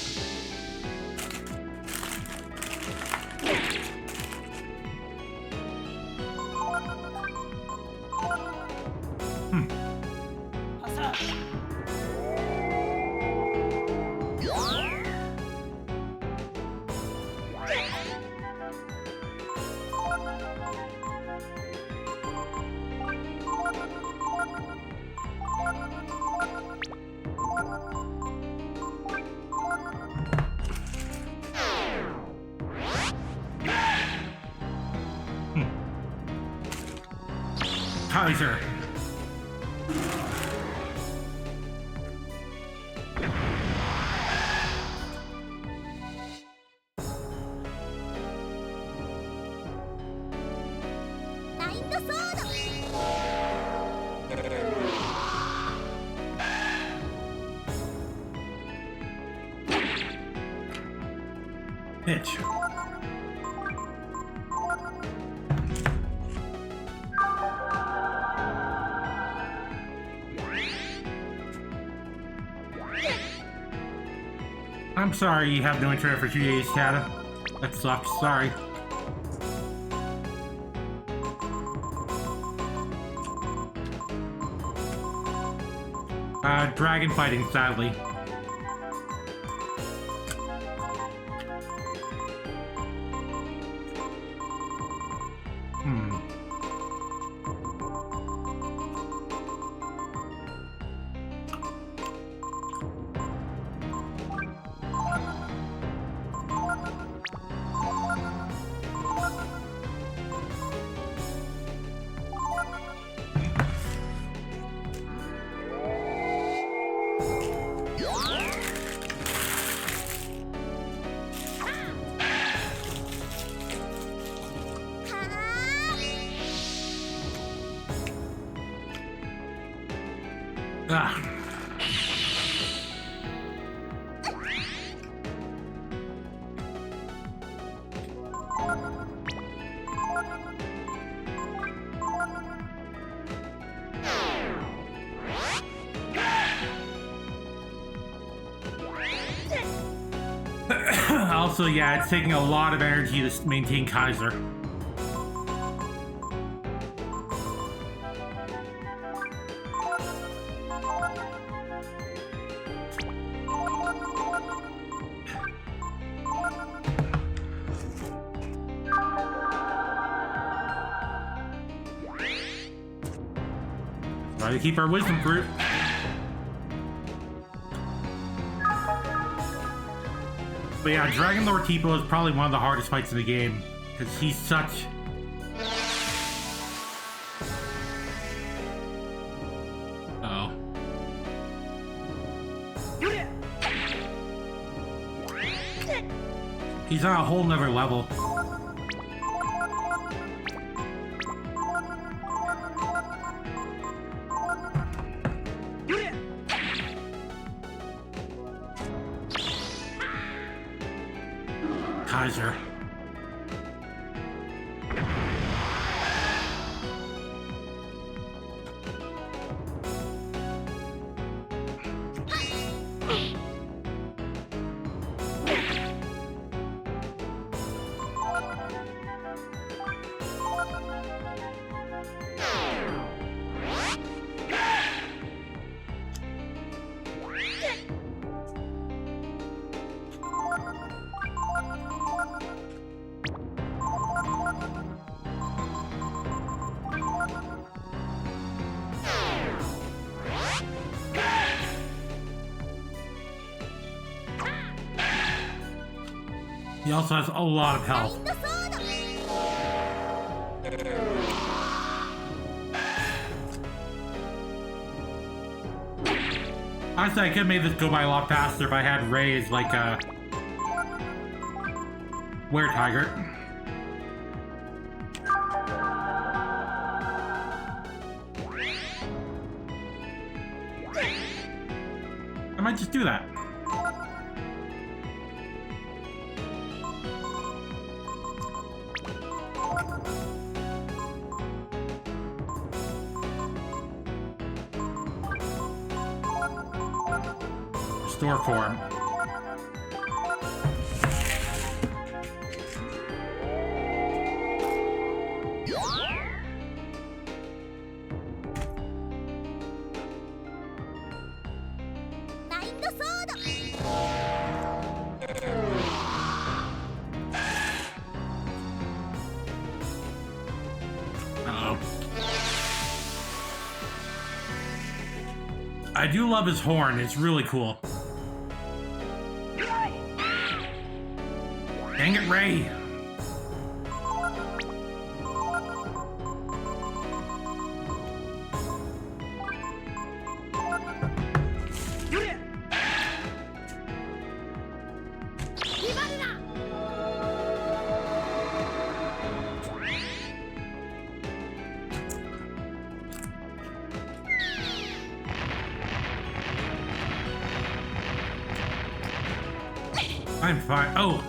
Kaiser. Pitch. I'm sorry you have no internet for 2 days, Tata. That sucks, sorry. Dragon fighting, sadly. Also, yeah, it's taking a lot of energy to maintain Kaiser. Try to keep our wisdom fruit. But yeah, Dragon Lord Tipo is probably one of the hardest fights in the game, because he's such... Uh-oh. He's on a whole nother level. Kaiser. He also has a lot of health. Honestly, I could have made this go by a lot faster if I had Ray as like a were-tiger. I might just do that. Restore form. I do love his horn, it's really cool. Dang it, Ray! I'm fine. Oh.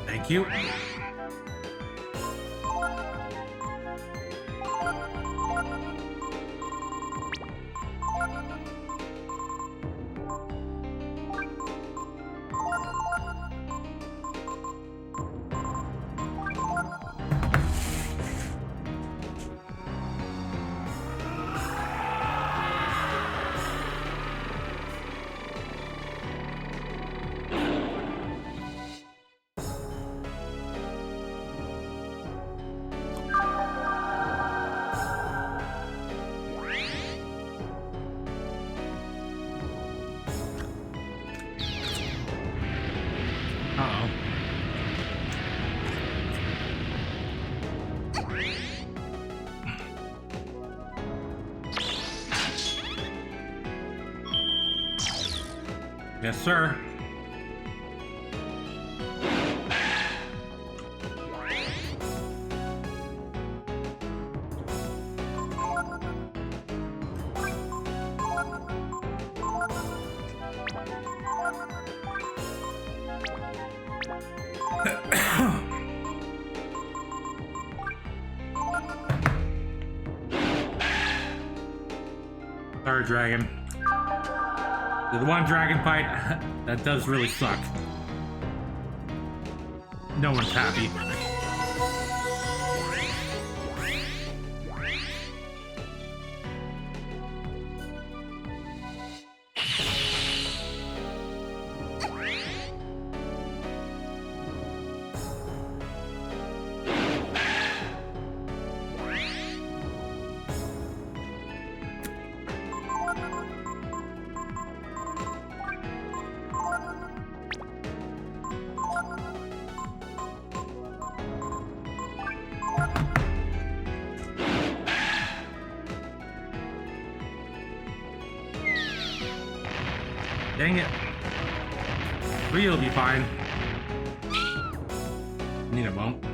Thank you. Uh-oh. Yes, sir. Sorry, dragon. The one dragon fight that does really suck. No one's happy. Dang it. 3 will be fine. Need a bump.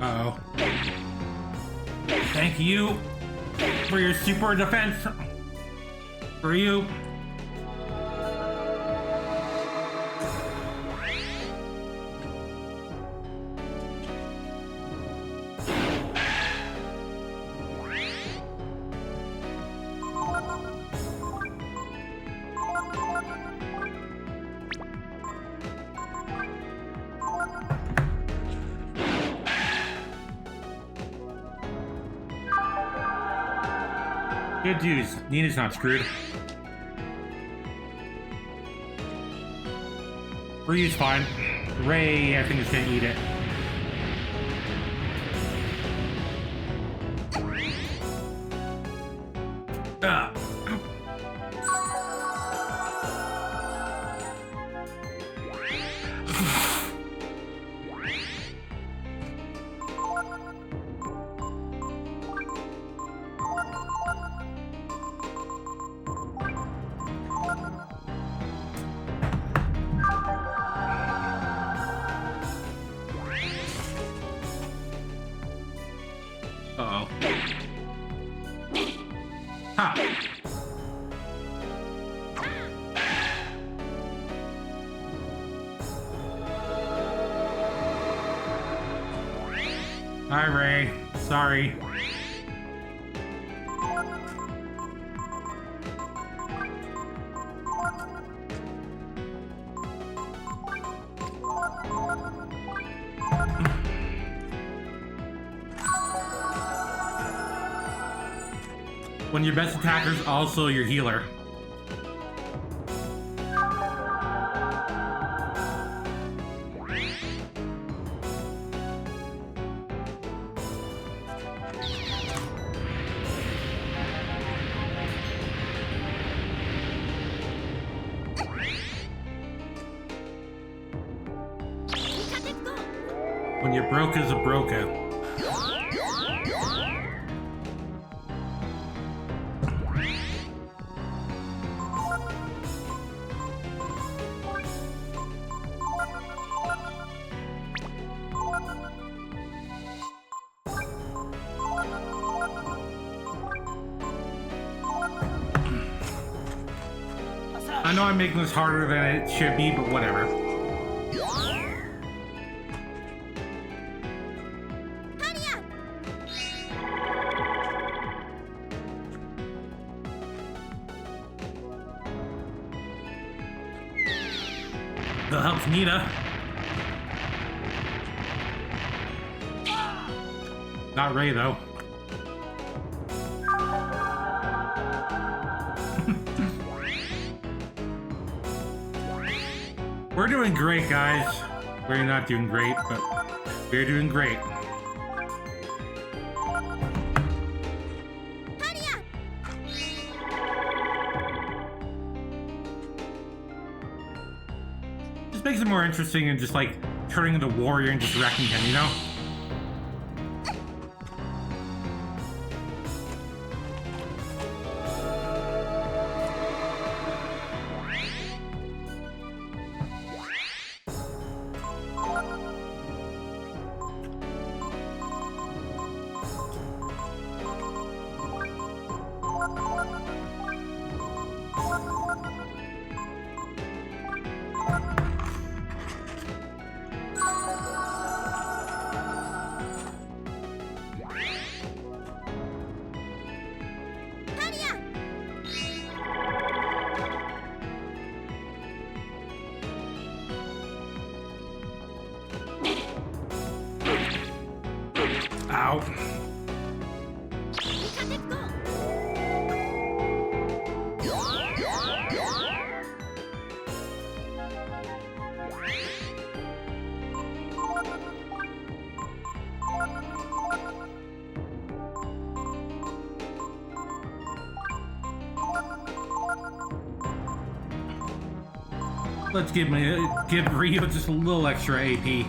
Uh-oh. Thank you for your super defense. For you. Good news. Nina's not screwed. Ryu's fine. Ray, I think, is gonna eat it. Uh-oh. Ha! Hi, Ray. Sorry. When your best attacker is also your healer. When you're broke as a broker. I know I'm making this harder than it should be, but whatever. That helps Nita. Not Ray, though. We're doing great, guys. We're not doing great, but we're doing great. Just makes it more interesting than just like turning into warrior and just wrecking him, you know? Ow. Let's give Rio just a little extra AP.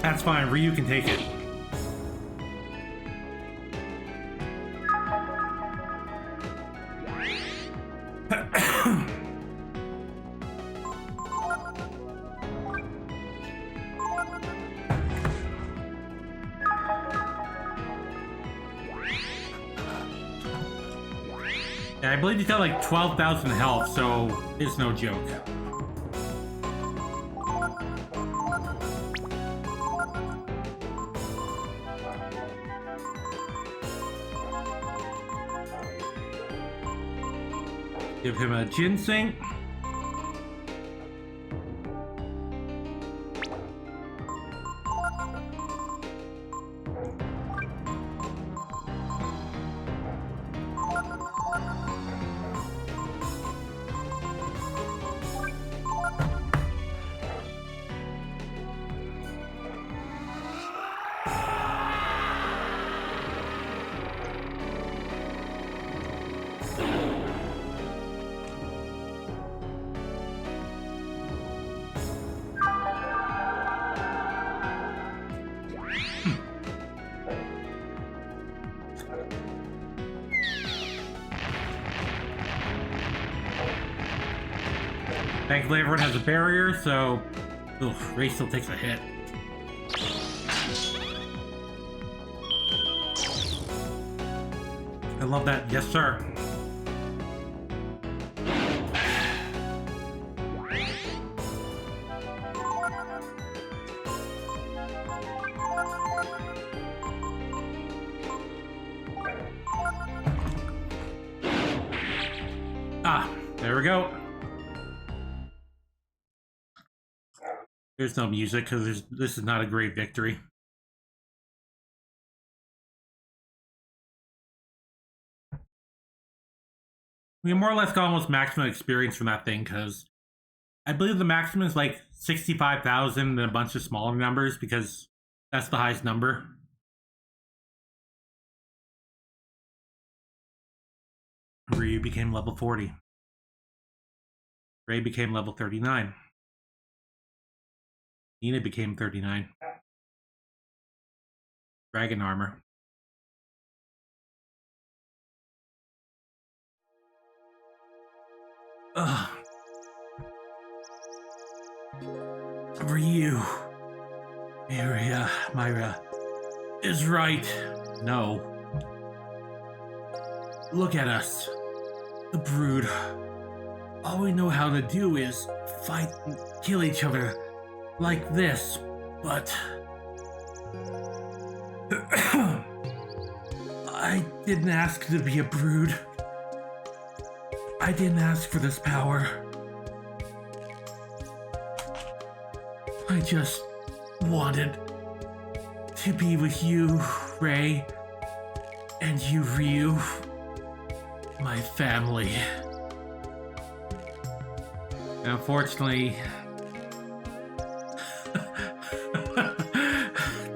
That's fine, Ryu can take it. Yeah, I believe he's got like 12,000 health, so it's no joke. Give him a ginseng. Thankfully, everyone has a barrier, so Ray still takes a hit. I love that. Yes, sir. Ah, there we go. There's no music because this is not a great victory. We more or less got almost maximum experience from that thing because I believe the maximum is like 65,000 and a bunch of smaller numbers because that's the highest number. Ryu became level 40. Ray became level 39. Nina became 39. Dragon armor. Ugh. Ryu. Myria is right. No. Look at us. The Brood. All we know how to do is fight and kill each other like this, but... I didn't ask to be a Brood. I didn't ask for this power. I just wanted to be with you, Ray, and you, Ryu, my family. Unfortunately,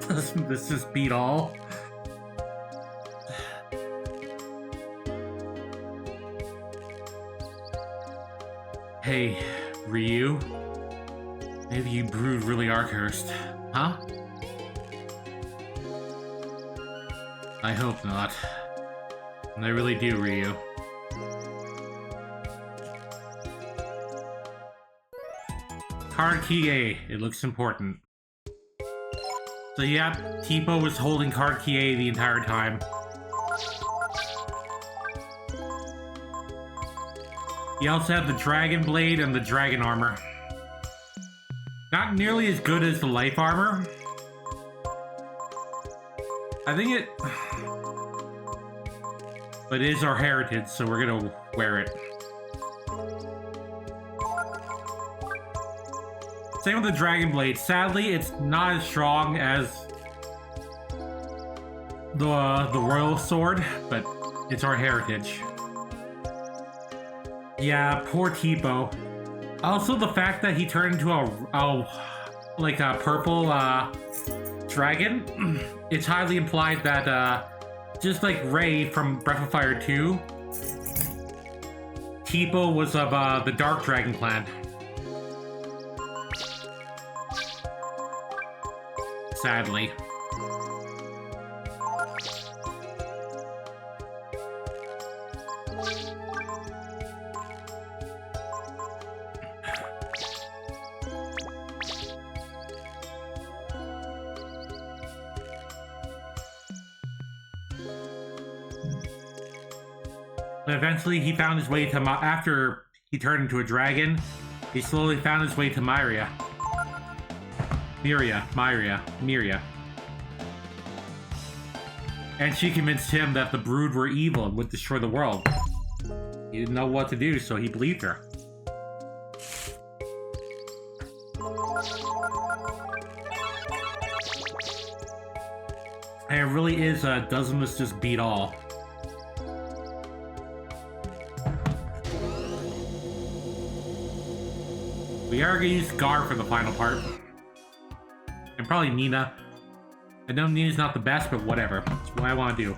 doesn't this just beat all? Hey, Ryu. Maybe you Brood really are cursed, huh? I hope not. And I really do, Ryu. Card key A. It looks important. So yeah, Tipo was holding card key A the entire time. He also had the Dragon Blade and the Dragon Armor. Not nearly as good as the Life Armor. I think it... But it is our heritage, so we're gonna wear it. Same with the Dragon Blade. Sadly, it's not as strong as the Royal Sword, but it's our heritage. Yeah, poor Tipo. Also, the fact that he turned into like a purple dragon, it's highly implied that just like Ray from Breath of Fire 2, Tipo was of the Dark Dragon clan. Sadly. But eventually he found his way to after he turned into a dragon, he slowly found his way to Myria. Myria. And she convinced him that the Brood were evil and would destroy the world. He didn't know what to do, so he believed her. And it really is doesn't this just beat all? We are gonna use Gar for the final part. And probably Nina. I know Nina's not the best, but whatever. That's what I want to do.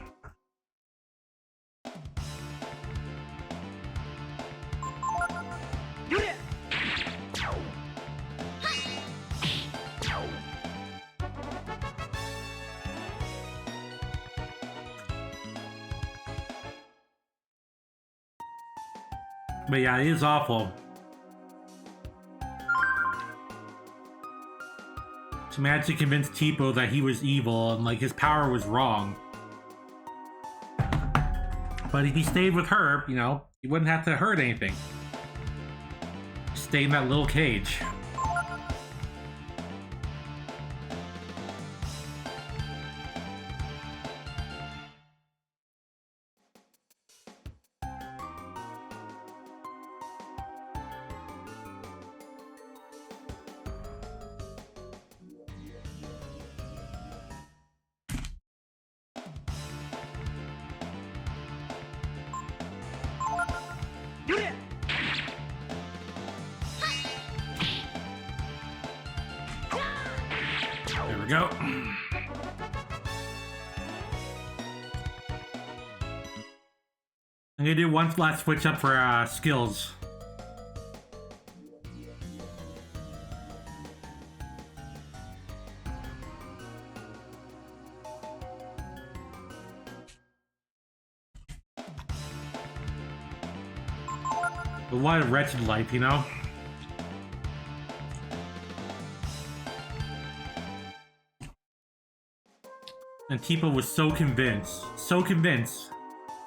But yeah, it is awful. She managed to convince Tipo that he was evil and like his power was wrong. But if he stayed with her, you know, he wouldn't have to hurt anything. Stay in that little cage. go. I'm gonna do one last switch up for skills. But what a wretched life, you know? And Tipo was so convinced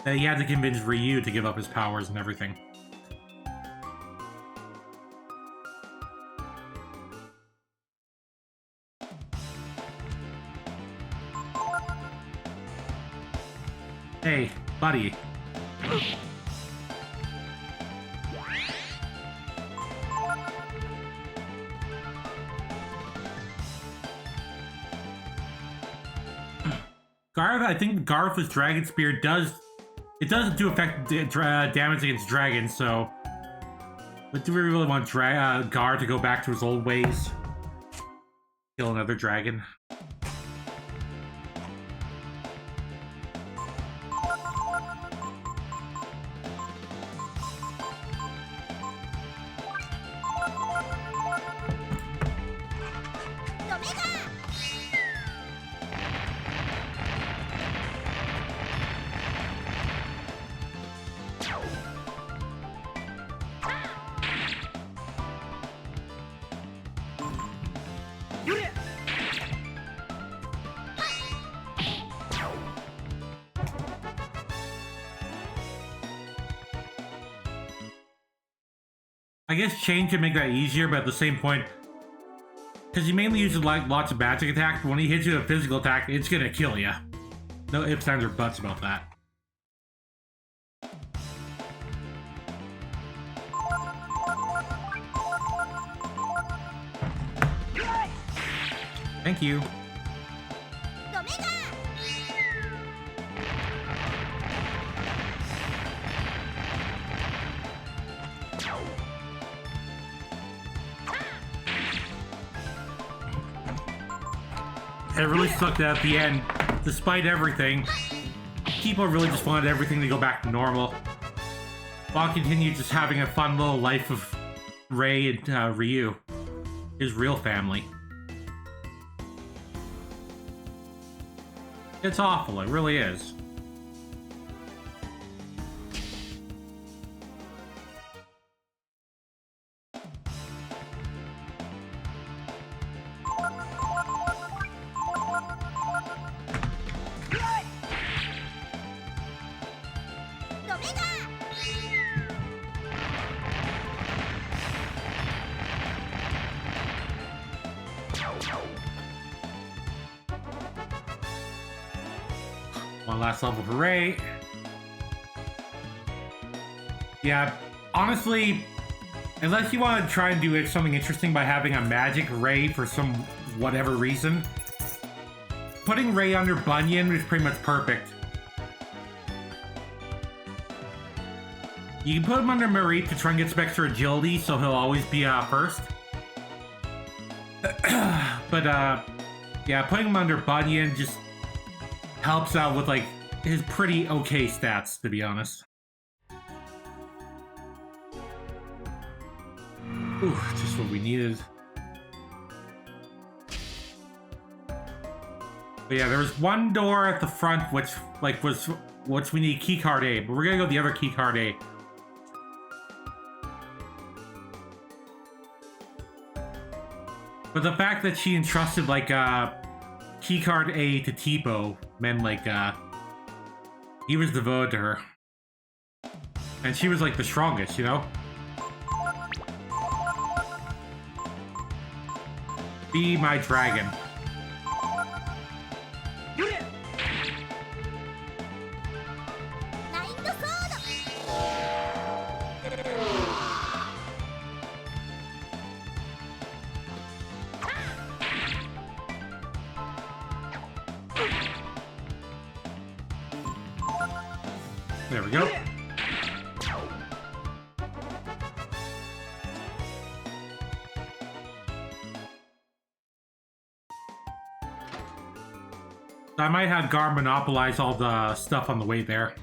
that he had to convince Ryu to give up his powers and everything. Hey, buddy. Garth, I think Garth with Dragon Spear does do effect damage against dragons, so... But do we really want Garth to go back to his old ways? Kill another dragon? I guess chain can make that easier, but at the same point, because he mainly uses like lots of magic attacks, but when he hits you with a physical attack, it's gonna kill you. No ifs, ands, or buts about that. Thank you. It really sucked at the end. Despite everything, people really just wanted everything to go back to normal. While continued just having a fun little life of Rei and Ryu. His real family. It's awful, it really is. One last level for Rei. Yeah, honestly, unless you want to try and do something interesting by having a magic Rei for some whatever reason, putting Rei under Bunyan is pretty much perfect. You can put him under Myria to try and get some extra agility, so he'll always be first. But yeah, putting him under Bunyan just helps out with like his pretty okay stats, to be honest. Ooh, just what we needed. But yeah, there was one door at the front which we need keycard A, but we're gonna go the other keycard A. But the fact that she entrusted like keycard A to Tipo meant like he was devoted to her. And she was like the strongest, you know? Be my dragon. There we go. I might have Gar monopolize all the stuff on the way there.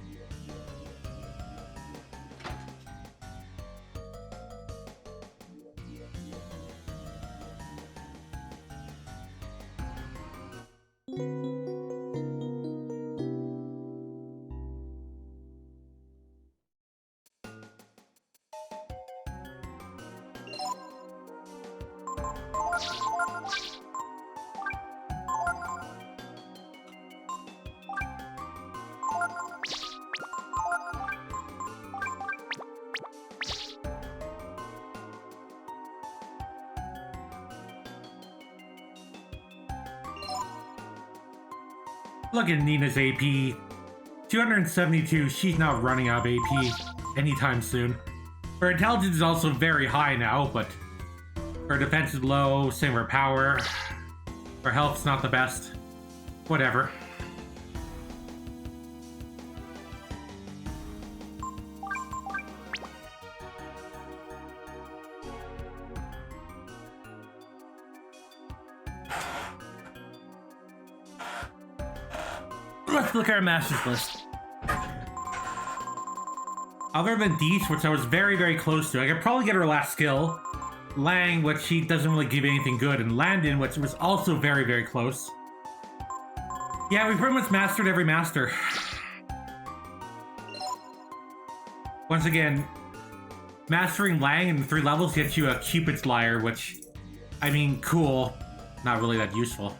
Look at Nina's AP. 272, she's not running out of AP anytime soon. Her intelligence is also very high now, but her defense is low, same her power. Her health's not the best. Whatever. Let's look at our Masters list. Other than Dees, which I was very, very close to, I could probably get her last skill. Lang, which she doesn't really give anything good, and Landon, which was also very, very close. Yeah, we pretty much mastered every master. Once again, mastering Lang in 3 levels gets you a Cupid's Lyre, which, I mean, cool. Not really that useful.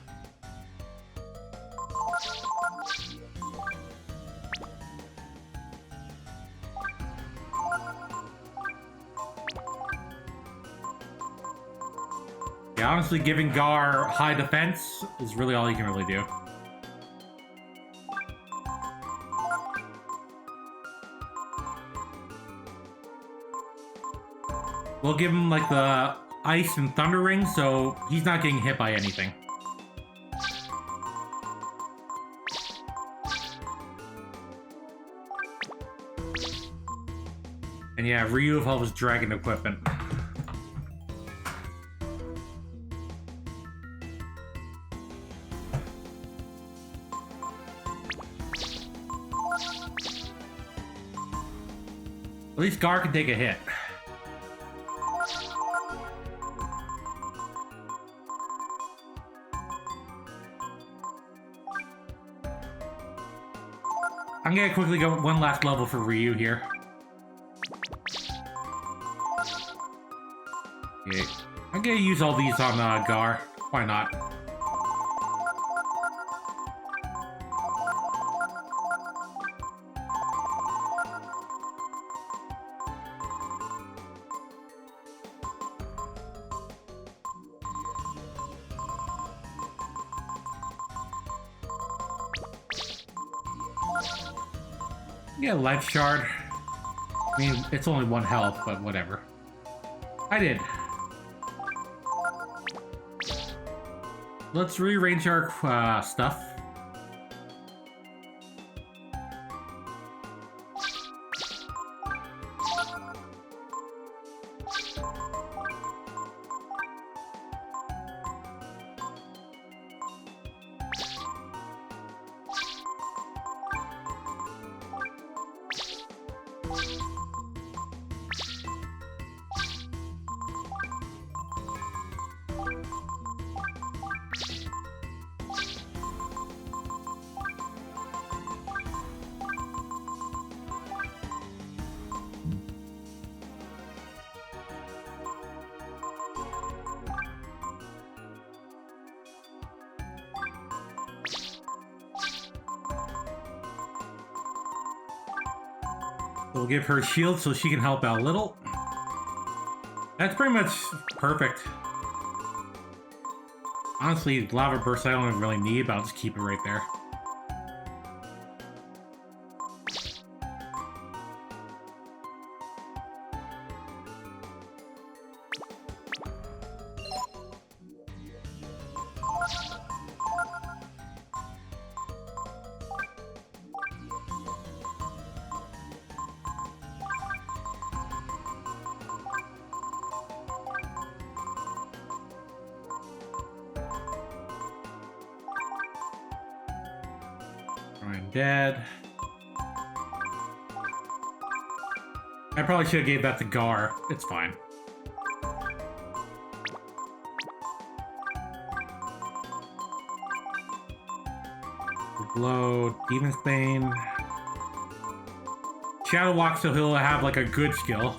Yeah, honestly, giving Gar high defense is really all you can really do. We'll give him, like, the Ice and Thunder Ring, so he's not getting hit by anything. And yeah, Ryu with all his dragon equipment. At least Gar can take a hit. I'm gonna quickly go one last level for Ryu here. Okay. I'm gonna use all these on Gar. Why not? Yeah, life shard. I mean, it's only 1 health, but whatever. I did. Let's rearrange our stuff. We'll give her a shield so she can help out a little. That's pretty much perfect. Honestly, Lava Burst I don't even really need, but I'll just keep it right there. I'm dead. I probably should have gave that to Gar. It's fine. Blow, Demon's Bane. Shadow Walk, so he'll have like a good skill.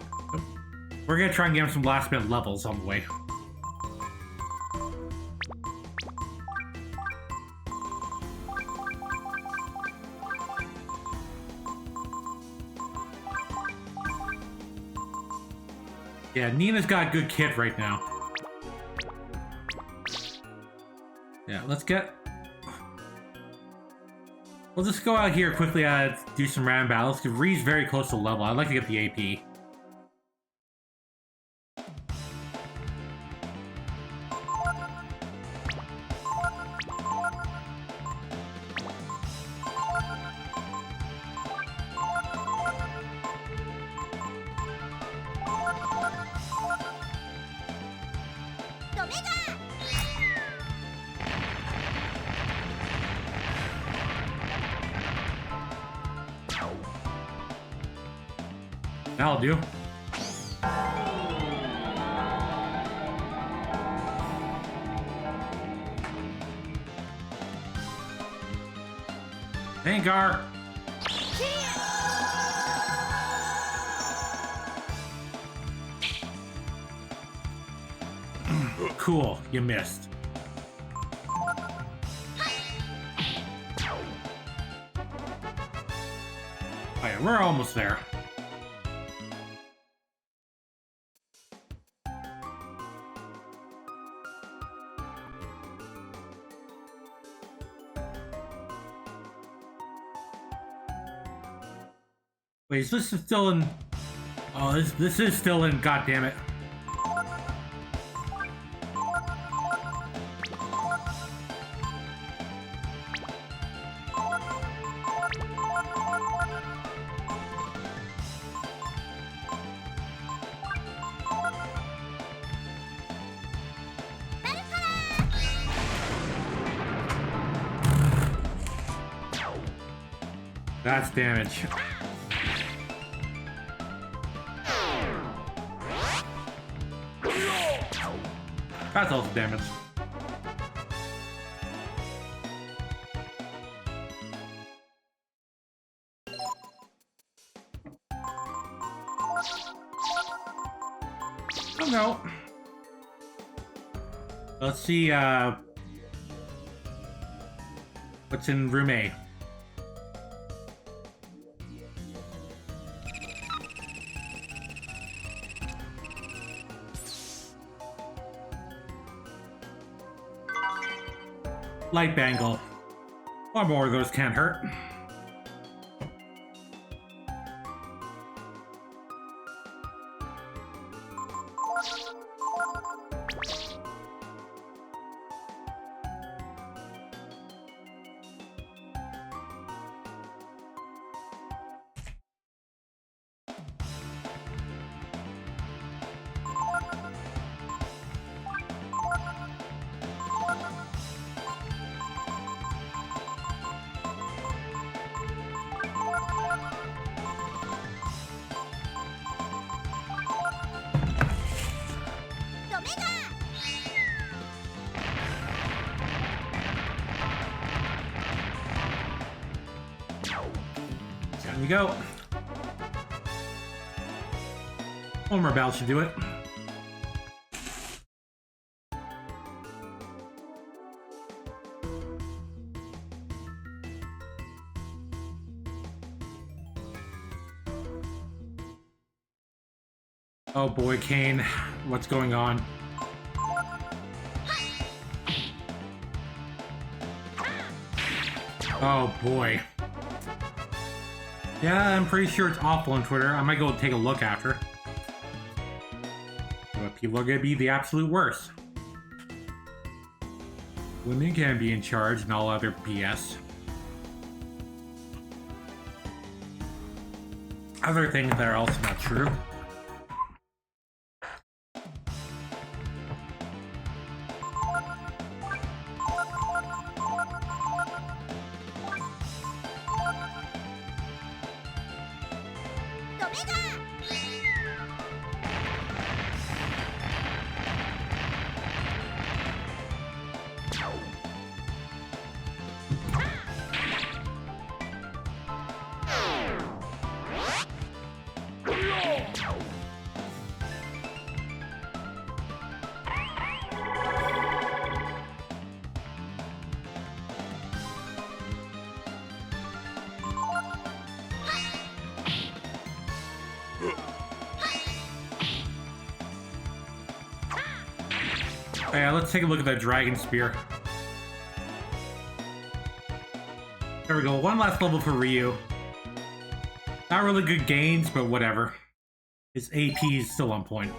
We're gonna try and get him some last minute levels on the way. Yeah, Nina's got a good kit right now. Yeah, let's get... We'll just go out here quickly and do some random battles, because Ree's very close to level. I'd like to get the AP. That'll do. Vanguard. Cool, you missed. Alright, we're almost there. Wait, this is still in... Oh, this is still in, goddammit. That's damage. That's also damage. Oh no. Let's see, what's in room A? Light bangle. One more of those can't hurt. There we go. One more battle should do it. Oh boy, Kane, what's going on? Oh boy. Yeah, I'm pretty sure it's awful on Twitter. I might go take a look after. But people are gonna be the absolute worst. Women can be in charge and all other BS. Other things that are also not true. Yeah, let's take a look at that dragon spear. There we go, one last level for Ryu. Not really good gains, but whatever. His AP is still on point.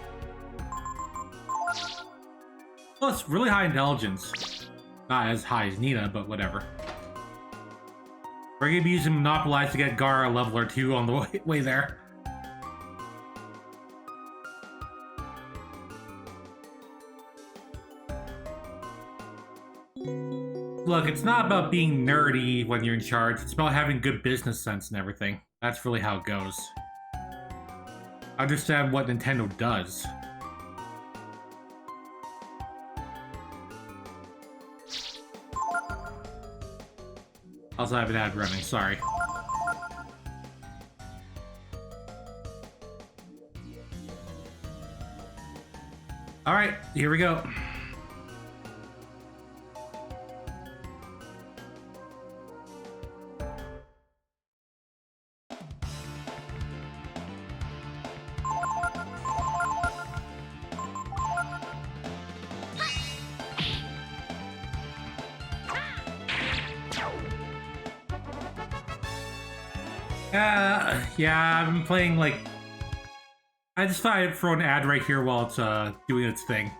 Well, it's really high intelligence. Not as high as Nina, but whatever. We're gonna be using Monopolize to get Gara level or 2 on the way there. Look, it's not about being nerdy when you're in charge. It's about having good business sense and everything. That's really how it goes. Understand what Nintendo does. Also, I have an ad running, sorry. Alright, here we go. Yeah, I've been playing, like... I just thought I'd throw an ad right here while it's, doing its thing.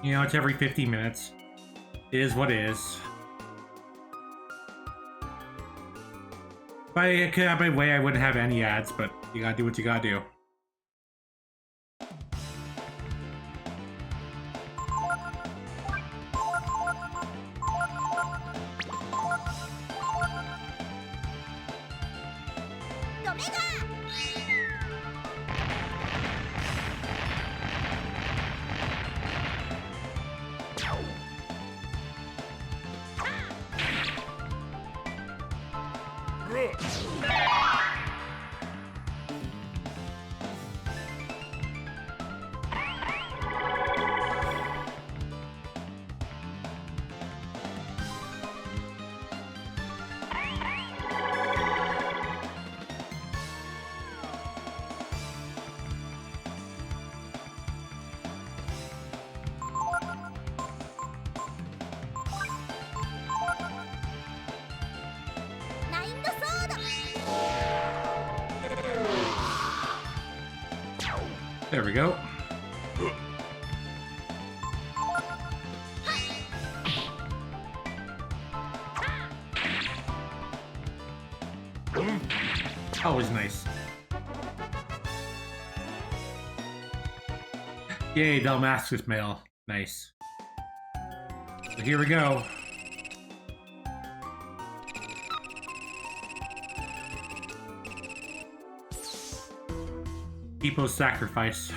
You know, it's every 50 minutes. It is what it is. If I could have my way, I wouldn't have any ads, but you gotta do what you gotta do. There we go. Always nice. Yay, Dalmascus mail. Nice. So here we go. People's sacrifice.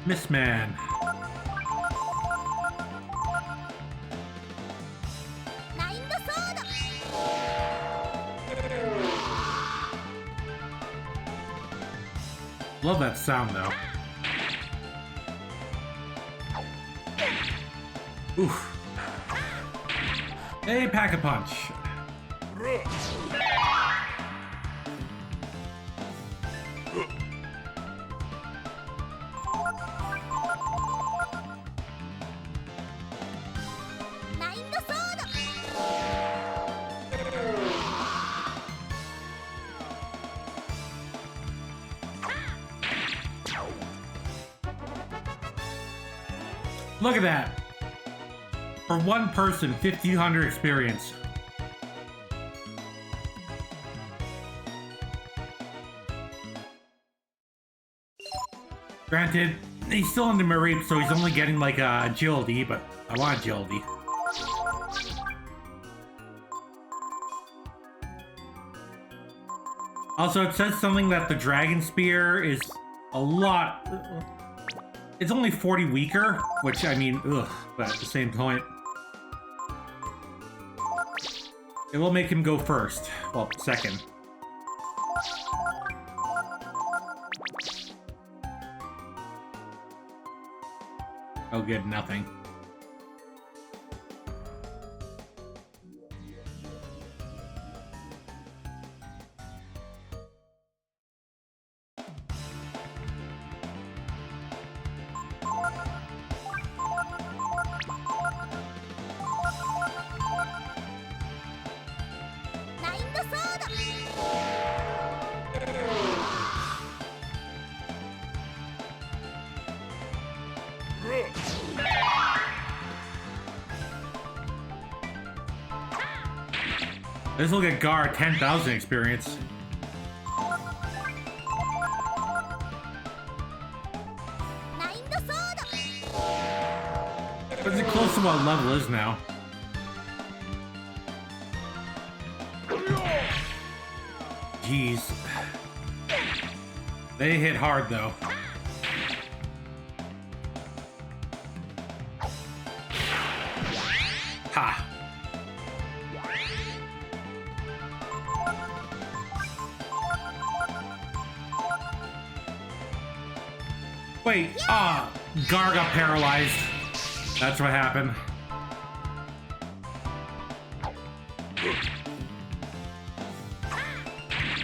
Miss Man. Love that sound though. Oof. Hey, Pack-a-Punch. Look at that. For one person, 1,500 experience. Granted, he's still in the Myria, so he's only getting like agility, but I want agility. Also, it says something that the Dragon Spear is a lot... It's only 40 weaker, which, I mean, ugh, but at the same point... It will make him go first. Well, second. Oh good, nothing. This will get Gar 10,000 experience. But is it close to what level is now? Jeez. They hit hard though. Ha! Wait, Gar got paralyzed. That's what happened.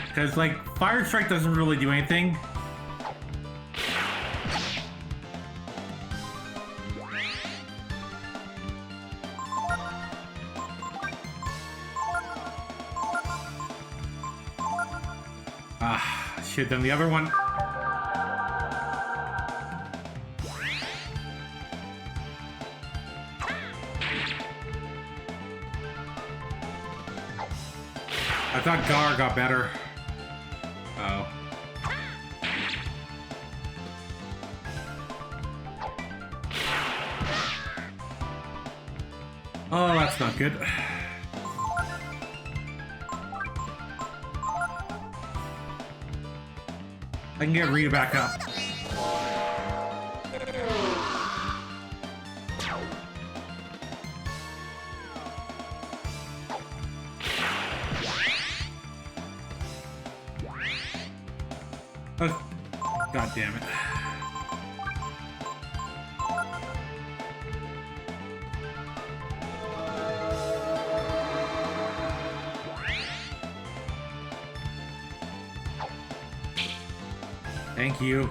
Because, like, Fire Strike doesn't really do anything. Shit, then the other one. I thought Gar got better. Oh. Oh, that's not good. I can get Ryu back up. Oh, God damn it. Thank you.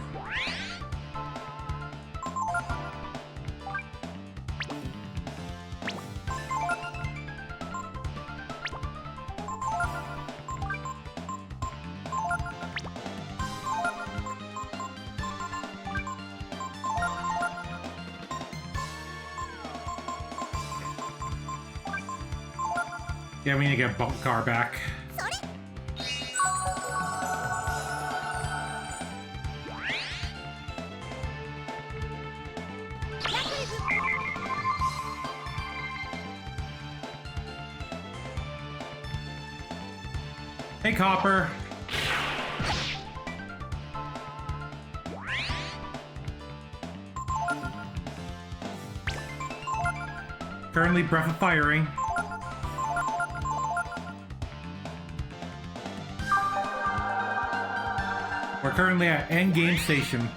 Yeah, we need to get Gar back. Hey, Copper. Currently breath of firing. We're currently at endgame station.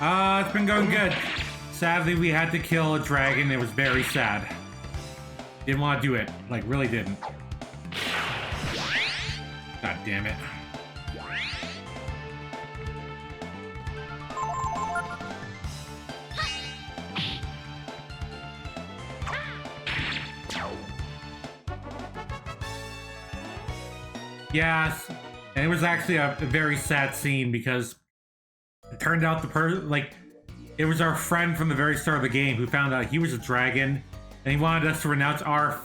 It's been going good. Sadly, we had to kill a dragon. It was very sad. Didn't want to do it. Like, really didn't. God damn it. Yes, and it was actually a very sad scene because it turned out it was our friend from the very start of the game who found out he was a dragon, and he wanted us to renounce our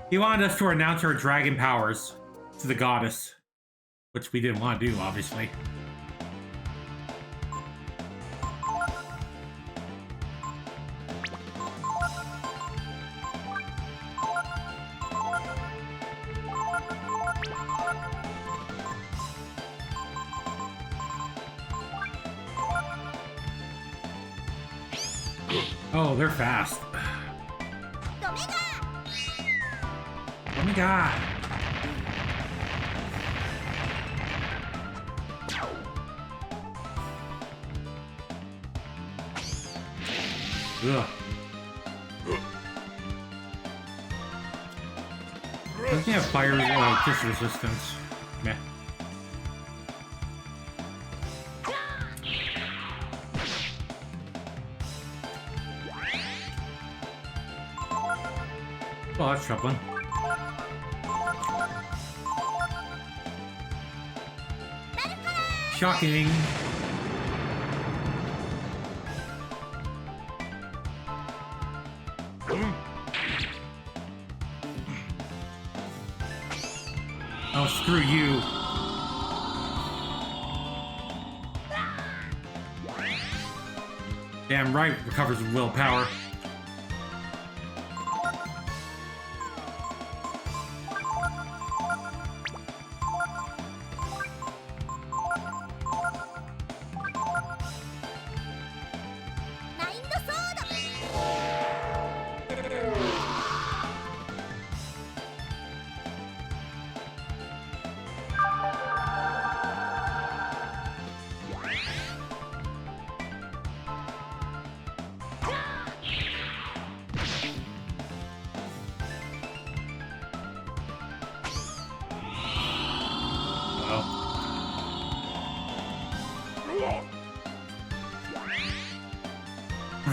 he wanted us to renounce our dragon powers to the goddess, which we didn't want to do, obviously. Oh, they're fast. Oh my god. Ugh. Doesn't have fire just resistance. Meh. Oh, that's troubling. Shocking. Oh, screw you. Damn right, recovers willpower.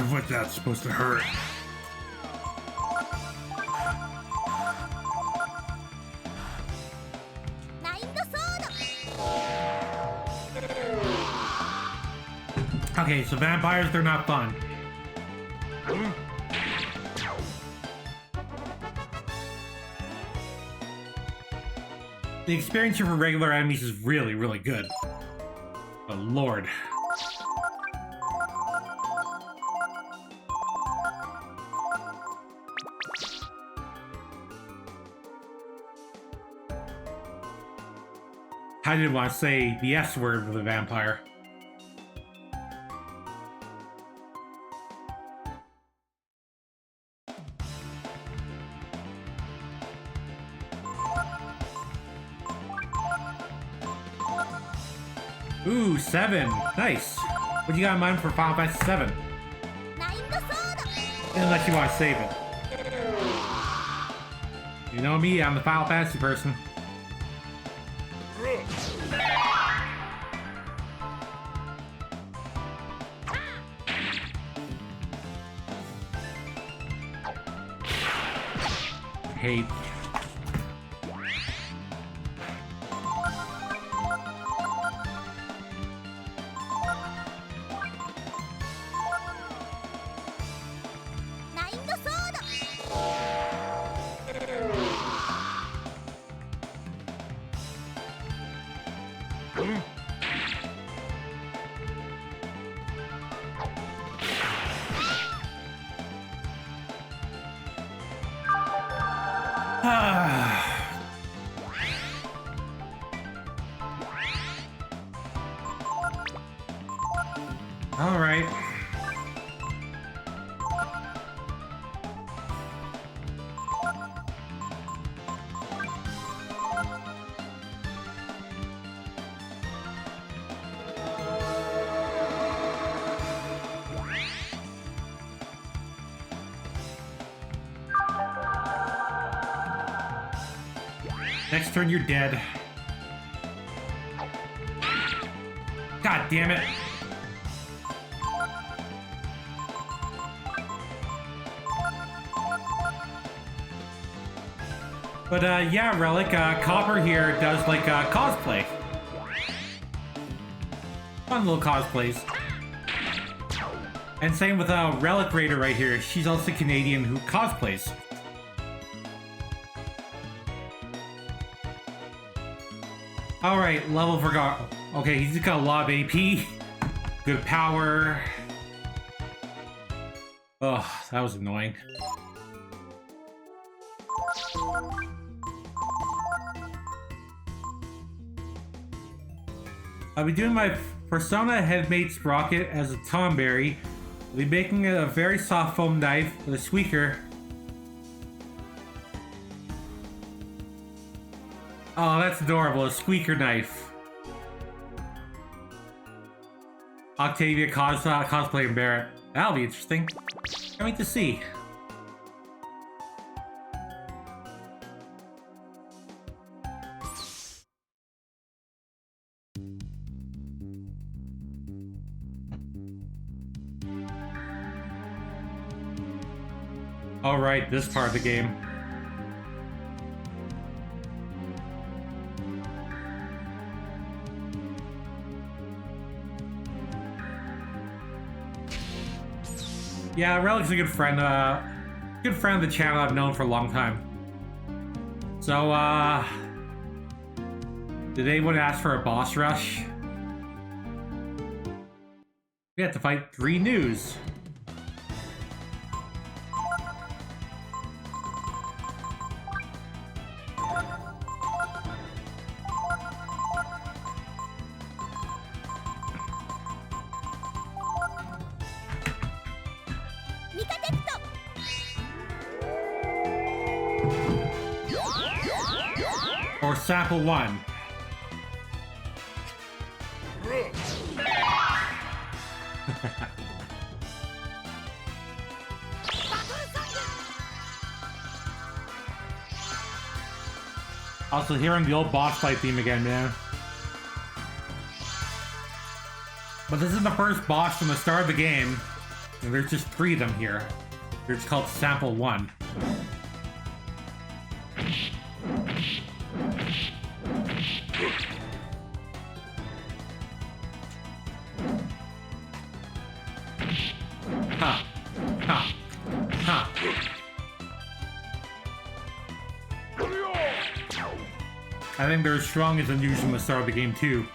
What's that supposed to hurt? Okay, so vampires, they're not fun. The experience here for regular enemies is really, really good. Oh, Lord. I didn't want to say the S word with a vampire. Ooh, 7. Nice. What you got in mind for Final Fantasy 7? Unless you want to save it. You know me, I'm the Final Fantasy person. Hate. All right. Next turn, you're dead. God damn it. But yeah, Relic, Copper here does like cosplay. Fun little cosplays. And same with Relic Raider right here. She's also Canadian who cosplays. Alright, level forgot. Okay, he's got a lot of AP. Good power. Oh, that was annoying. I'll be doing my Persona Headmate Sprocket as a Tomberry. I'll be making a very soft foam knife with a squeaker. Oh, that's adorable. A squeaker knife. Octavia cosplay and Barrett. That'll be interesting. Can't wait to see. Alright, this part of the game. Yeah, Relic's a good friend of the channel I've known for a long time. So, Did anyone ask for a boss rush? We have to fight 3 news. Or sample 1. Also hearing the old boss fight theme again, man. But this is the first boss from the start of the game, and there's just 3 of them here. They're just called Sample 1. Ha! Ha! Ha! I think they're as strong as the news from the start of the game, too.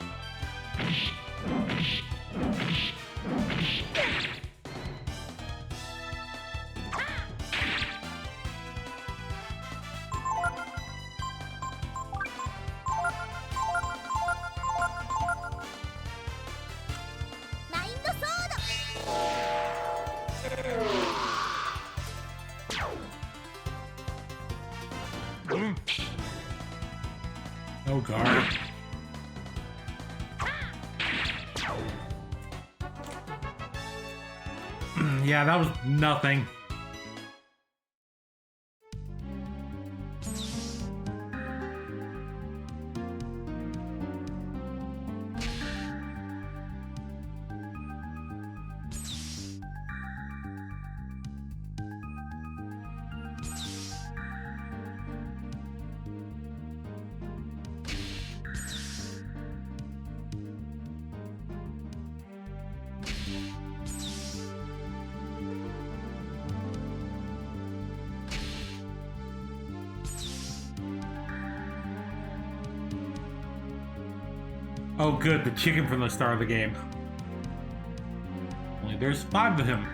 Oh, God. Yeah, that was nothing. Oh good, the chicken from the start of the game. Only there's 5 of him.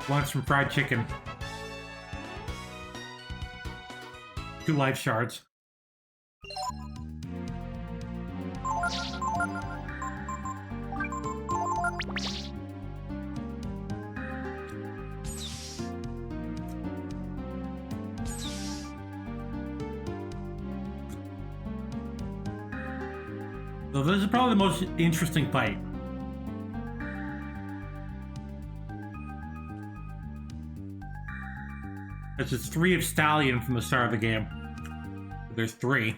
Want some fried chicken. 2 life shards. So this is probably the most interesting fight. It's just 3 of Stallion from the start of the game. There's 3.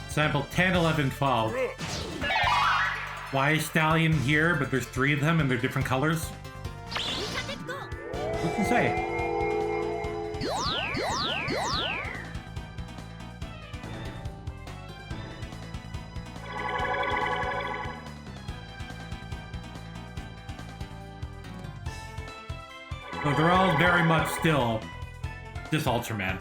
Sample 10, 11, 12. Why is Stallion here, but there's 3 of them and they're different colors? What can you say? So they're all very much still just Ultraman.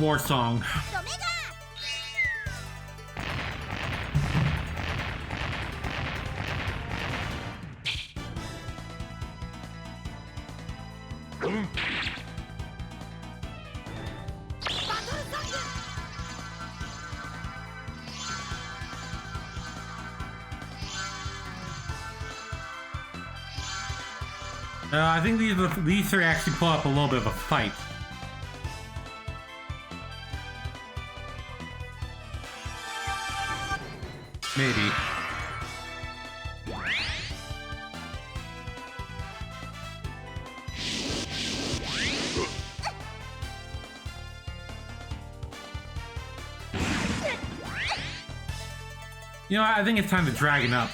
war song. I think these three actually pull up a little bit of a fight. Maybe. You know, I think it's time to dragon up.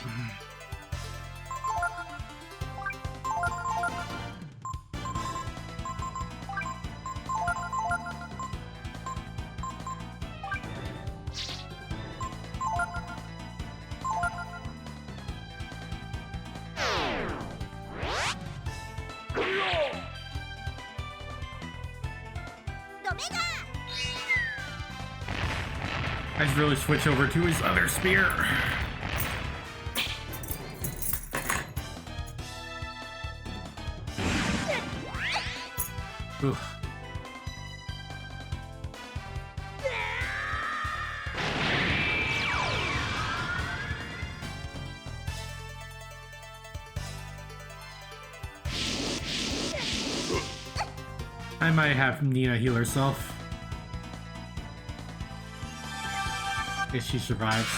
I should really switch over to his other spear. Ooh. I might have Nina heal herself. If she survives.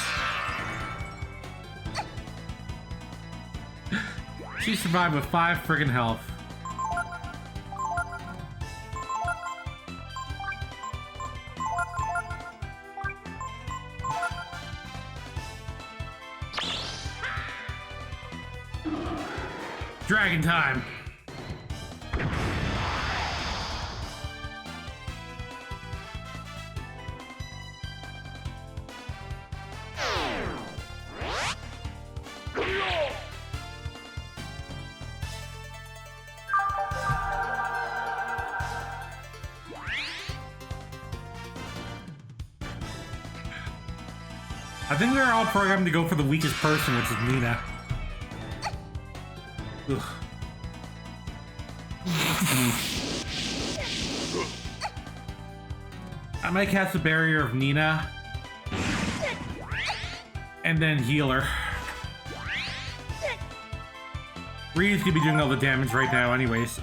She survived with 5 friggin' health. Dragon time! I think they're all programmed to go for the weakest person, which is Nina. Ugh. I might cast the barrier of Nina and then heal her. Reed's gonna be doing all the damage right now anyways.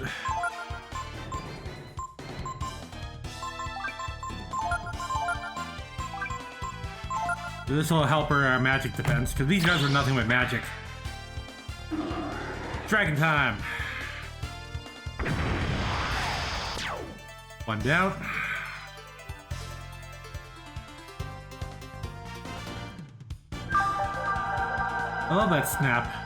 This will help her magic defense, because these guys are nothing but magic. Dragon time! One down. I love that snap.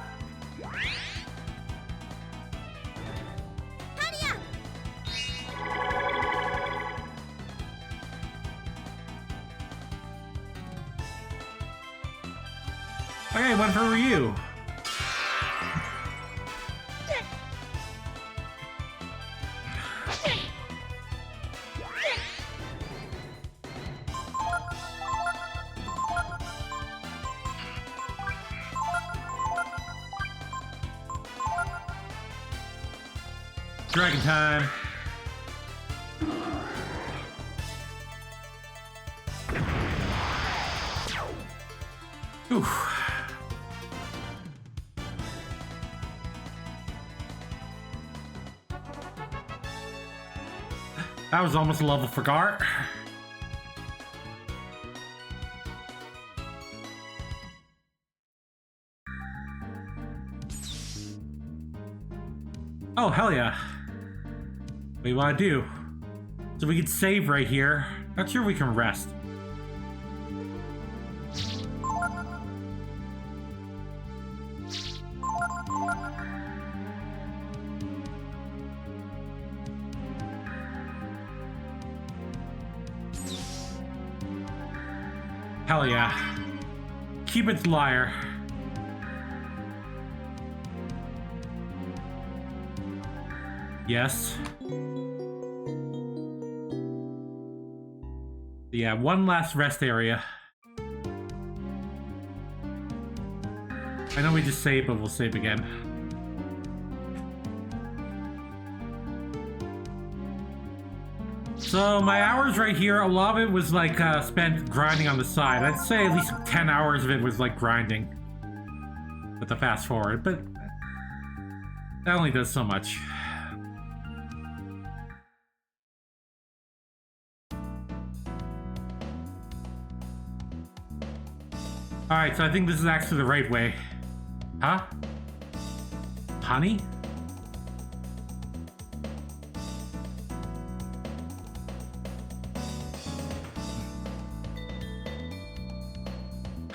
Okay, one for Ryu. Dragon time. Oof. That was almost a level for Gart. Oh, hell yeah. What do you want to do? So we can save right here. Not sure we can rest. Hell yeah. Cupid's liar. Yes. Yeah, one last rest area. I know we just saved, but we'll save again. So my hours right here, a lot of it was like spent grinding on the side. I'd say at least 10 hours of it was like grinding with the fast forward, but that only does so much. Alright, so I think this is actually the right way. Huh? Honey?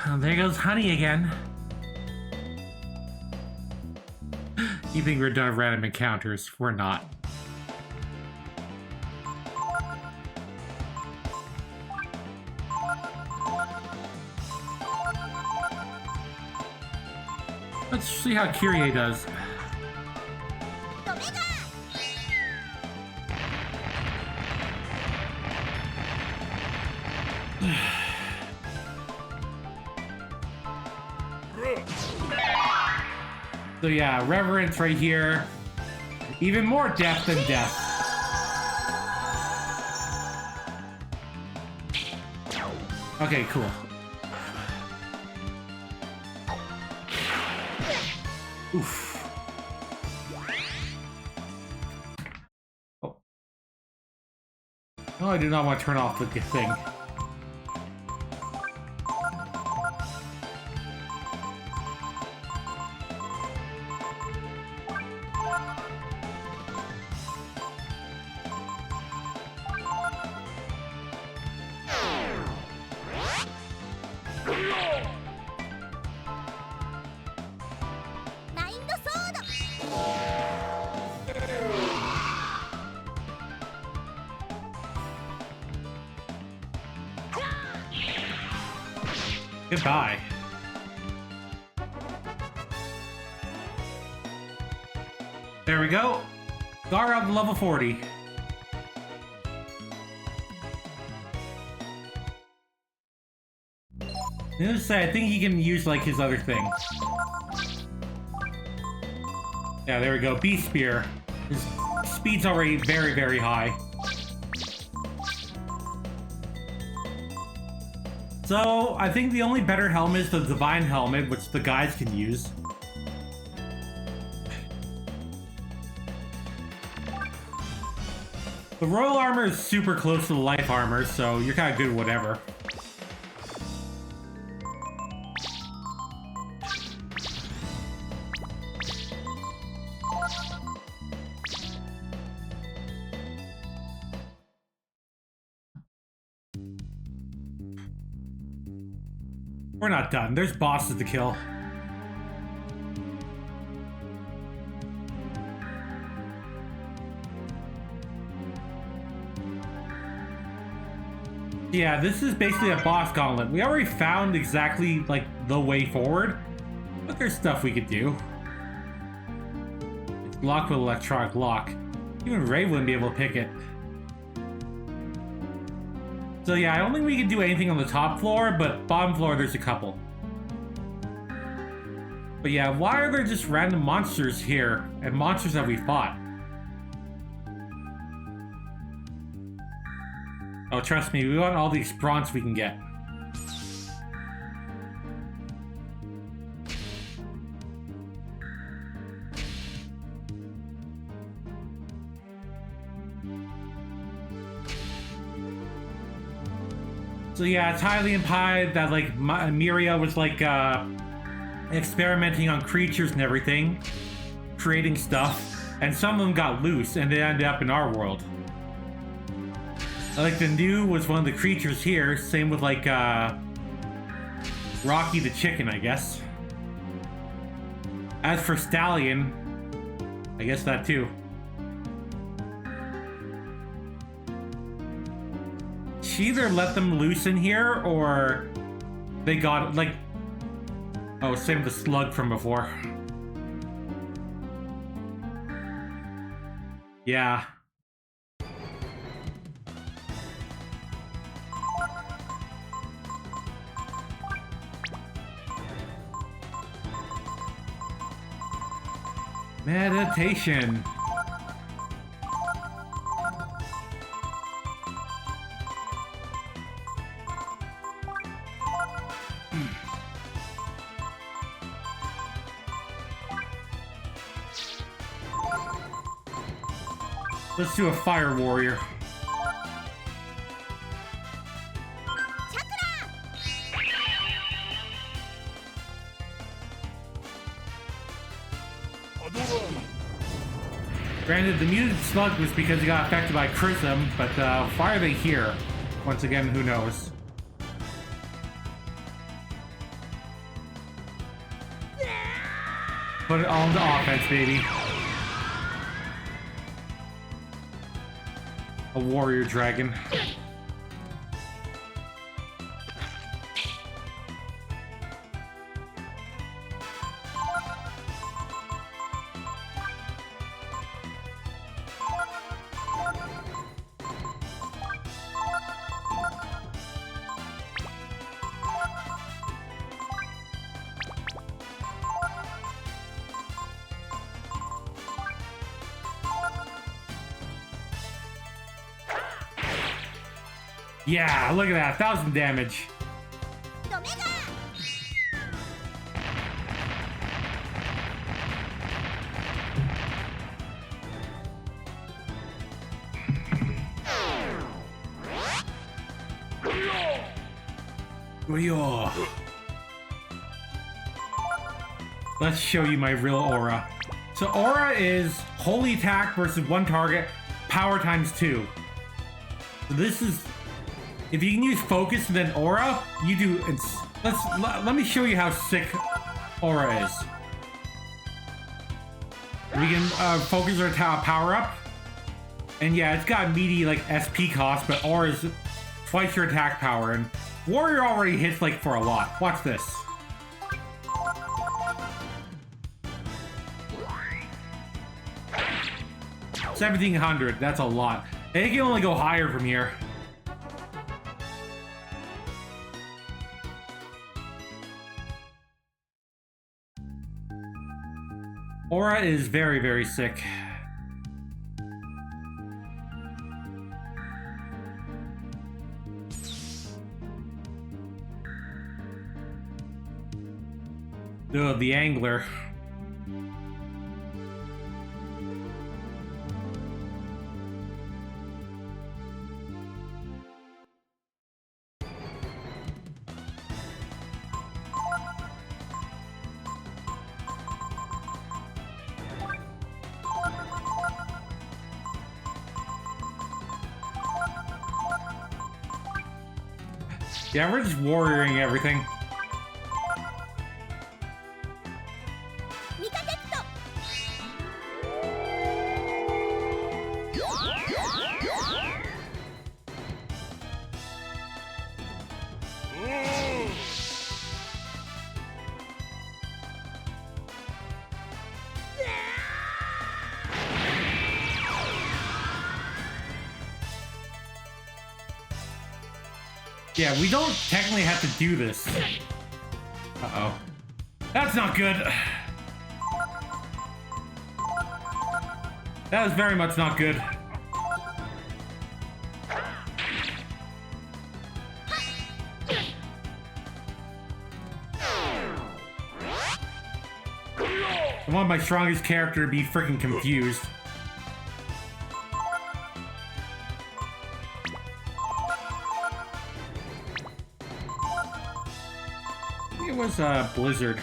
Oh, there goes Honey again. You think we're done with random encounters? We're not. Let's see how Kyrie does. So yeah, Reverence right here. Even more death than death. Okay, cool. Oof. Oh. No, I do not want to turn off the thing. Goodbye. There we go. Gar up to level 40. I think he can use like his other thing. Yeah, there we go. Beast Spear. His speed's already very, very high. So, I think the only better helmet is the Divine Helmet, which the guys can use. The Royal Armor is super close to the Life Armor, so you're kind of good whatever. We're not done. There's bosses to kill. Yeah, this is basically a boss gauntlet. We already found exactly, like, the way forward. But there's stuff we could do. It's locked with electronic lock. Even Ray wouldn't be able to pick it. So yeah, I don't think we can do anything on the top floor, but bottom floor there's a couple. But yeah, why are there just random monsters here, and monsters that we fought? Oh, trust me, we want all the bronze we can get. So yeah, it's highly implied that like Myria was like experimenting on creatures and everything, creating stuff, and some of them got loose and they ended up in our world. Like the new was one of the creatures here, same with like Rocky the chicken, I guess. As for Stallion, I guess that too. She either let them loose in here or they got like, oh, same with the slug from before. Meditation. Let's do a fire warrior. Granted, the muted slug was because he got affected by Chrism, but why are they here? Once again, who knows? Put it on the offense, baby. A warrior dragon. Yeah, look at that, 1,000 damage. Let's show you my real aura. So aura is holy attack versus one target, power times 2. So this is, if you can use focus and then aura, you do. Let me show you how sick aura is. We can focus our power up, and yeah, it's got meaty like SP cost, but aura is twice your attack power, and warrior already hits like for a lot. Watch this. 1,700. That's a lot. And it can only go higher from here. Aura is very, very sick. Ugh, the angler. Yeah, we're just warrioring everything. Yeah, we don't technically have to do this. Uh-oh. That's not good. That is very much not good. I want my strongest character to be freaking confused. It was Blizzard.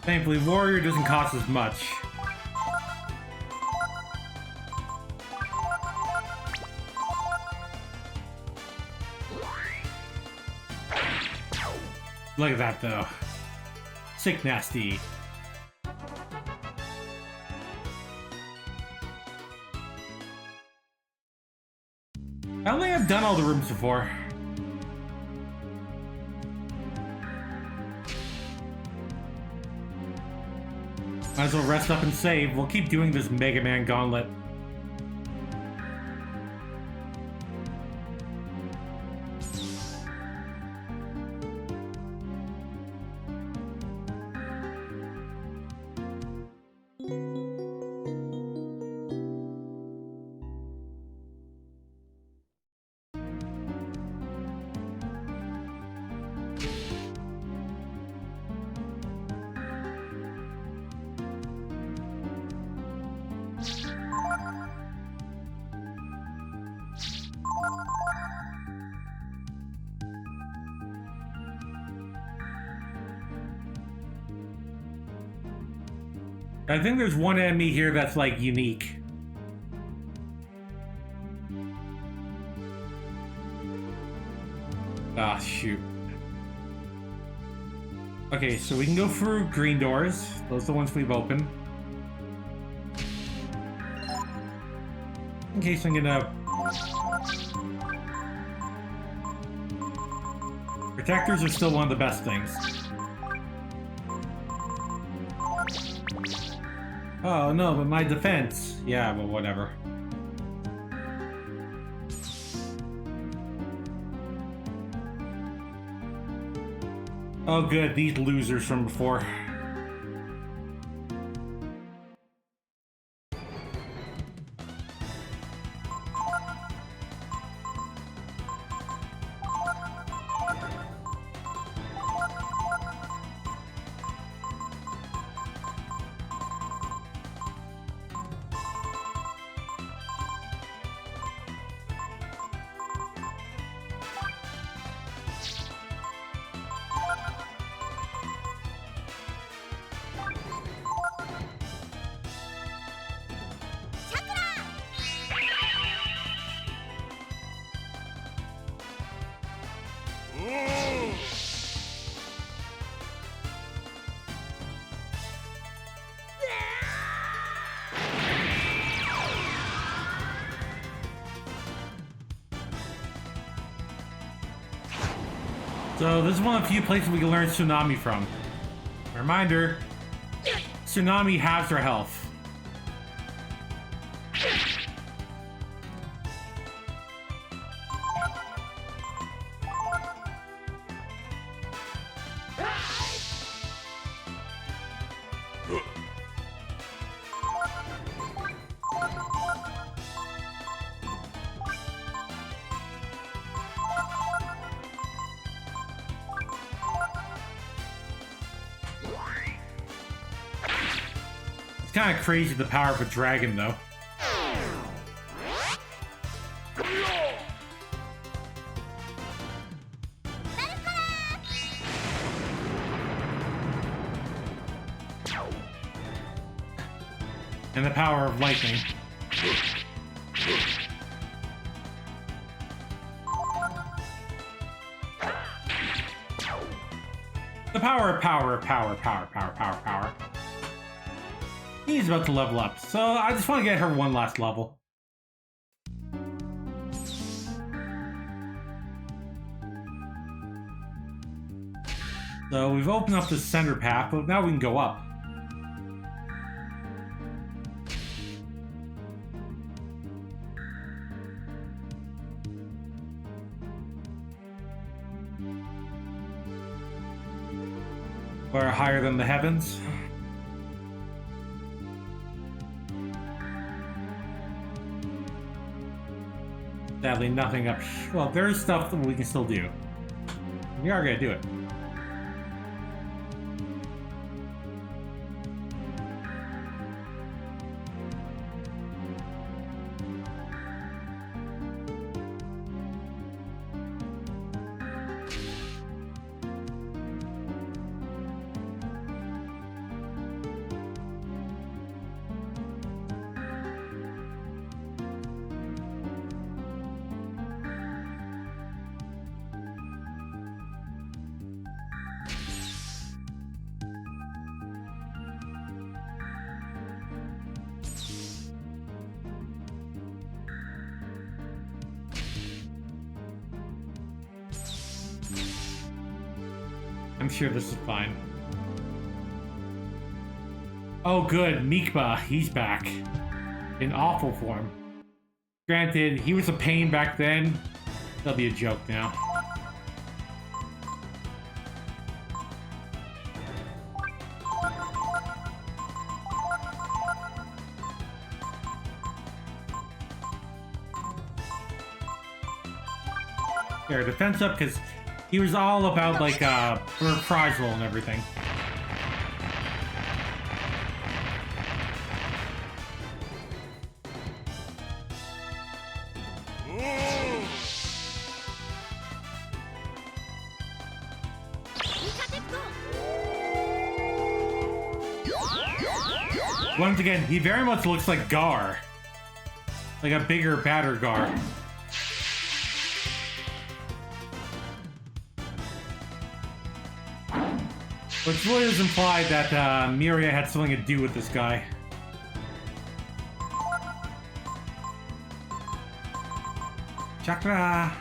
Thankfully, warrior doesn't cost as much. Look at that, though. Sick nasty. I don't think I've done all the rooms before. Might as well rest up and save. We'll keep doing this Mega Man gauntlet. I think there's one enemy here that's, like, unique. Ah, shoot. Okay, so we can go through green doors. Those are the ones we've opened. In case I'm gonna... Protectors are still one of the best things. Oh no, but my defense. Yeah, but whatever. Oh good, these losers from before. So this is one of the few places we can learn Tsunami from. Reminder, Tsunami halves her health. Kind of crazy the power of a dragon, though. And the power of lightning. The power of power. He's about to level up, so I just want to get her one last level. So we've opened up the center path, but now we can go up. We're higher than the heavens. Sadly, nothing up. Well, there's stuff that we can still do. We are gonna do it. I'm sure this is fine. Oh good, Mikba, he's back. In awful form. Granted, he was a pain back then. That'll be a joke now. Here, defense up, because he was all about, like, reprisal and everything. Once again, he very much looks like Gar. Like a bigger, badder Gar. Which really is implied that Myria had something to do with this guy. Chakra!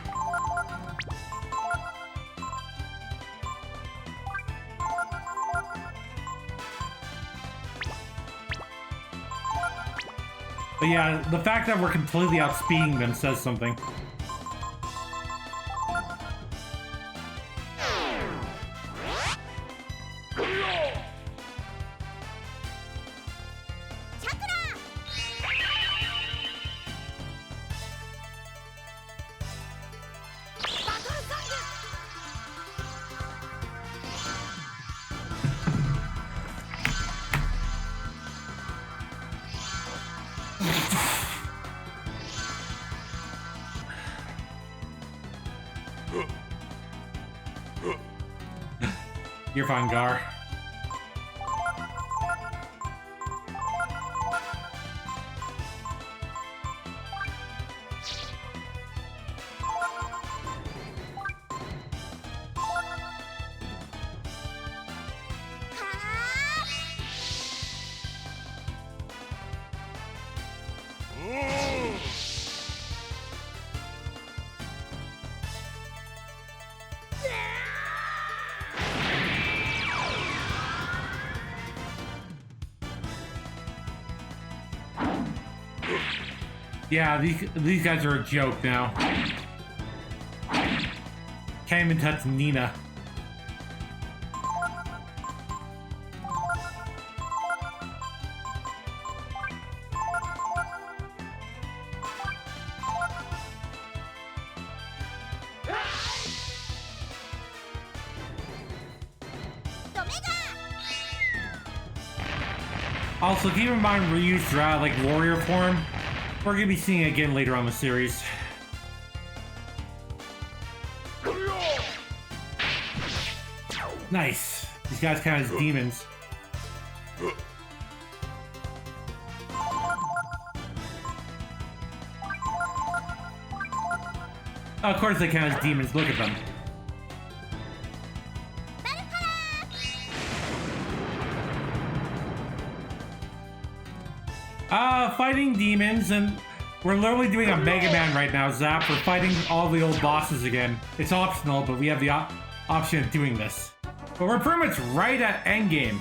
But yeah, the fact that we're completely outspeeding them says something. You're fine, Gar. Yeah, these guys are a joke now. Can't even touch Nina. Also, keep in mind Ryu's like warrior form. We're gonna be seeing it again later on in the series. Nice. These guys count as demons. Oh, of course they count as demons. Look at them. Fighting demons, and we're literally doing a Mega Man right now, Zap. We're fighting all the old bosses again. It's optional, but we have the option of doing this. But we're pretty much right at endgame.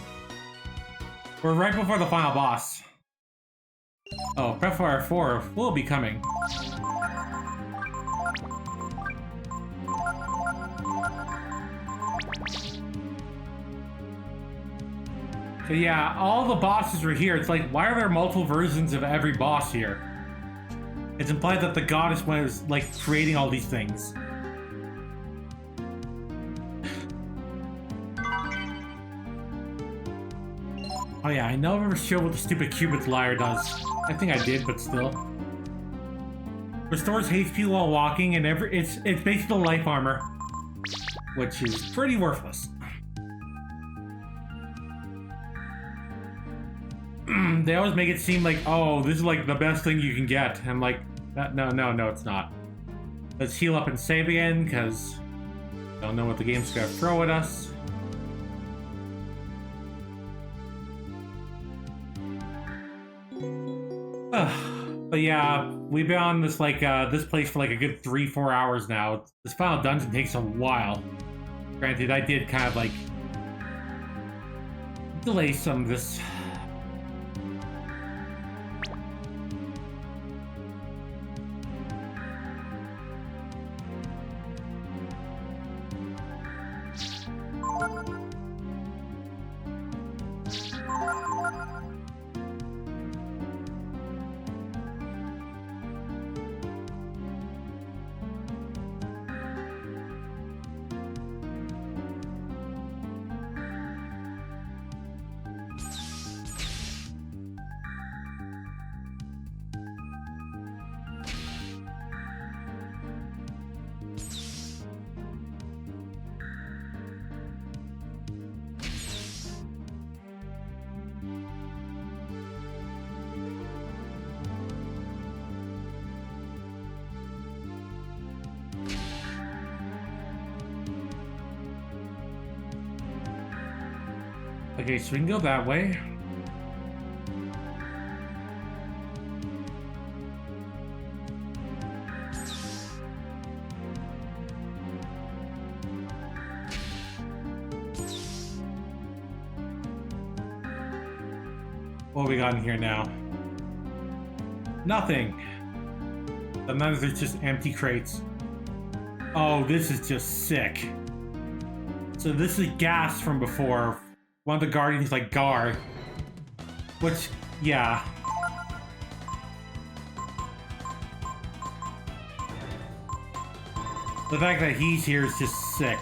We're right before the final boss. Oh, Breath of Fire 4 will be coming. So yeah, all the bosses are here. It's like, why are there multiple versions of every boss here? It's implied that the goddess was like creating all these things. Oh yeah, I never showed what the stupid Cupid's lyre does. I think I did, but still. Restores HP while walking, and it's basically life armor, which is pretty worthless. They always make it seem like, oh, this is like the best thing you can get. I'm like, no, it's not. Let's heal up and save again, because don't know what the game's gonna throw at us. But yeah, we've been on this like this place for like a good 3-4 hours now. This final dungeon takes a while. Granted, I did kind of like delay some of this. Okay, so we can go that way. What have we got in here now? Nothing. Sometimes there's just empty crates. Oh, this is just sick. So this is gas from before. One of the guardians like Gar. Which, yeah. The fact that he's here is just sick.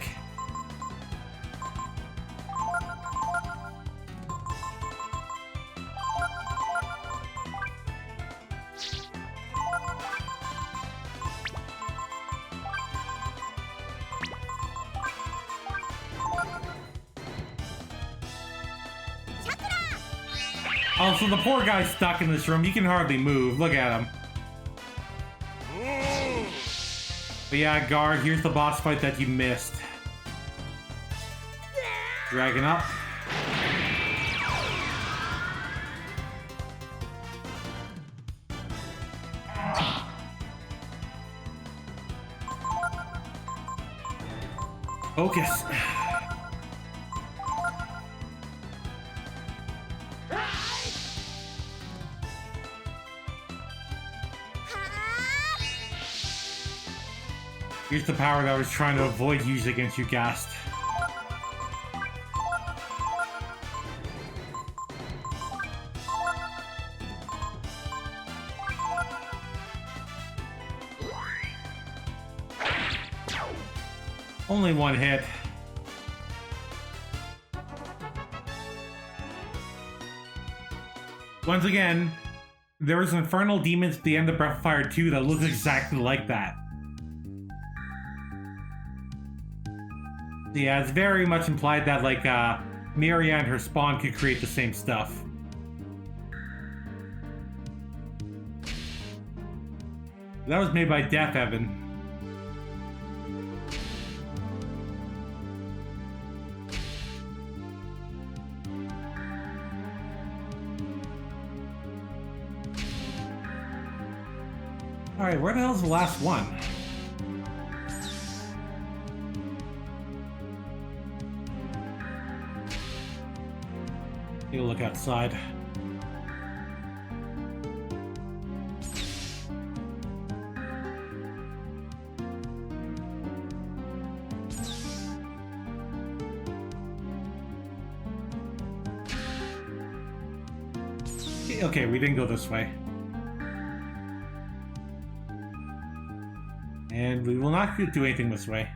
Oh, so the poor guy's stuck in this room. He can hardly move. Look at him. But yeah, guard, here's the boss fight that you missed. Dragging up. Focus. Here's the power that I was trying to avoid using against you, Gast. Only one hit. Once again, there was infernal demons at the end of Breath of Fire 2 that looks exactly like that. Yeah, it's very much implied that, like, Myria and her spawn could create the same stuff. That was made by Death Evan. Alright, where the hell's the last one? Take a look outside. Okay, we didn't go this way. And we will not do anything this way.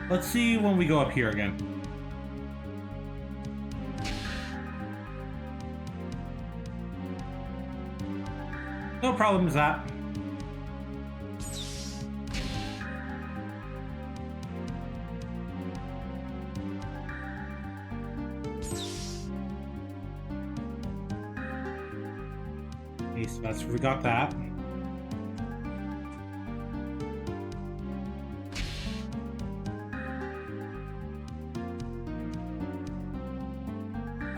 Let's see when we go up here again. No problem with that. Okay, so we got that.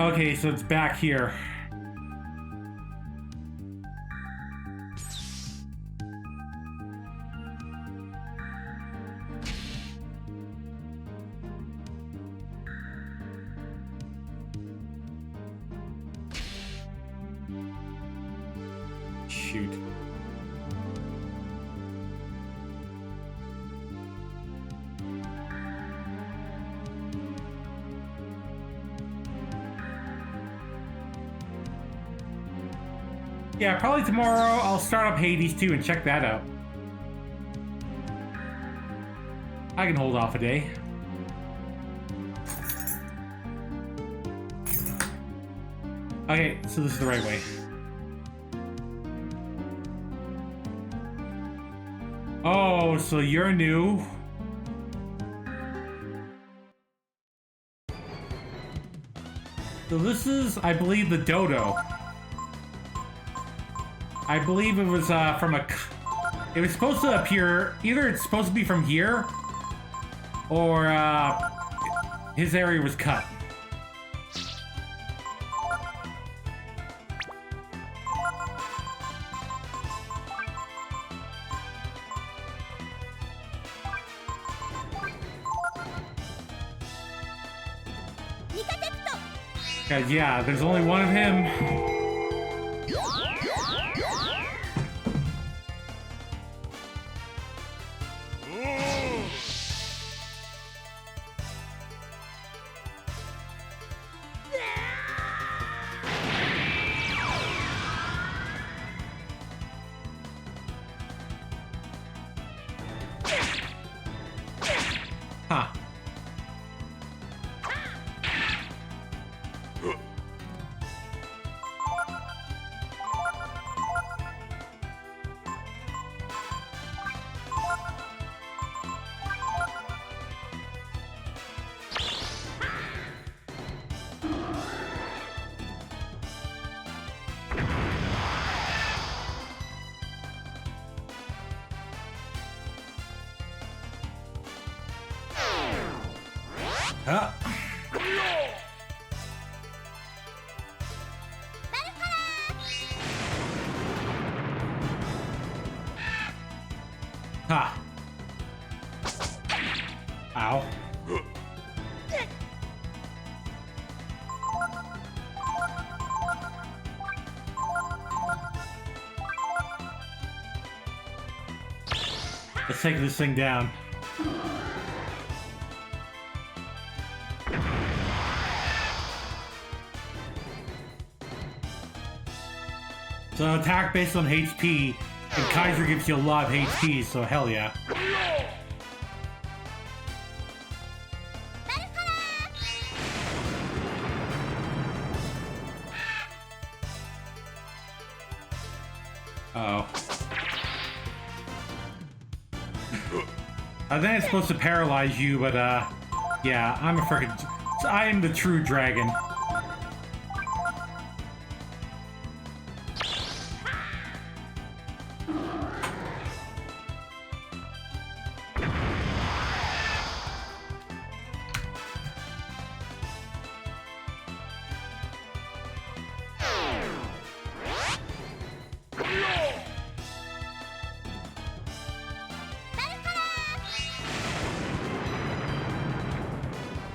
Okay, so it's back here. Shoot. Yeah, probably tomorrow I'll start up Hades 2 and check that out. I can hold off a day. Okay, so this is the right way. Oh, so you're new. So this is, I believe, the dodo. I believe it was from a... It was supposed to appear... Either it's supposed to be from here, or his area was cut. Cause yeah, there's only one of him. Huh. Huh. Ha. Ow. Let's take this thing down. So attack based on HP, and Kaiser gives you a lot of HP, so hell yeah. Uh-oh. I think it's supposed to paralyze you, but yeah, I'm a frickin'... I am the true dragon.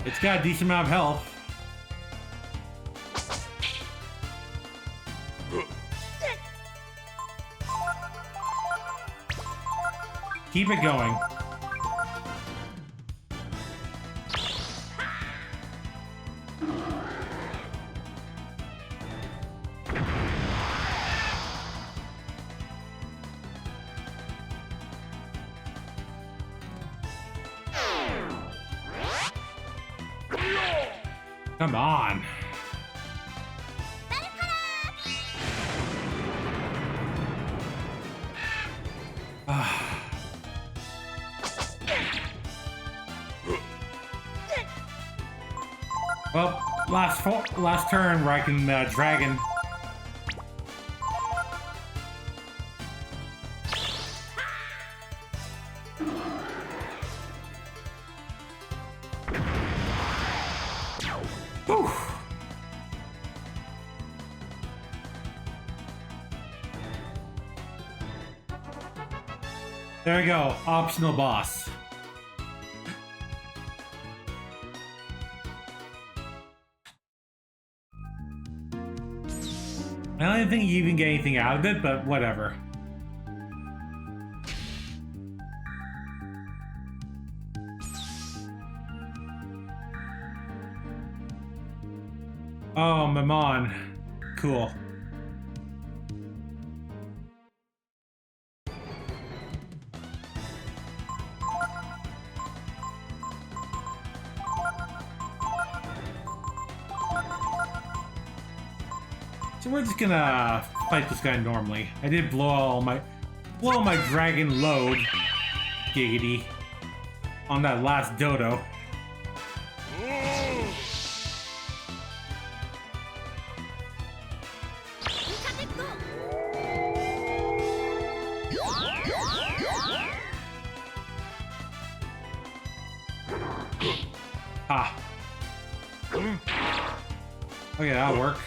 It's got a decent amount of health. Keep it going. Come on. Well, last turn where I can dragon. Whew. There we go. Optional boss. I don't even think you even get anything out of it, but whatever. Oh, Mammon. Cool. So we're just gonna fight this guy normally. I did blow all my dragon load, giggity, on that last dodo. Ah. Okay, that'll work.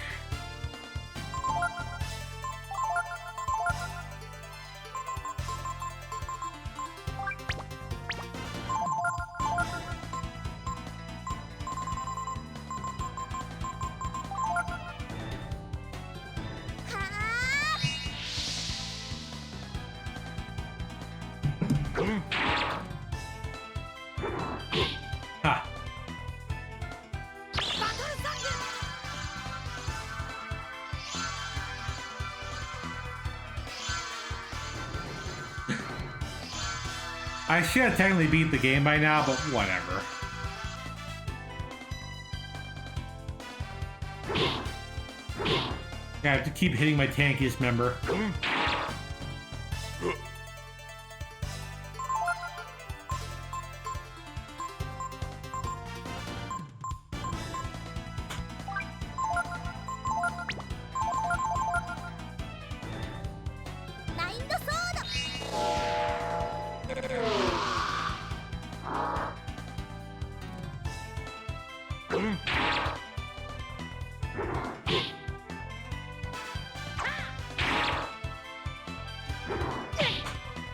Ha. I should have technically beat the game by now, but whatever. I have to keep hitting my tankiest member.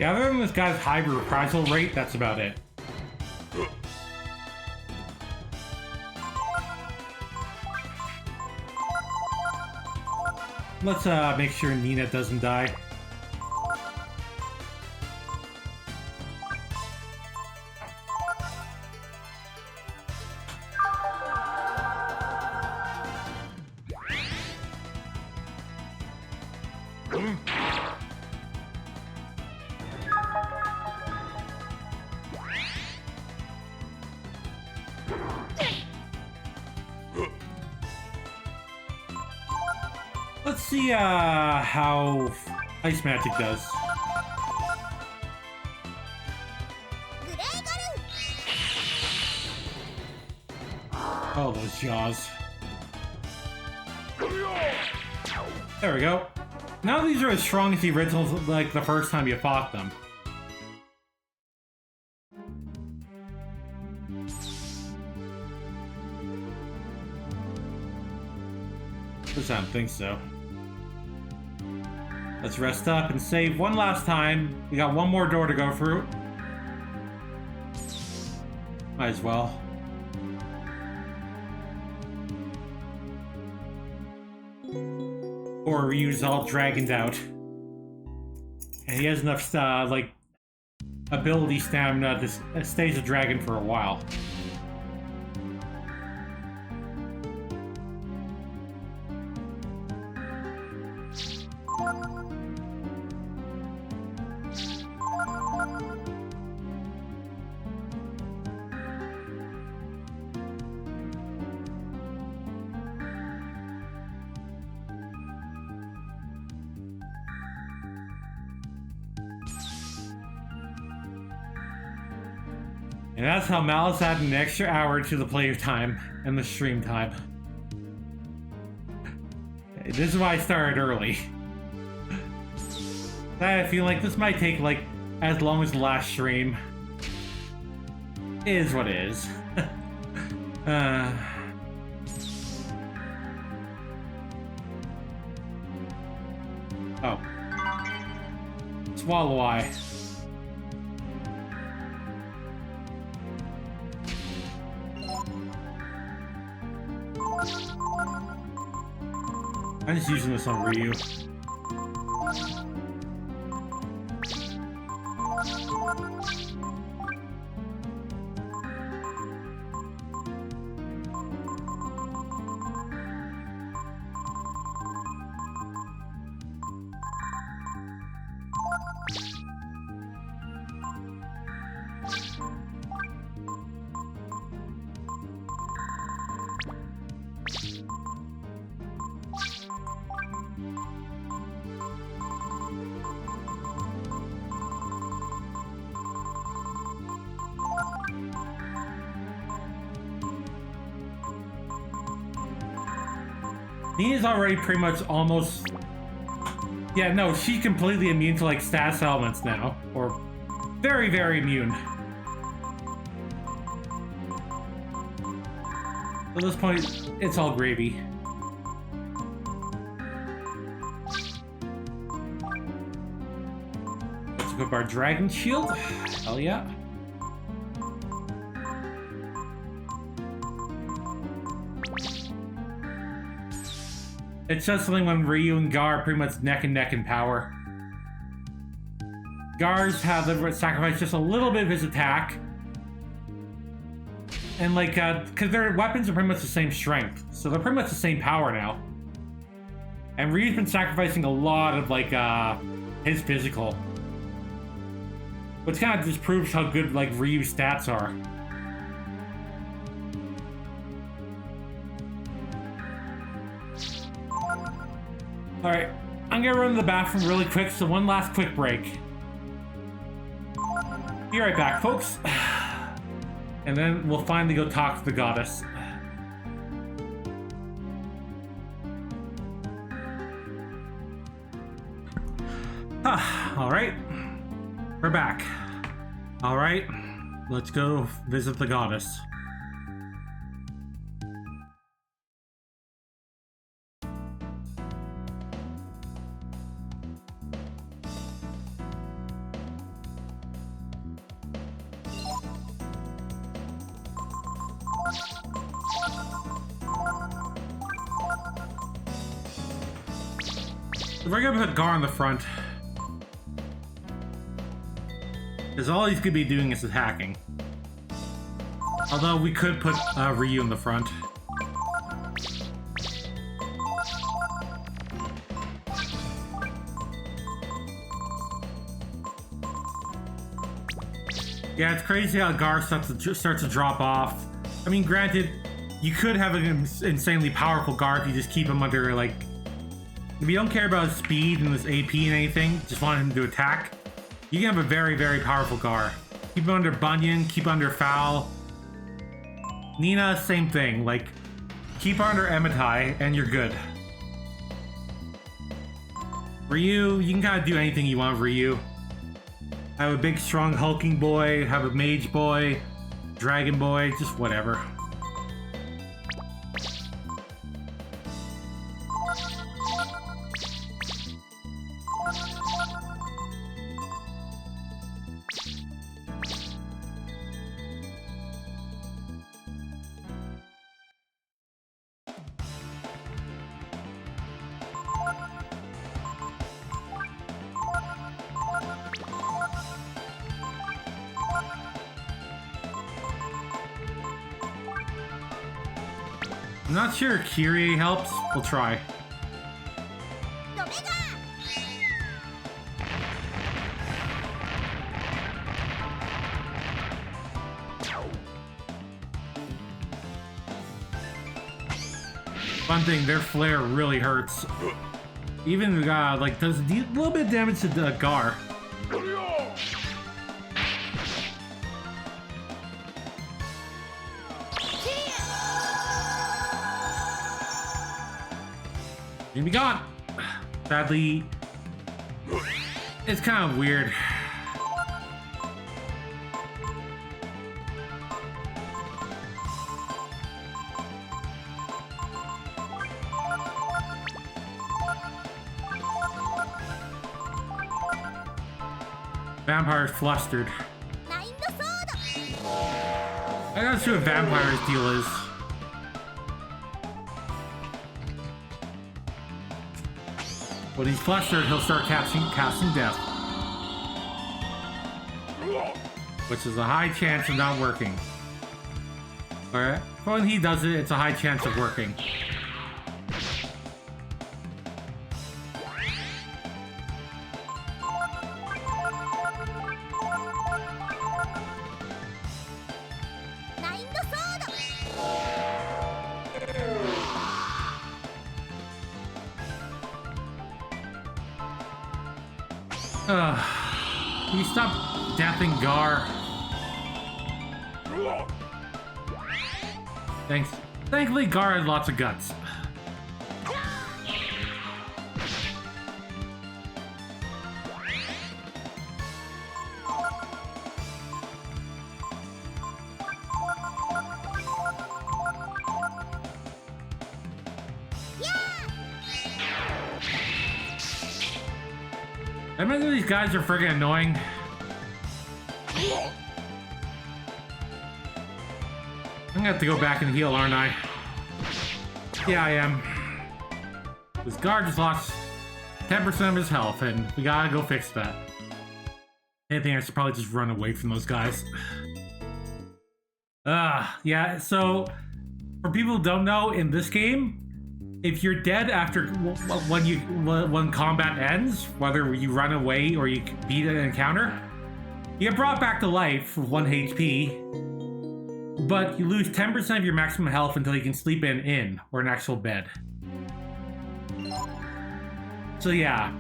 Yeah, other than this guy's high reprisal rate, that's about it. Let's make sure Nina doesn't die. Let's see how Ice Magic does. Oh, those jaws. There we go. Now these are as strong as the originals, like the first time you fought them. I don't think so. Let's rest up and save one last time. We got one more door to go through. Might as well. Or Ryu's all dragoned out. And he has enough, like, ability stamina to stay as a dragon for a while. And that's how Malice added an extra hour to the player time and the stream time. This is why I started early. I feel like this might take like as long as the last stream. It is what it is. Oh. Swallow Eye. I'm just using this on Ryu. Nina's already pretty much almost... Yeah, no, she's completely immune to, like, status elements now. Or very, very immune. At this point, it's all gravy. Let's equip our dragon shield. Hell yeah. It's just something when Ryu and Gar are pretty much neck and neck in power. Gar's have to sacrifice just a little bit of his attack. And like, because their weapons are pretty much the same strength. So they're pretty much the same power now. And Ryu's been sacrificing a lot of like, his physical. Which kind of just proves how good like Ryu's stats are. Alright, I'm gonna run to the bathroom really quick, so one last quick break. Be right back, folks. And then we'll finally go talk to the goddess. Alright, we're back. Alright, let's go visit the goddess. We're gonna put Gar on the front. Because all he's gonna be doing is attacking. Although we could put Ryu in the front. Yeah, it's crazy how Gar starts to drop off. I mean, granted, you could have an insanely powerful Gar if you just keep him under, like... If you don't care about his speed and his AP and anything, just want him to attack, you can have a very, very powerful Gar. Keep him under Bunyan, keep him under Foul. Nina, same thing. Like, keep her under Emitai, and you're good. Ryu, you can kind of do anything you want with Ryu. Have a big, strong, hulking boy, have a mage boy, dragon boy, just whatever. I'm not sure Kyrie helps. We'll try. One thing, their flare really hurts. Even like does a little bit of damage to Gar. And be gone. Sadly, it's kind of weird. Vampire's flustered. I'm not sure what Vampire's deal is. When he's flustered, he'll start casting death. Which is a high chance of not working. Alright, when he does it, it's a high chance of working. Can you stop deathing Gar? Thanks. Thankfully, Gar has lots of guts. I mean, these guys are friggin' annoying. I'm gonna have to go back and heal, aren't I? Yeah, I am. This guard just lost 10% of his health, and we gotta go fix that. Anything, I should probably just run away from those guys. Yeah, so, for people who don't know, in this game, if you're dead after when combat ends, whether you run away or you beat an encounter, you get brought back to life with 1 HP, but you lose 10% of your maximum health until you can sleep in an inn or an actual bed. So yeah,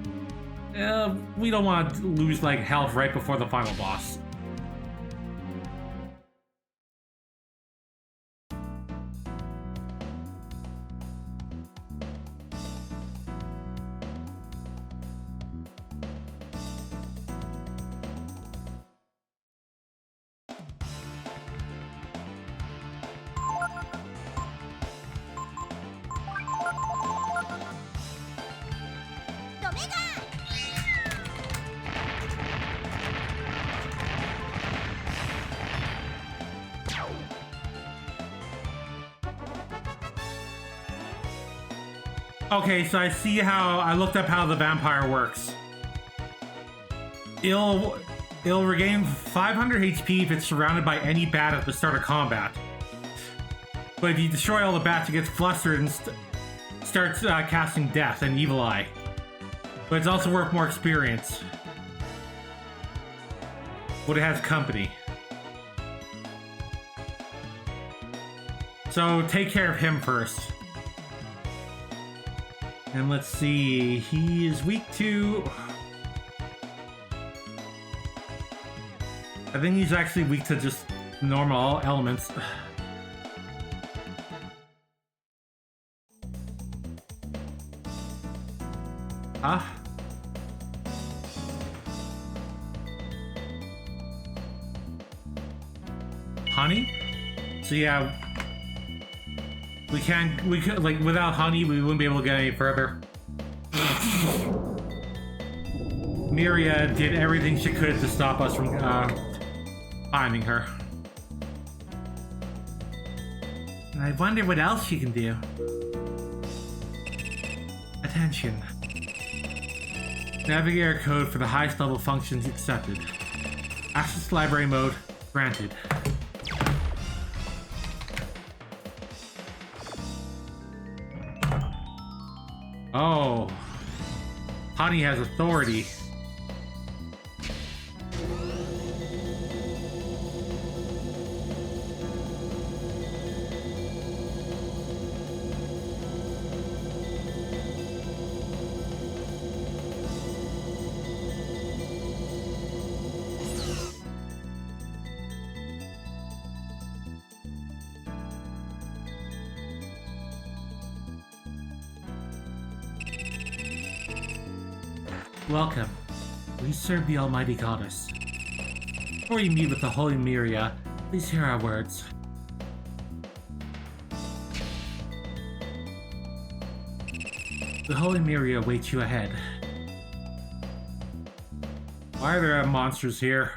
we don't want to lose like health right before the final boss. Okay, so I see how I looked up how the vampire works. It'll regain 500 HP if it's surrounded by any bat at the start of combat. But if you destroy all the bats, it gets flustered and starts casting death and evil eye. But it's also worth more experience. But it has company. So take care of him first. And let's see, he is weak to... I think he's actually weak to just normal elements. Huh? Honey? So yeah... We could, like, without honey, we wouldn't be able to get any further. Myria did everything she could to stop us from, finding her. I wonder what else she can do. Attention. Navigator code for the highest level functions accepted. Access library mode granted. Oh, Honey has authority. Welcome. We serve the Almighty Goddess. Before you meet with the Holy Myria, please hear our words. The Holy Myria awaits you ahead. Why are there monsters here?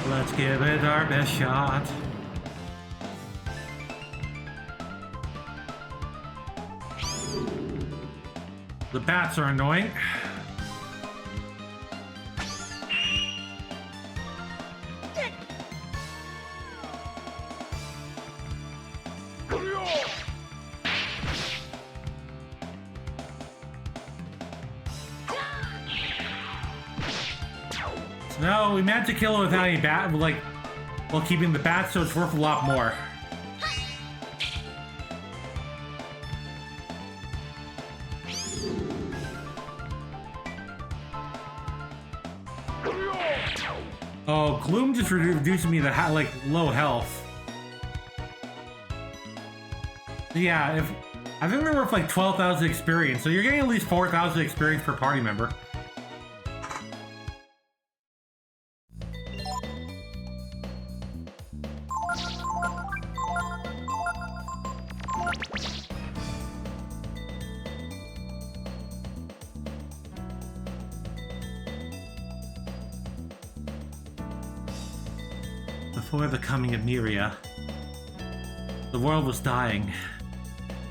Let's give it our best shot. The bats are annoying. No, we managed to kill it without any bat, like, while keeping the bats, so it's worth a lot more. Oh, Gloom just reduced me to like low health. Yeah, if I think they're worth like 12,000 experience, so you're getting at least 4,000 experience per party member. Before the coming of Myria, the world was dying.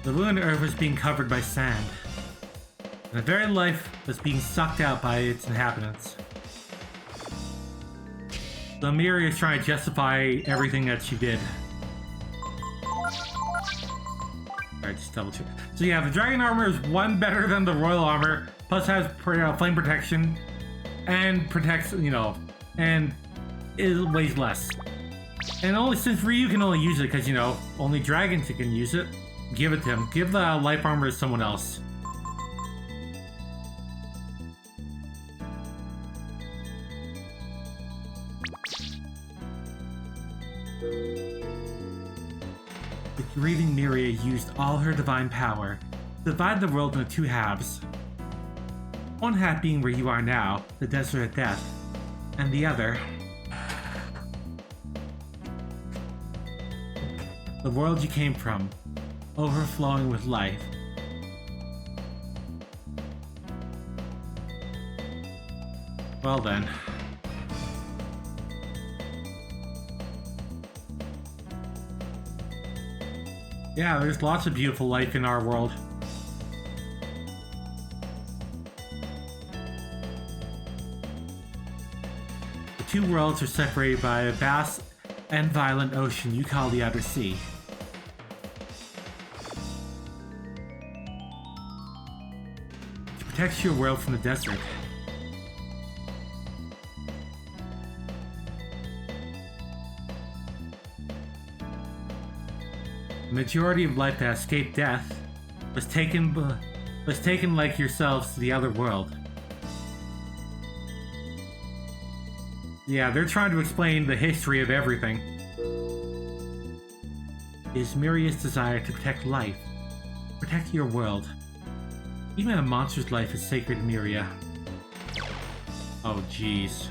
The ruined earth was being covered by sand, and the very life was being sucked out by its inhabitants. So Myria is trying to justify everything that she did. Alright, just double check. So yeah, the dragon armor is one better than the royal armor, plus has flame protection, and protects, you know, and it weighs less. And only since Ryu can only use it because, you know, only dragons can use it, give it to him. Give the life armor to someone else. The grieving Myria used all her divine power to divide the world into two halves. One half being where you are now, the Desert of Death, and the other, the world you came from, overflowing with life. Well then. Yeah, there's lots of beautiful life in our world. The two worlds are separated by a vast and violent ocean you call the Outer Sea. It protects your world from the desert. The majority of life that escaped death was taken like yourselves to the other world. Yeah, they're trying to explain the history of everything. It is Myria's desire to protect life, protect your world. Even a monster's life is sacred to Myria. Oh jeez.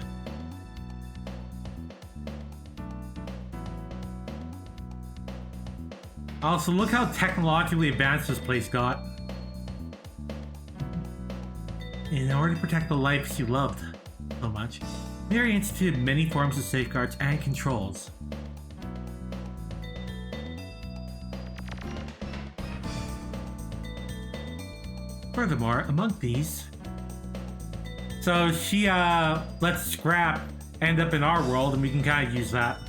Also, look how technologically advanced this place got. In order to protect the lives you loved so much, Myria instituted many forms of safeguards and controls. Furthermore, among these... So she lets scrap end up in our world and we can kind of use that.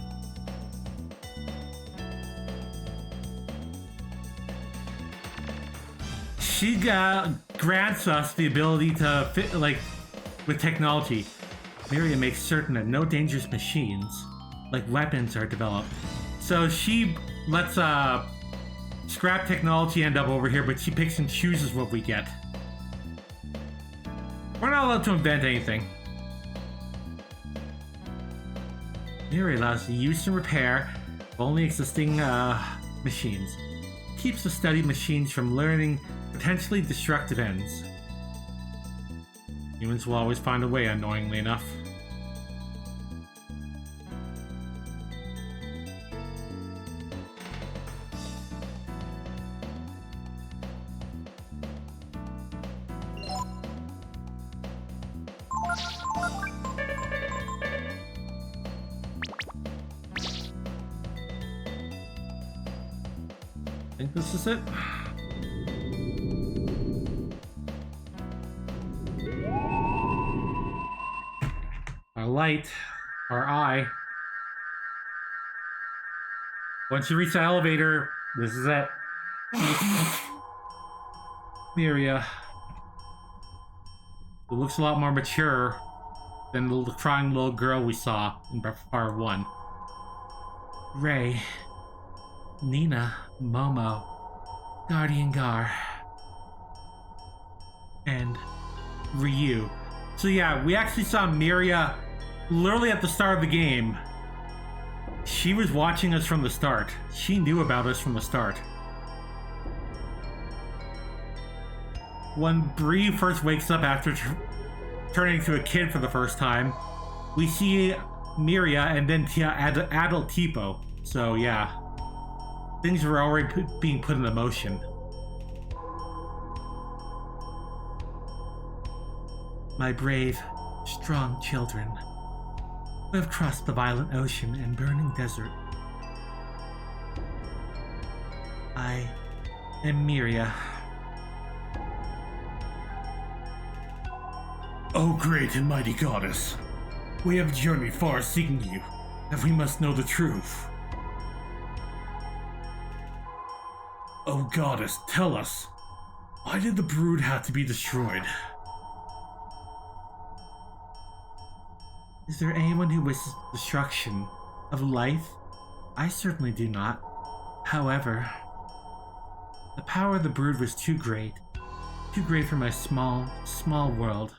She grants us the ability to fit, like, with technology. Myria makes certain that no dangerous machines, like weapons, are developed. So she lets scrap technology end up over here, but she picks and chooses what we get. We're not allowed to invent anything. Myria allows the use and repair of only existing machines. Keeps the studied machines from learning potentially destructive ends. Humans will always find a way, annoyingly enough. I think this is it. Our light, our eye. Once you reach the elevator, this is it. Myria. It looks a lot more mature than the crying little girl we saw in Breath of Fire 1. Ray. Nina, Momo, Guardian Gar, and Ryu. So yeah, we actually saw Myria literally at the start of the game. She was watching us from the start. She knew about us from the start. When Bree first wakes up after turning into a kid for the first time, we see Myria and then adult Tipo. So yeah. Things were already being put into motion. My brave, strong children who have crossed the violent ocean and burning desert. I am Myria. O great and mighty goddess, we have journeyed far seeking you, and we must know the truth. Oh goddess, tell us, why did the brood have to be destroyed? Is there anyone who wishes destruction of life? I certainly do not. However, the power of the brood was too great for my small world.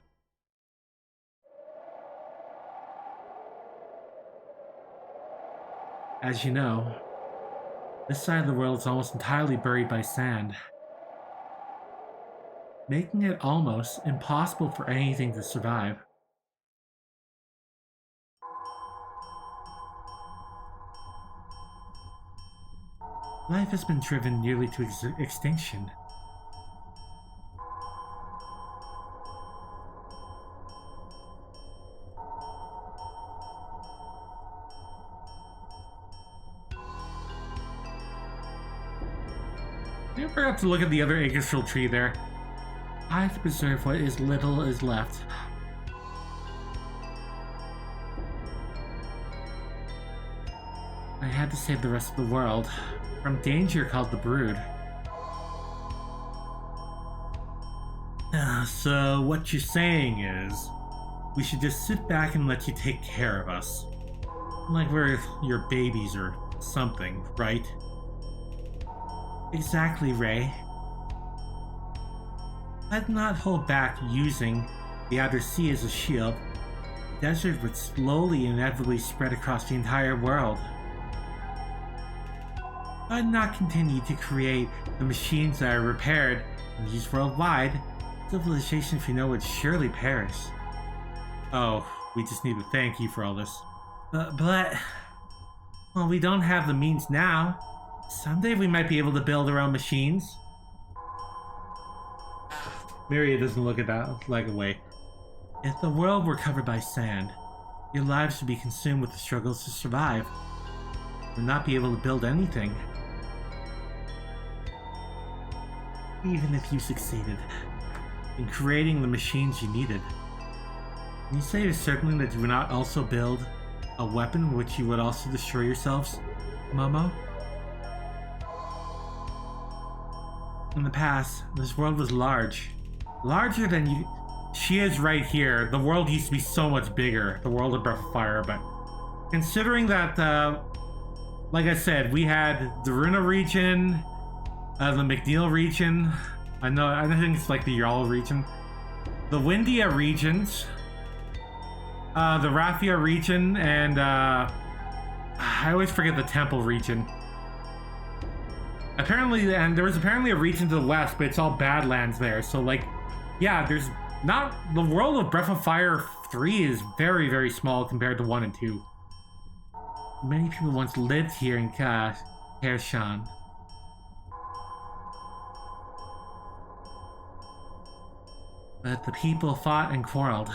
As you know, this side of the world is almost entirely buried by sand, making it almost impossible for anything to survive. Life has been driven nearly to extinction. I forgot to look at the other ancestral tree there. I have to preserve what is little is left. I had to save the rest of the world from danger called the Brood. So what you're saying is, we should just sit back and let you take care of us. Like we're your babies or something, right? Exactly, Ray. I'd not hold back using the outer sea as a shield. The desert would slowly and inevitably spread across the entire world. I'd not continue to create the machines that are repaired and used worldwide. Civilization, if you know, would surely perish. Oh, we just need to thank you for all this. But well, we don't have the means now. Someday we might be able to build our own machines. Myria doesn't look at that like a way. If the world were covered by sand, your lives would be consumed with the struggles to survive. You would not be able to build anything. Even if you succeeded in creating the machines you needed. Can you say with certainty that you would not also build a weapon which you would also destroy yourselves, Momo? In the past, this world was large. Larger than you... She is right here. The world used to be so much bigger. The world of Breath of Fire, but... Considering that, like I said, we had the Runa region, the McNeil region. I think it's like the Jarl region. The Windia regions. The Raffia region, and, I always forget the Temple region. Apparently, and there was apparently a region to the west, but it's all Badlands there. So, like, yeah, there's Not the world of Breath of Fire 3 is very, very small compared to 1 and 2. Many people once lived here in Kershan. But the people fought and quarreled,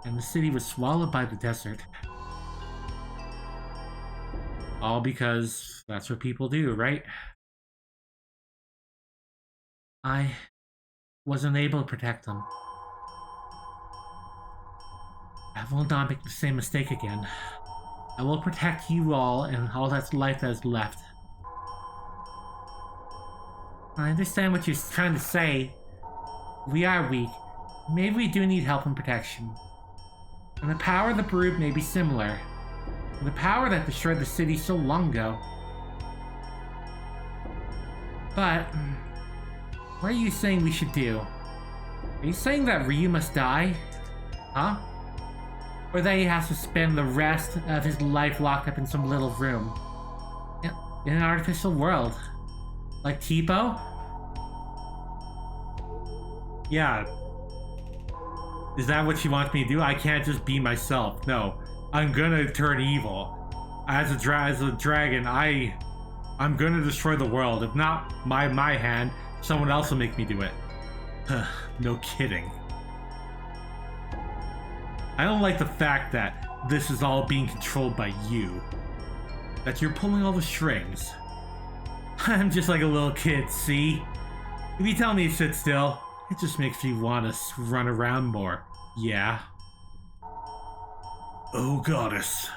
and the city was swallowed by the desert. All because that's what people do, right? I was unable to protect them. I will not make the same mistake again. I will protect you all and all that's life that is left. I understand what you're trying to say. We are weak. Maybe we do need help and protection. And the power of the brood may be similar. The power that destroyed the city so long ago. But what are you saying we should do? Are you saying that Ryu must die? Huh? Or that he has to spend the rest of his life locked up in some little room? In an artificial world? Like Tipo? Yeah. Is that what she wants me to do? I can't just be myself. No. I'm gonna turn evil. As a dragon, I'm gonna destroy the world. If not my hand, someone else will make me do it. No kidding. I don't like the fact that this is all being controlled by you. That you're pulling all the strings. I'm just like a little kid, see? If you tell me to sit still, it just makes me want to run around more. Yeah. Oh, goddess.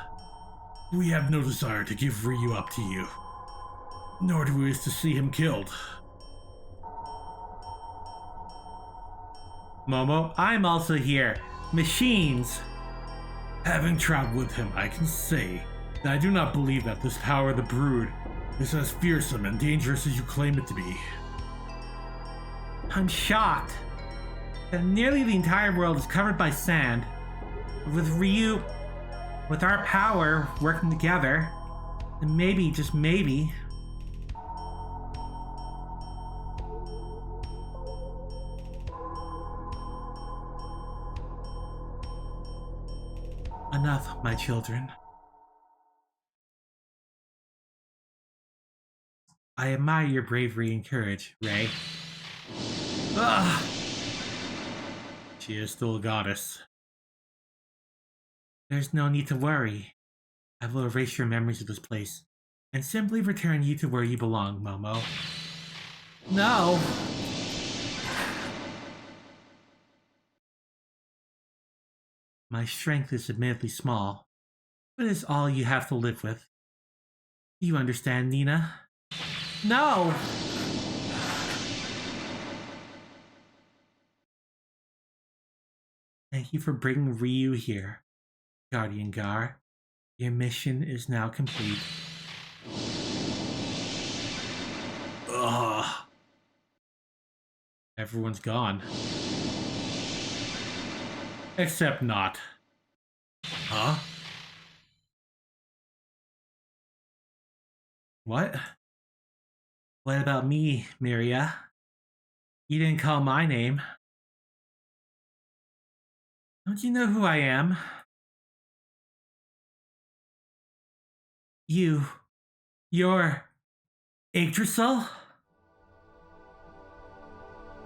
We have no desire to give Ryu up to you. Nor do we wish to see him killed. Momo, I'm also here. Machines! Having traveled with him, I can say that I do not believe that this power of the brood is as fearsome and dangerous as you claim it to be. I'm shocked that nearly the entire world is covered by sand. With Ryu, with our power working together, and maybe, just maybe, enough, my children. I admire your bravery and courage, Ray. Ugh. She is still a goddess. There's no need to worry. I will erase your memories of this place and simply return you to where you belong, Momo. No! My strength is admittedly small, but it's all you have to live with. Do you understand, Nina? No! Thank you for bringing Ryu here, Guardian Gar. Your mission is now complete. Ugh. Everyone's gone. Except not. Huh? What? What about me, Myria? You didn't call my name. Don't you know who I am? You're Yggdrasil?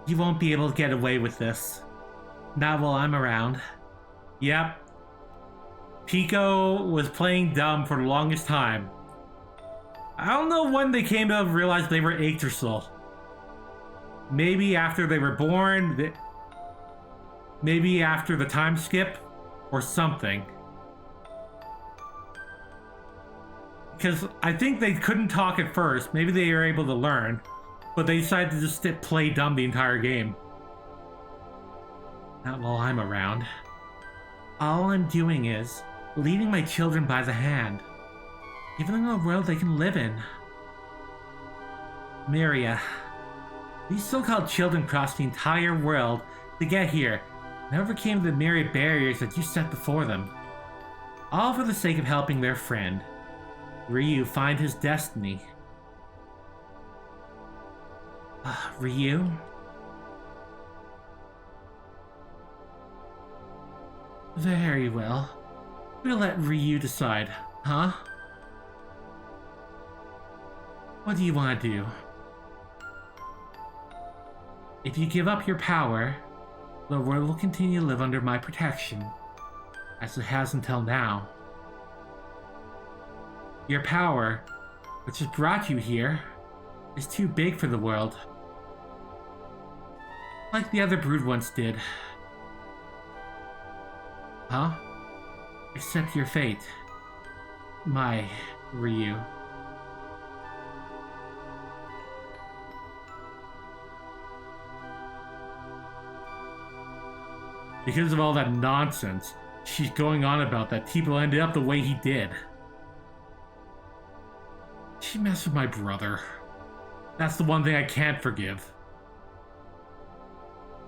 You won't be able to get away with this. Not while I'm around. Yep. Pico was playing dumb for the longest time. I don't know when they came to realize they were Yggdrasil. Maybe after they were born, maybe after the time skip, or something. Because I think they couldn't talk at first. Maybe they were able to learn, but they decided to just play dumb the entire game. Not while I'm around. All I'm doing is leading my children by the hand, giving them a world they can live in. Myria, these so-called children crossed the entire world to get here and overcame the myriad barriers that you set before them. All for the sake of helping their friend, Ryu, find his destiny. Ryu? Very well. We'll let Ryu decide, huh? What do you want to do? If you give up your power, the world will continue to live under my protection, as it has until now. Your power, which has brought you here, is too big for the world. Like the other brood once did. Huh? Accept your fate, my Ryu. Because of all that nonsense she's going on about, that Tipo ended up the way he did. She messed with my brother. That's the one thing I can't forgive.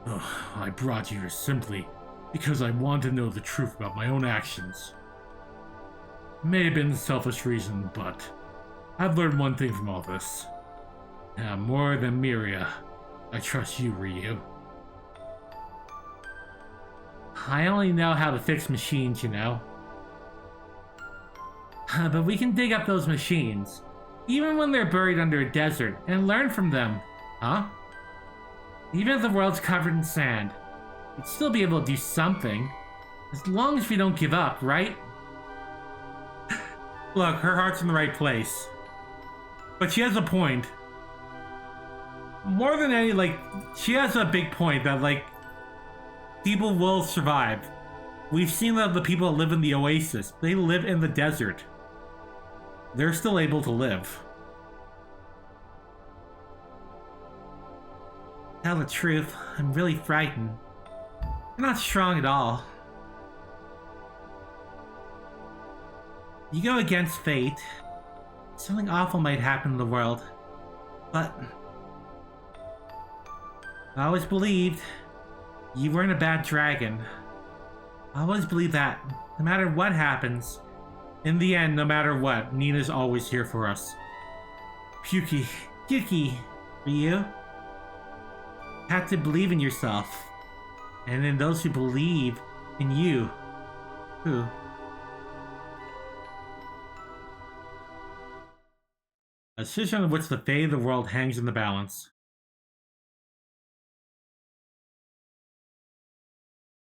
Ugh, I brought you here simply because I wanted to know the truth about my own actions. It may have been a selfish reason, but I've learned one thing from all this. Now, more than Myria, I trust you, Ryu. I only know how to fix machines, you know. But we can dig up those machines, even when they're buried under a desert, and learn from them, huh? Even if the world's covered in sand, we'd still be able to do something, as long as we don't give up, right? Look, her heart's in the right place. But she has a point. More than any, like, she has a big point that, like, people will survive. We've seen that the people that live in the oasis, they live in the desert. They're still able to live. Tell the truth, I'm really frightened. You're not strong at all. You go against fate. Something awful might happen in the world. But I always believed you weren't a bad dragon. I always believe that, no matter what happens, in the end, no matter what, Nina's always here for us. Yuki, Ryu, you have to believe in yourself, and in those who believe in you. Who? A decision on which the fate of the world hangs in the balance.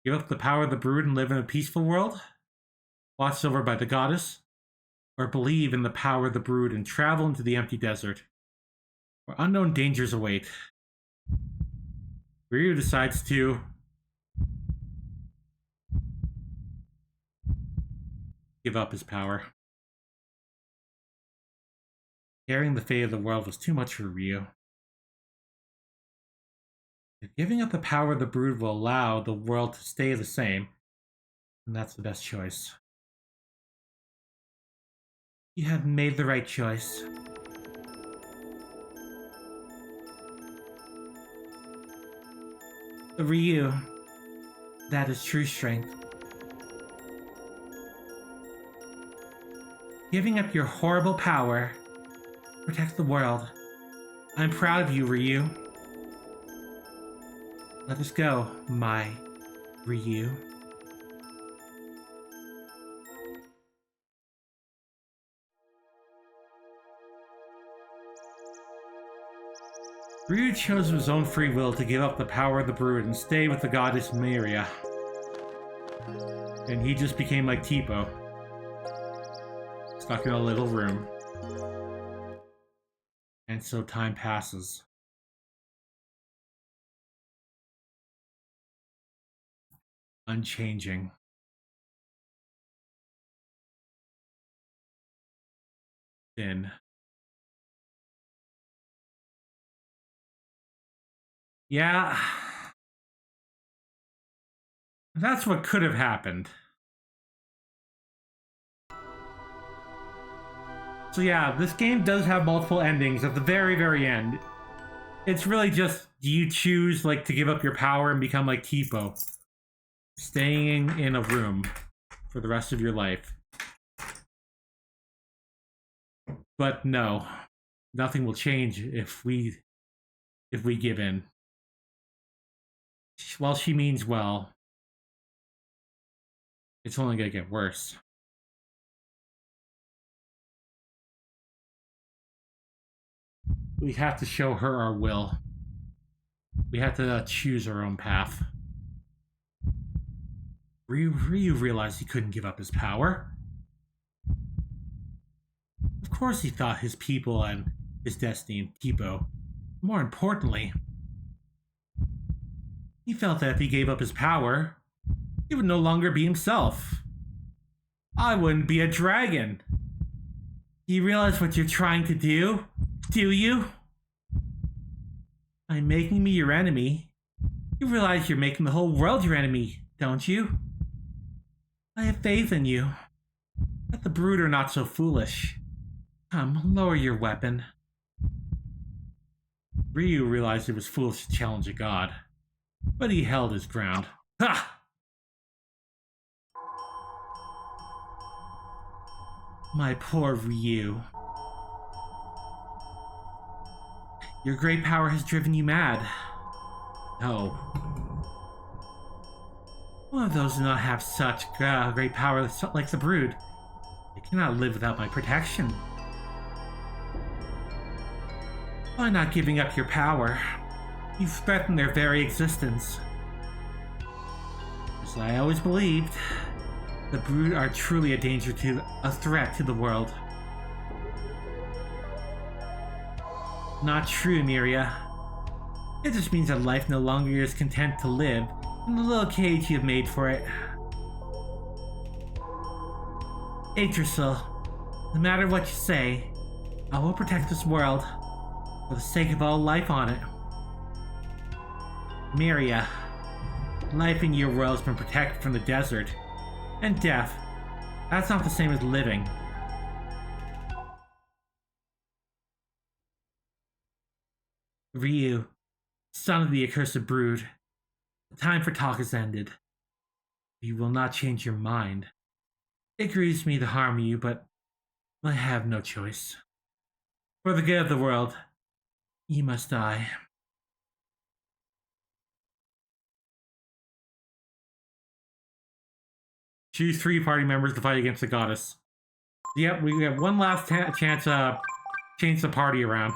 Give up the power of the brood and live in a peaceful world, watched over by the goddess, or believe in the power of the brood and travel into the empty desert, where unknown dangers await. Ryu decides to give up his power. Carrying the fate of the world was too much for Ryu. If giving up the power of the brood will allow the world to stay the same, then that's the best choice. You have made the right choice. The Ryu, that is true strength. Giving up your horrible power to protect the world. I'm proud of you, Ryu. Let us go, my Ryu. Ryu chose of his own free will to give up the power of the brood and stay with the goddess Myria. And he just became like Tipo. Stuck in a little room. And so time passes. Unchanging. Sin. Yeah. That's what could have happened. So yeah, this game does have multiple endings at the very, very end. It's really just, do you choose like to give up your power and become like Tipo? Staying in a room for the rest of your life. But no, nothing will change if we give in. Well, she means well. It's only gonna get worse. We have to show her our will. We have to choose our own path. Ryu realized he couldn't give up his power. Of course he thought his people and his destiny in Kipo. More importantly, he felt that if he gave up his power, he would no longer be himself. I wouldn't be a dragon. Do you realize what you're trying to do? Do you? By making me your enemy, you realize you're making the whole world your enemy, don't you? I have faith in you. Let the brood are not so foolish. Come, lower your weapon. Ryu realized it was foolish to challenge a god, but he held his ground. Ha! My poor Ryu. Your great power has driven you mad. No. One of those do not have such great power like the brood. They cannot live without my protection. By not giving up your power, you've threatened their very existence. As I always believed, the brood are truly a threat to the world. Not true, Myria. It just means that life no longer is content to live in the little cage you've made for it. Yggdrasil, no matter what you say, I will protect this world for the sake of all life on it. Myria, life in your world has been protected from the desert and death. That's not the same as living. Ryu, son of the accursed brood, the time for talk has ended. You will not change your mind. It grieves me to harm you, but I have no choice. For the good of the world, you must die. Choose 3 party members to fight against the goddess. Yep, we have one last chance to change the party around.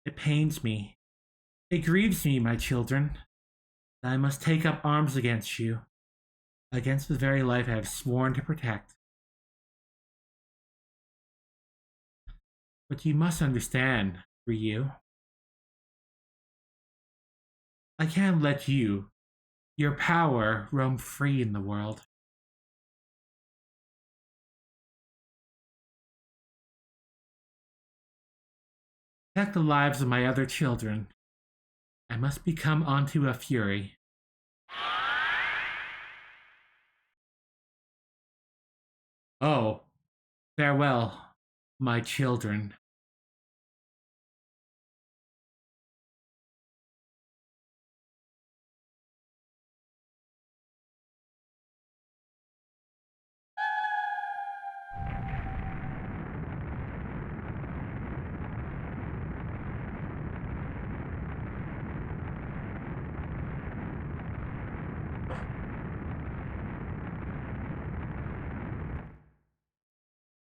It pains me. It grieves me, my children, that I must take up arms against you, against the very life I have sworn to protect. But you must understand, Ryu. I can't let your power, roam free in the world. Protect the lives of my other children. I must become onto a fury. Oh, farewell, my children.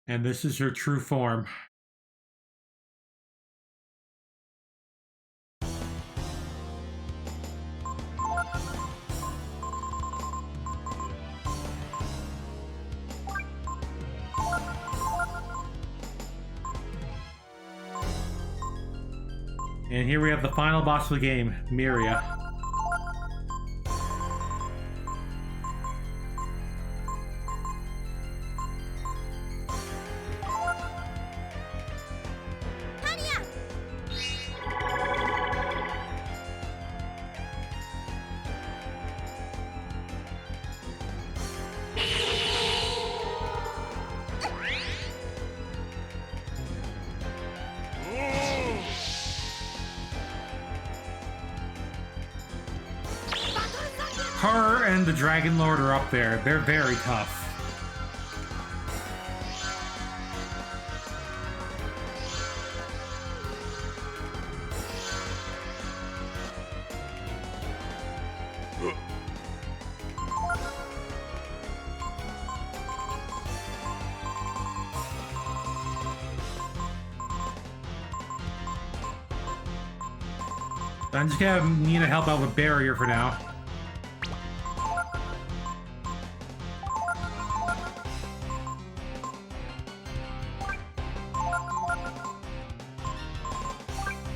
And this is her true form. And here we have the final boss of the game, Myria. Her and the Dragon Lord are up there. They're very tough. I'm just gonna need to help out with barrier for now.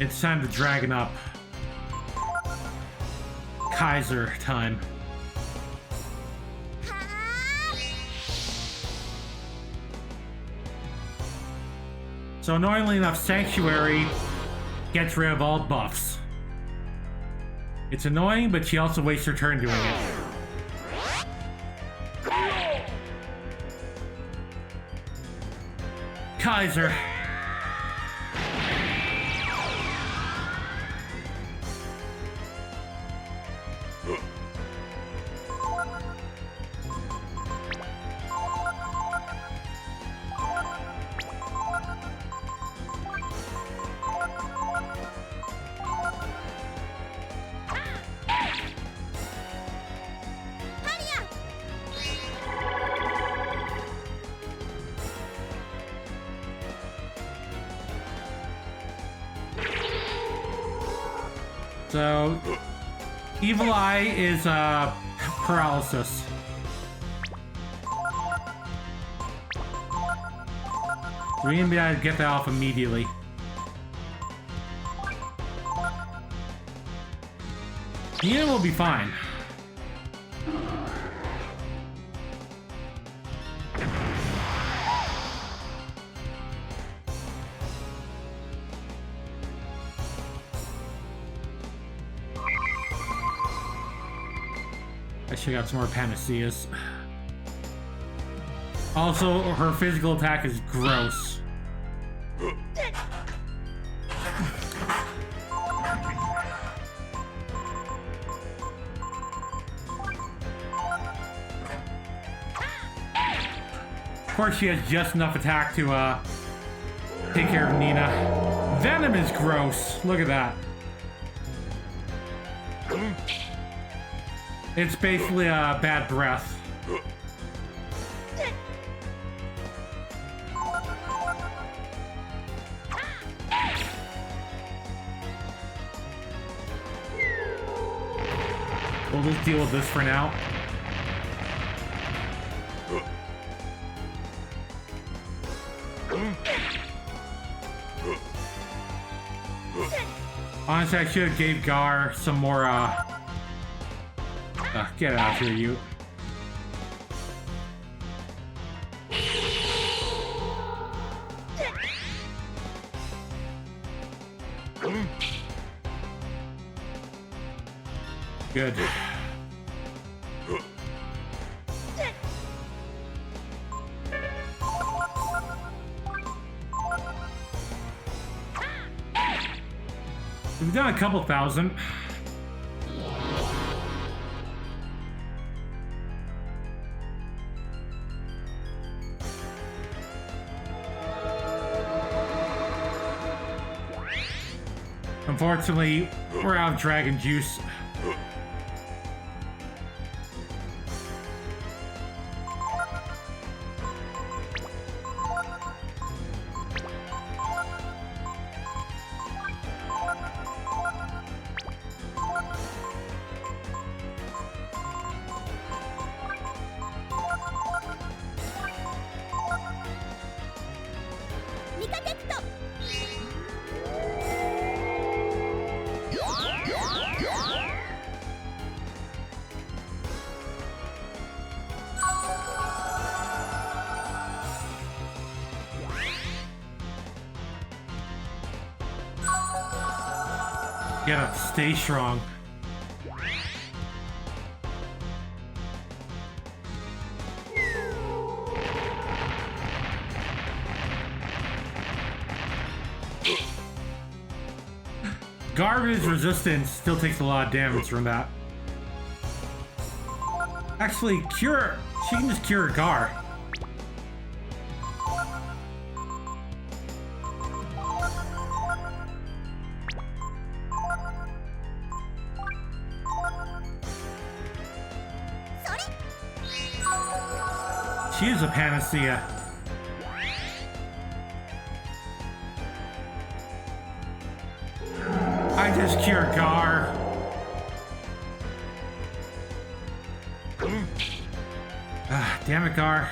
It's time to dragon up. Kaiser time. So annoyingly enough, Sanctuary gets rid of all buffs. It's annoying, but she also wastes her turn doing it. Kaiser. So, Evil Eye is paralysis. We're gonna be able to get that off immediately. Nina will be fine. I should have got some more panaceas. Also, her physical attack is gross. Of course, she has just enough attack to take care of Nina. Venom is gross. Look at that. It's basically a bad breath. We'll just deal with this for now. Honestly, I should have gave Gar some more, get out of here, you. Good. We've done a couple thousand. Unfortunately, we're out of dragon juice. Get up, stay strong. Garbage resistance still takes a lot of damage from that. Actually, cure. She can just cure Gar. She is a panacea. I just cure Gar. Ah, damn it, Gar.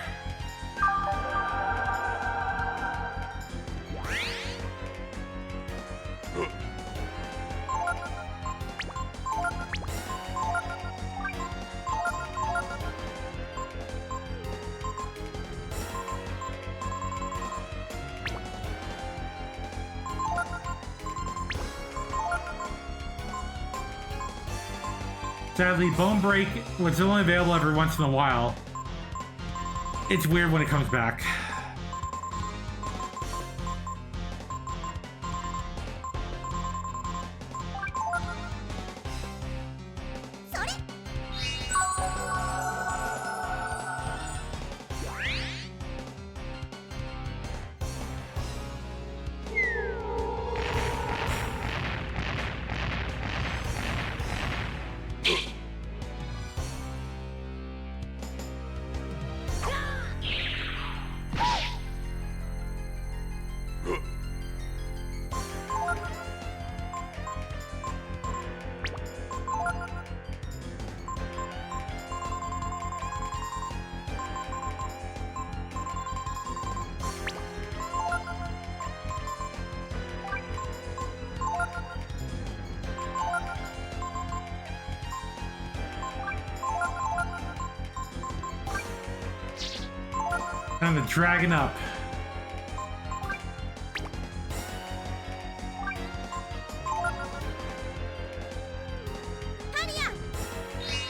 Sadly, Bone Break was only available every once in a while. It's weird when it comes back. Time to dragon up.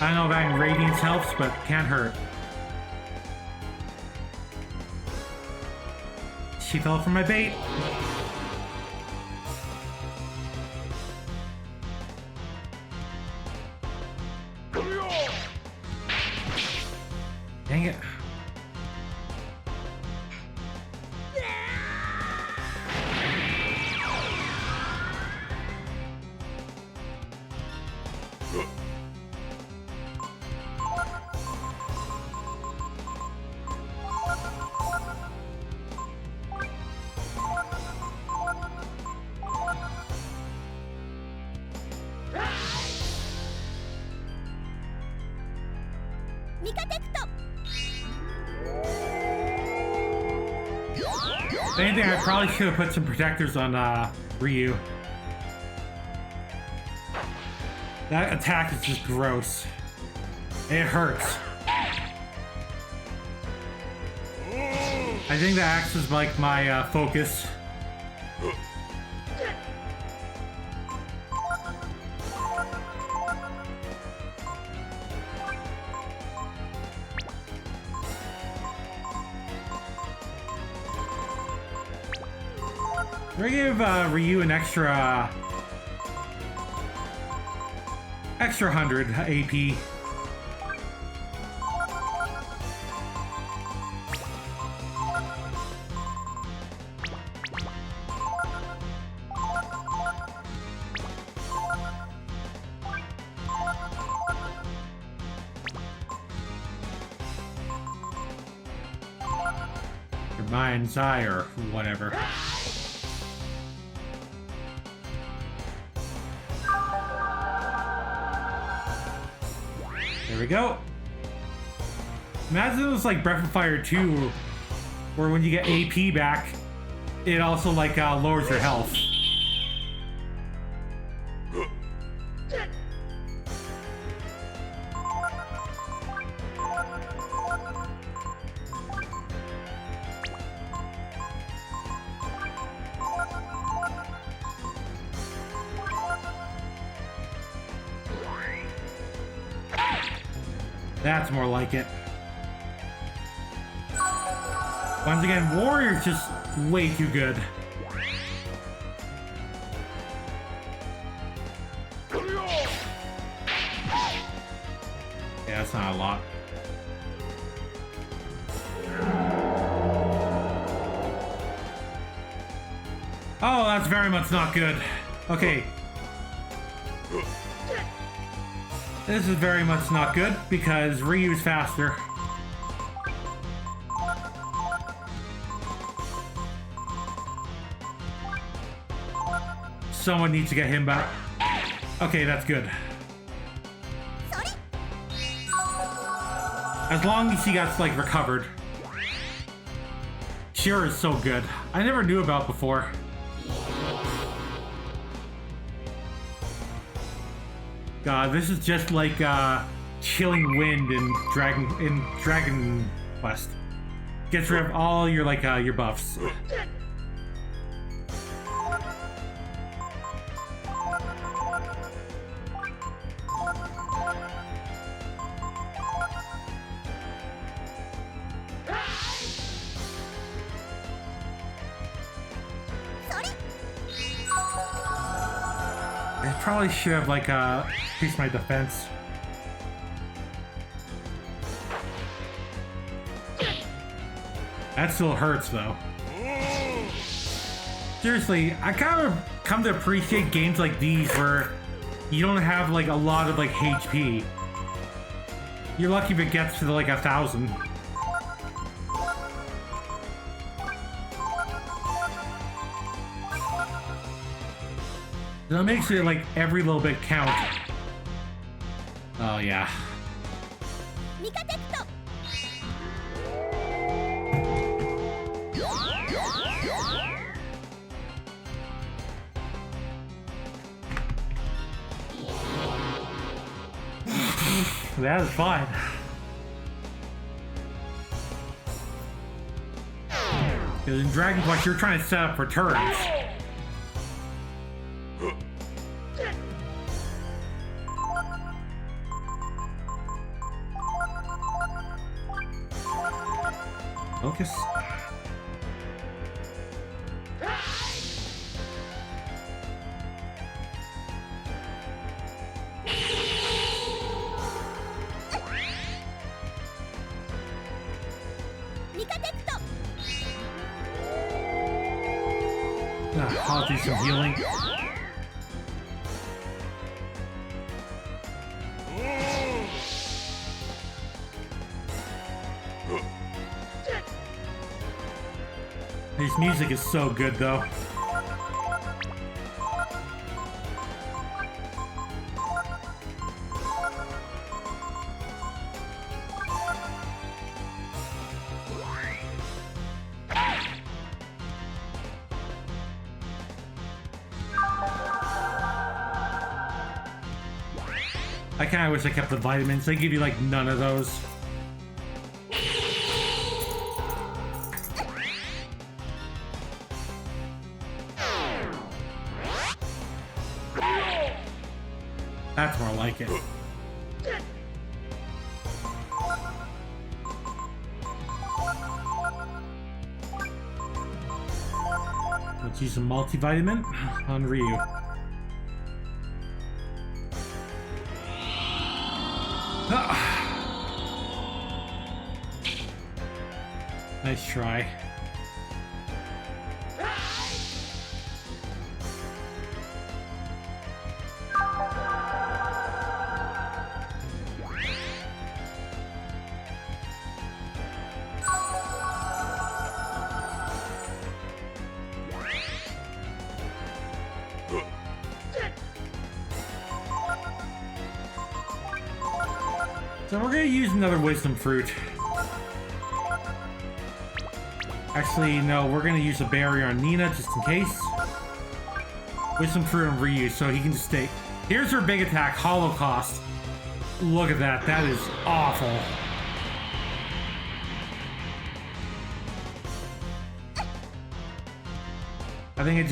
I don't know if having Radiance helps, but can't hurt. She fell for my bait. Dang it. If anything, I probably should have put some protectors on Ryu. That attack is just gross. It hurts. I think that acts as like my focus. We're gonna give Ryu an extra 100 AP. Your mind's eye or whatever. There we go. Imagine it was like Breath of Fire 2, where when you get AP back, it also like lowers your health. That's more like it. Once again, Warrior's just way too good. Yeah, that's not a lot. Oh, that's very much not good. Okay. This is very much not good because Ryu's faster. Someone needs to get him back. Okay, that's good. As long as he got, like, recovered. Sure is so good. I never knew about before. God, this is just like chilling wind in Dragon Quest. Gets rid of all your your buffs. I probably should have increased my defense. That still hurts though. Seriously, I kind of come to appreciate games like these where you don't have like a lot of HP. You're lucky if it gets to 1,000. That makes it every little bit count. Oh yeah. That is fine. Because in Dragon Quest, you're trying to set up for turns. Focus. I'll do some healing. His music is so good, though. I kind of wish I kept the vitamins. They give you none of those. That's more like it. Let's use a multivitamin on Ryu. Nice try. So we're gonna use another wisdom fruit. Actually, no, we're gonna use a barrier on Nina just in case. Wisdom fruit on Ryu, so he can just stay. Here's her big attack, Holocaust. Look at that, that is awful. I think it's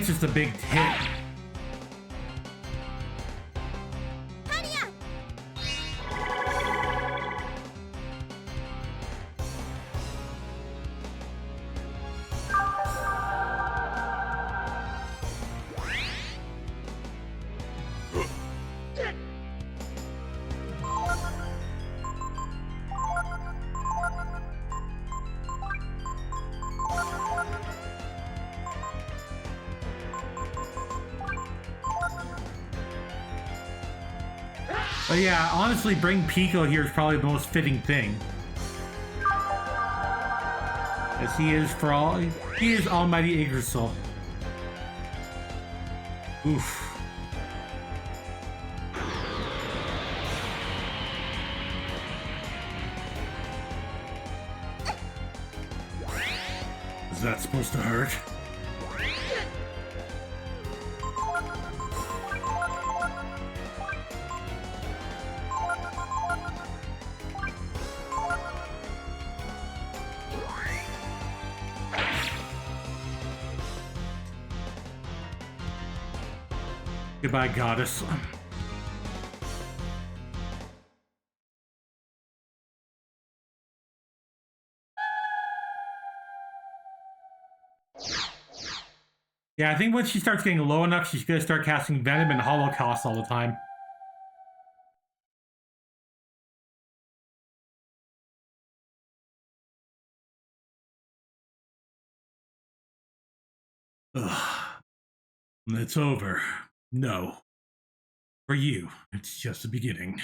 just a big hit. But yeah, honestly, bring Pico here is probably the most fitting thing. As he is Almighty Yggdrasil. Oof. Is that supposed to hurt? Goodbye, goddess. Yeah, I think once she starts getting low enough, she's gonna start casting Venom and Holocaust all the time. Ugh. It's over. No. For you, it's just the beginning.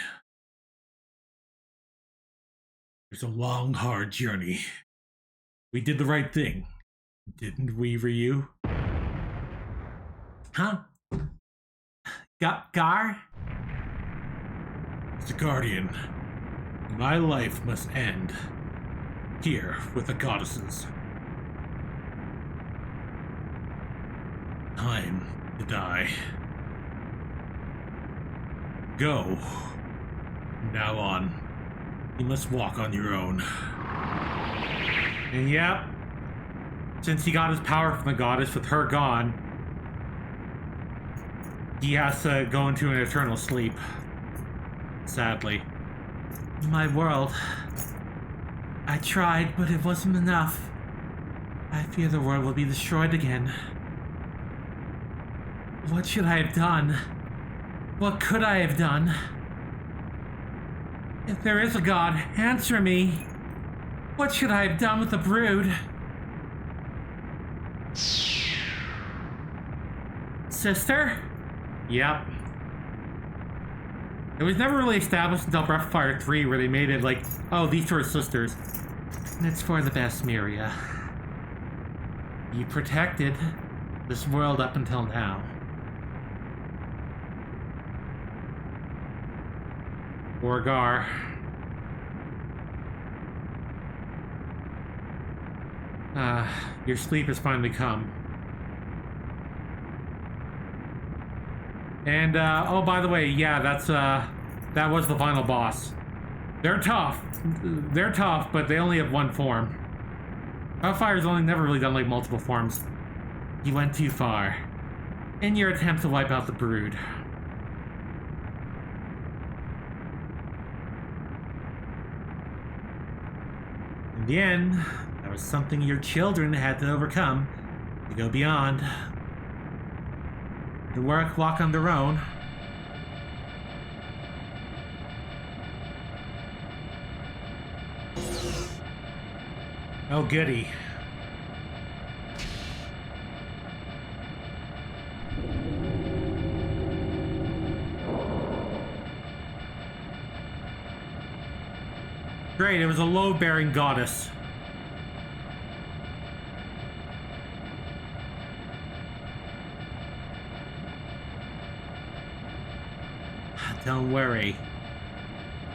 There's a long, hard journey. We did the right thing, didn't we, Ryu? Huh? Gar? As a guardian, my life must end here with the goddesses. Time to die. Go. From now on, you must walk on your own. And yep, since he got his power from the goddess with her gone, he has to go into an eternal sleep. Sadly. My world. I tried, but it wasn't enough. I fear the world will be destroyed again. What should I have done? What could I have done? If there is a god, answer me. What should I have done with the brood? Sister? Yep. It was never really established until Breath of Fire 3 where they made it like, oh, these two are sisters. And it's for the best, Myria. You protected this world up until now. Orgar. Your sleep has finally come. And, oh, by the way, yeah, that was the final boss. They're tough. They're tough, but they only have one form. Fire's only never really done, like, multiple forms. You went too far. In your attempt to wipe out the brood. In the end, there was something your children had to overcome to go beyond. To walk on their own. Oh, goody. Great, it was a load-bearing goddess. Don't worry.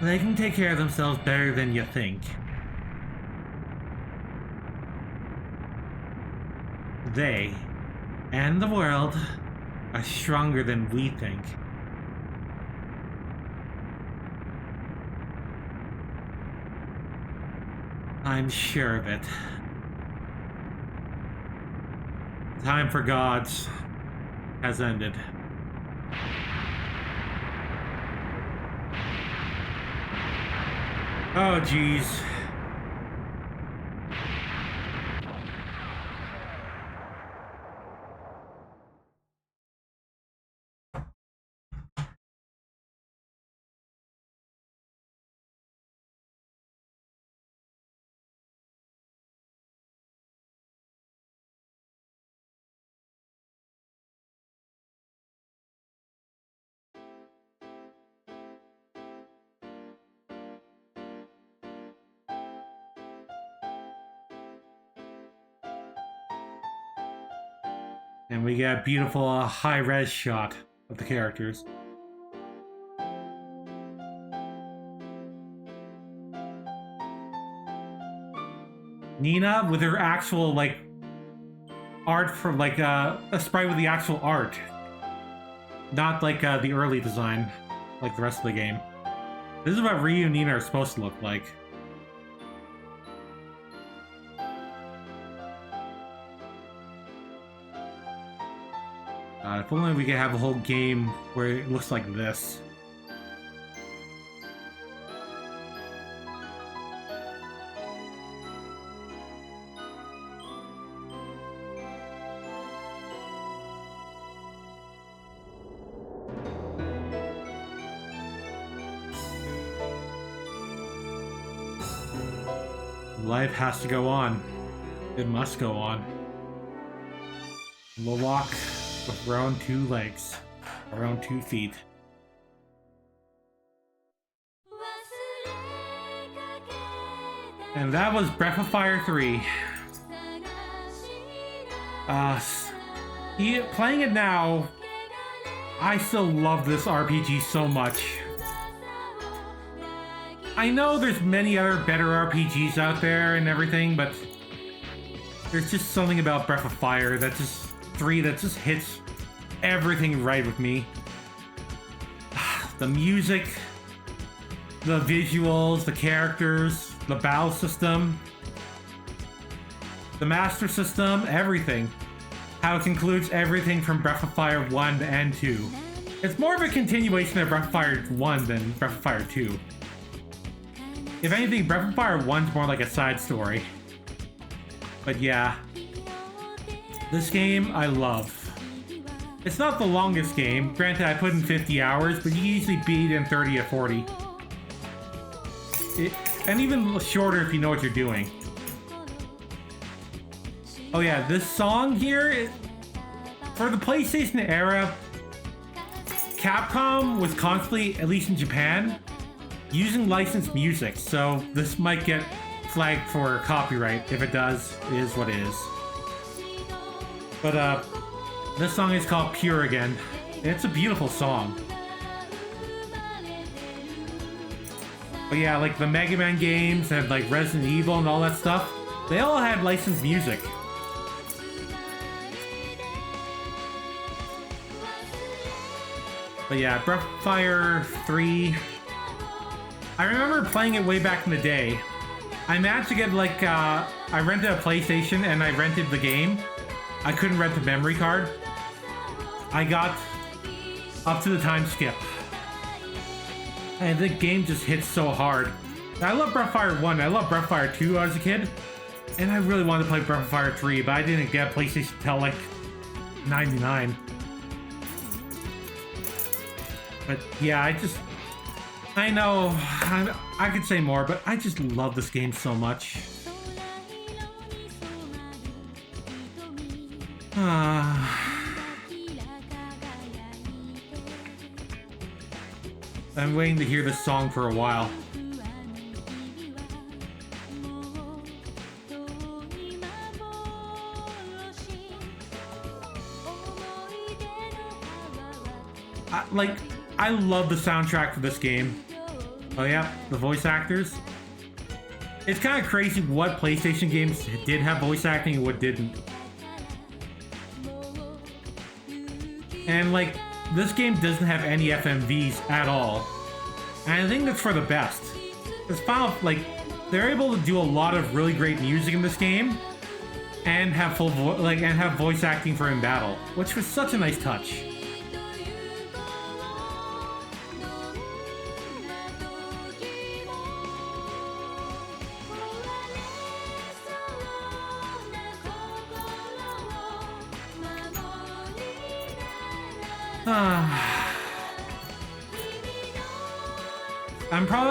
They can take care of themselves better than you think. They, and the world, are stronger than we think. I'm sure of it. Time for gods has ended. Oh, jeez. And we get a beautiful high-res shot of the characters. Nina with her actual, like, art from, like, a sprite with the actual art. Not like the early design, like the rest of the game. This is what Ryu and Nina are supposed to look like. If only we could have a whole game where it looks like this. Life has to go on. It must go on. We'll walk with our own two legs, our own 2 feet. And that was Breath of Fire 3. Playing it now, I still love this RPG so much. I know there's many other better RPGs out there and everything, but there's just something about Breath of Fire that just hits everything right with me. The music, the visuals, the characters, the battle system, the master system, everything. How it concludes everything from Breath of Fire 1 and 2. It's more of a continuation of Breath of Fire 1 than Breath of Fire 2. If anything, Breath of Fire 1's more like a side story. But yeah. This game, I love. It's not the longest game. Granted, I put in 50 hours, but you usually beat it in 30 or 40. And even shorter if you know what you're doing. Oh yeah, this song here, for the PlayStation era, Capcom was constantly, at least in Japan, using licensed music, so this might get flagged for copyright. If it does, it is what it is. But this song is called Pure Again. It's a beautiful song. But yeah, like the Mega Man games and like Resident Evil and all that stuff, they all had licensed music. But yeah, Breath of Fire 3... I remember playing it way back in the day. I managed to get like, I rented a PlayStation and I rented the game. I couldn't rent the memory card. I got up to the time skip. And the game just hits so hard. I love Breath of Fire 1, I love Breath of Fire 2 as a kid. And I really wanted to play Breath of Fire 3, but I didn't get a PlayStation until like 99. But yeah, I know, I could say more, but I just love this game so much. I'm waiting to hear this song for a while. I love the soundtrack for this game. Oh yeah, the voice actors. It's kind of crazy what PlayStation games did have voice acting and what didn't. And like, this game doesn't have any FMVs at all. And I think that's for the best. It's they're able to do a lot of really great music in this game and have have voice acting for in battle, which was such a nice touch.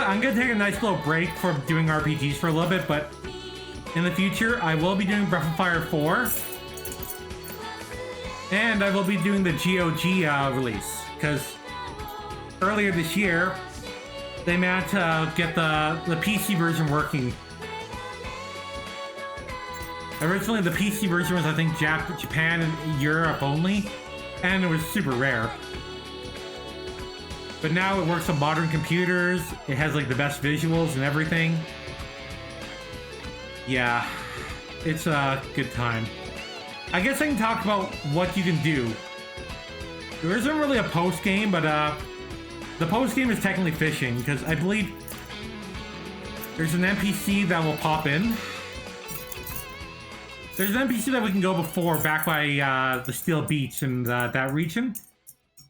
I'm gonna take a nice little break from doing RPGs for a little bit, but in the future I will be doing Breath of Fire 4, and I will be doing the GOG release, because earlier this year they managed to get the PC version working. Originally, the PC version was, I think, Japan and Europe only, and it was super rare. But now it works on modern computers. It has like the best visuals and everything. Yeah, it's a good time. I guess I can talk about what you can do. There isn't really a post game, but the post game is technically fishing because I believe there's an NPC that will pop in. There's an NPC that we can go before, back by the Steel Beach in that region.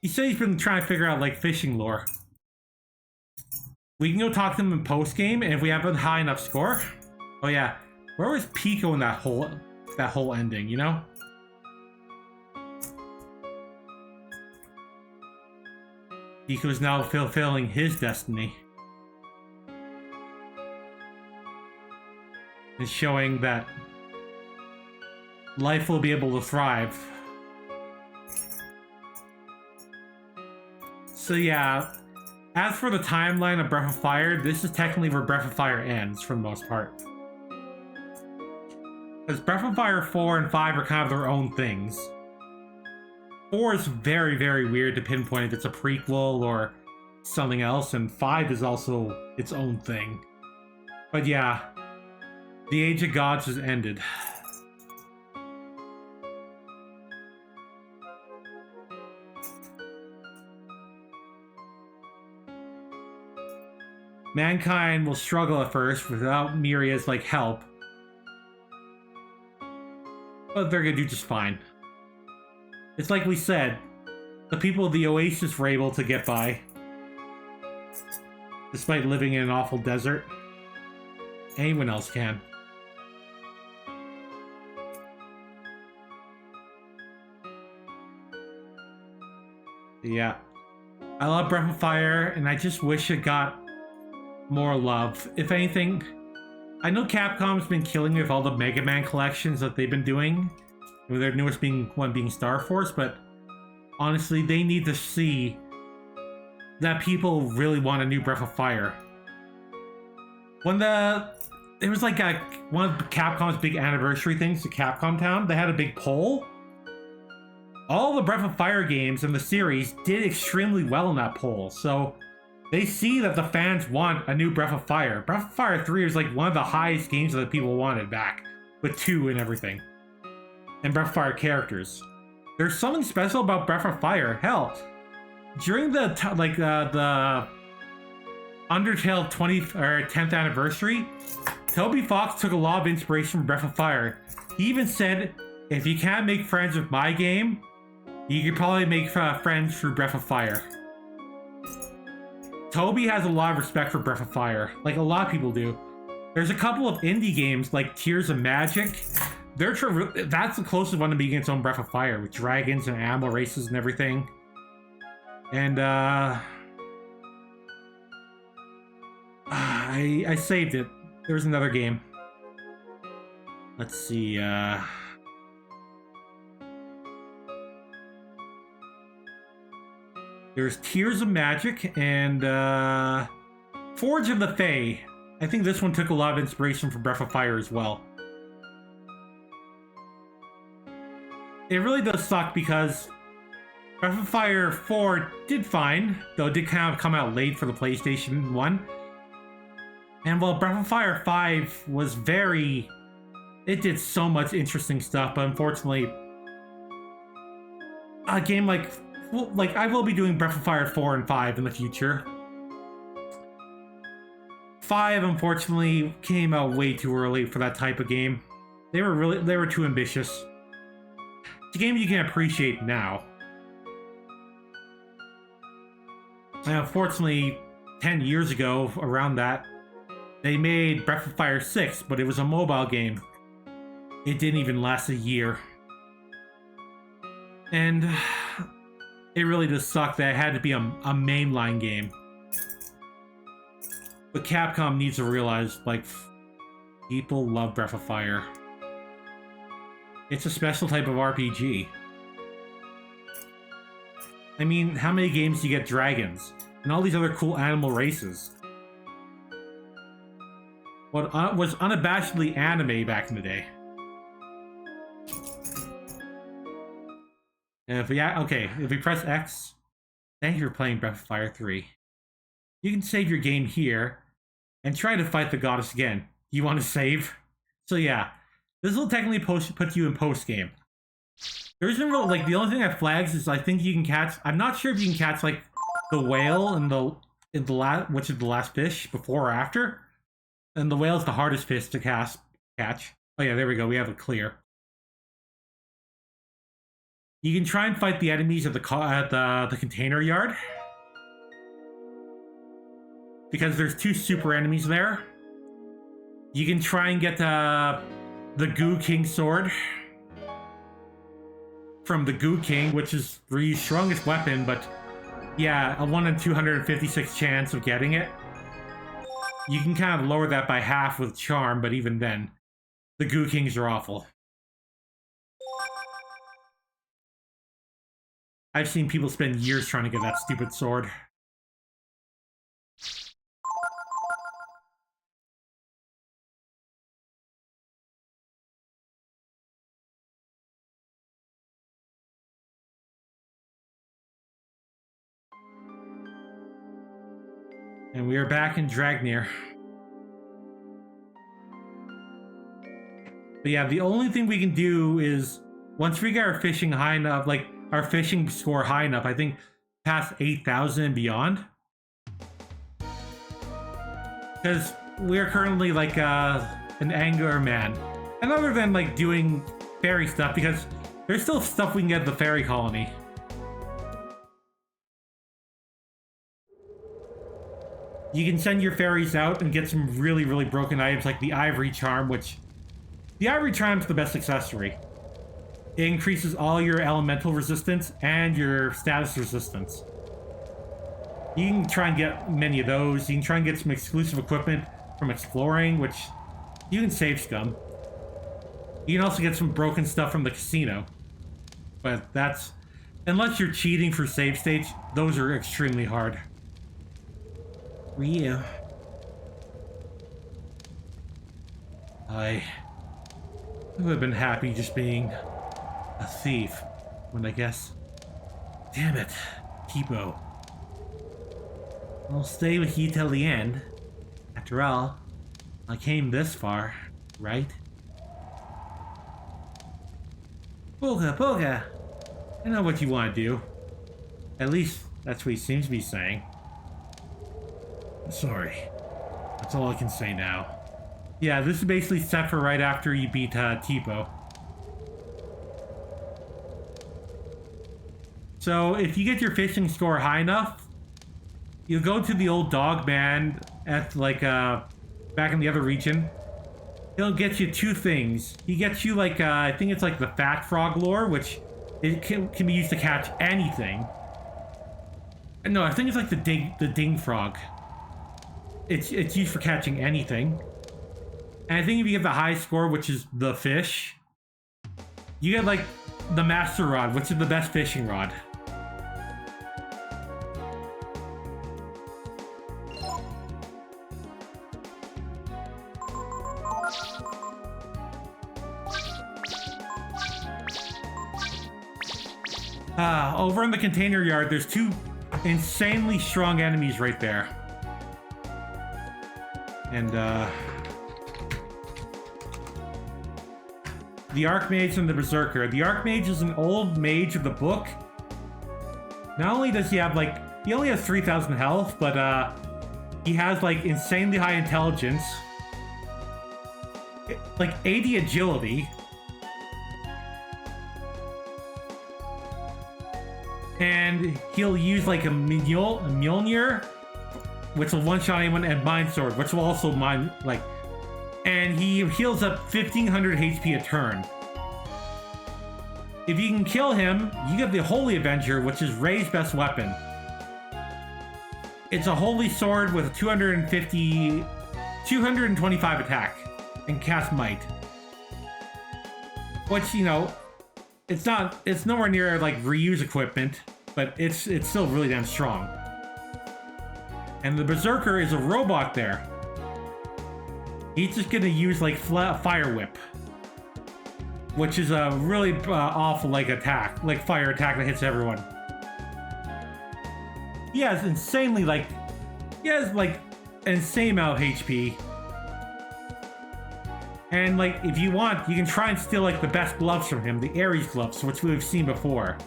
He said he's been trying to figure out like fishing lore. We can go talk to him in post game, and if we have a high enough score, oh yeah, where was Pico in that whole ending? You know. Pico is now fulfilling his destiny. And showing that life will be able to thrive. So yeah, as for the timeline of Breath of Fire, this is technically where Breath of Fire ends for the most part. Because Breath of Fire 4 and 5 are kind of their own things. 4 is very, very weird to pinpoint if it's a prequel or something else, and 5 is also its own thing. But yeah, the Age of Gods has ended. Mankind will struggle at first without Myria's like help, but they're gonna do just fine. It's like we said, the people of the Oasis were able to get by, despite living in an awful desert. Anyone else can. Yeah, I love Breath of Fire, and I just wish it got more love. If anything, I know Capcom's been killing me with all the Mega Man collections that they've been doing, with their newest one being Star Force, but honestly, they need to see that people really want a new Breath of Fire. When it was like one of Capcom's big anniversary things, the Capcom Town, they had a big poll. All the Breath of Fire games in the series did extremely well in that poll, so they see that the fans want a new Breath of Fire. Breath of Fire 3 was like one of the highest games that people wanted back, with 2 and everything. And Breath of Fire characters. There's something special about Breath of Fire. Hell, during the Undertale 20th or 10th anniversary, Toby Fox took a lot of inspiration from Breath of Fire. He even said, if you can't make friends with my game, you could probably make friends through Breath of Fire. Toby has a lot of respect for Breath of Fire, like a lot of people do. There's a couple of indie games like Tears of Magic. That's the closest one to being its own Breath of Fire, with dragons and animal races and everything. And I saved it. There's another game. Let's see. There's Tears of Magic and Forge of the Fae. I think this one took a lot of inspiration from Breath of Fire as well. It really does suck because Breath of Fire 4 did fine, though it did kind of come out late for the PlayStation 1. And while Breath of Fire 5 was it did so much interesting stuff, but unfortunately, a game like I will be doing Breath of Fire 4 and 5 in the future. 5, unfortunately, came out way too early for that type of game. They were too ambitious. It's a game you can appreciate now. And unfortunately, 10 years ago, around that, they made Breath of Fire 6, but it was a mobile game. It didn't even last a year. And it really does suck that it had to be a mainline game. But Capcom needs to realize, like, people love Breath of Fire. It's a special type of RPG. I mean, how many games do you get dragons? And all these other cool animal races? What was unabashedly anime back in the day. And if we, okay, if we press X, thank you for playing Breath of Fire 3. You can save your game here and try to fight the goddess again. You want to save? So yeah, this will technically put you in post-game. There isn't really, like, the only thing that flags is I think you can catch, I'm not sure if you can catch, like, the whale in the which is the last fish, before or after. And the whale is the hardest fish to catch. Oh yeah, there we go, we have it clear. You can try and fight the enemies at the container yard. Because there's 2 super enemies there. You can try and get the Goo King sword from the Goo King, which is Ryu's strongest weapon, but yeah, a 1 in 256 chance of getting it. You can kind of lower that by half with charm, but even then, the Goo Kings are awful. I've seen people spend years trying to get that stupid sword. And we are back in Dragnir. But yeah, the only thing we can do is, once we get our fishing high enough, like, our fishing score high enough, I think past 8,000 and beyond. Because we're currently like an angler man. And other than like doing fairy stuff, because there's still stuff we can get at the fairy colony. You can send your fairies out and get some really, really broken items like the Ivory Charm, which... The Ivory Charm's the best accessory. It increases all your elemental resistance and your status resistance. You can try and get many of those. You can try and get some exclusive equipment from exploring, which you can save scum. You can also get some broken stuff from the casino. But that's... Unless you're cheating for save stage, those are extremely hard. Ryu. I would have been happy just being a thief, when I guess... Damn it, Kipo. I'll stay with you till the end. After all, I came this far, right? Boga, I know what you want to do. At least, that's what he seems to be saying. Sorry. That's all I can say now. Yeah, this is basically set for right after you beat Tipo. So, if you get your fishing score high enough, you go to the old dog man at, like, back in the other region. He'll get you 2 things. He gets you, like, I think it's like the Fat Frog lure, which it can be used to catch anything. No, I think it's like the Ding Frog. It's used for catching anything. And I think if you get the high score, which is the fish, you get, like, the Master Rod, which is the best fishing rod. Over in the container yard, there's 2 insanely strong enemies right there. And, the Archmage and the Berserker. The Archmage is an old mage of the book. Not only does he have, like... He only has 3,000 health, but, he has, like, insanely high intelligence. Like, 80 agility. And he'll use, like, a Mjolnir, which will one-shot anyone, and Mind Sword, which will also mind, like... And he heals up 1,500 HP a turn. If you can kill him, you get the Holy Avenger, which is Ray's best weapon. It's a holy sword with a 225 attack, and cast Might. Which, you know, it's nowhere near, like, Ryu's equipment, but it's still really damn strong. And the Berserker is a robot there. He's just gonna use, like, Fire Whip. which is a really awful like attack, like fire attack that hits everyone. He has insanely like, he has like insane amount of HP. And like, if you want, you can try and steal like the best gloves from him, the Ares gloves, which we've seen before.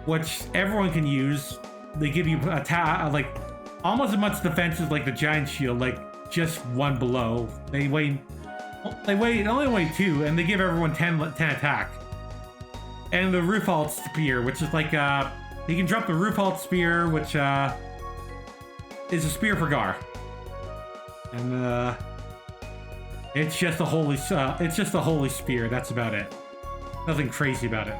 Which everyone can use. They give you like almost as much defense as like the giant shield, like just one below. They only weigh 2, and they give everyone 10 attack. And the roof alt spear, which is like you can drop the roof alt spear, which is a spear for Gar. And it's just a holy spear. That's about it. Nothing crazy about it.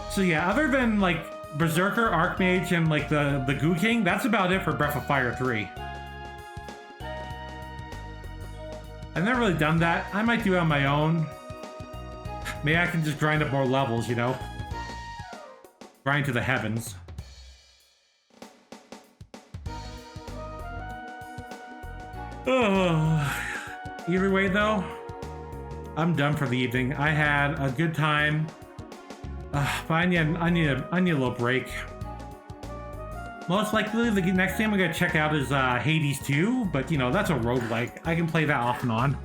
So yeah, other than like Berserker, Archmage, and like the Goo King, that's about it for Breath of Fire 3. I've never really done that. I might do it on my own. Maybe I can just grind up more levels, you know? Grind to the heavens. Oh. Either way, though, I'm done for the evening. I had a good time, but I need a little break. Most likely, the next game I'm gonna check out is Hades 2, but you know that's a roguelike. I can play that off and on.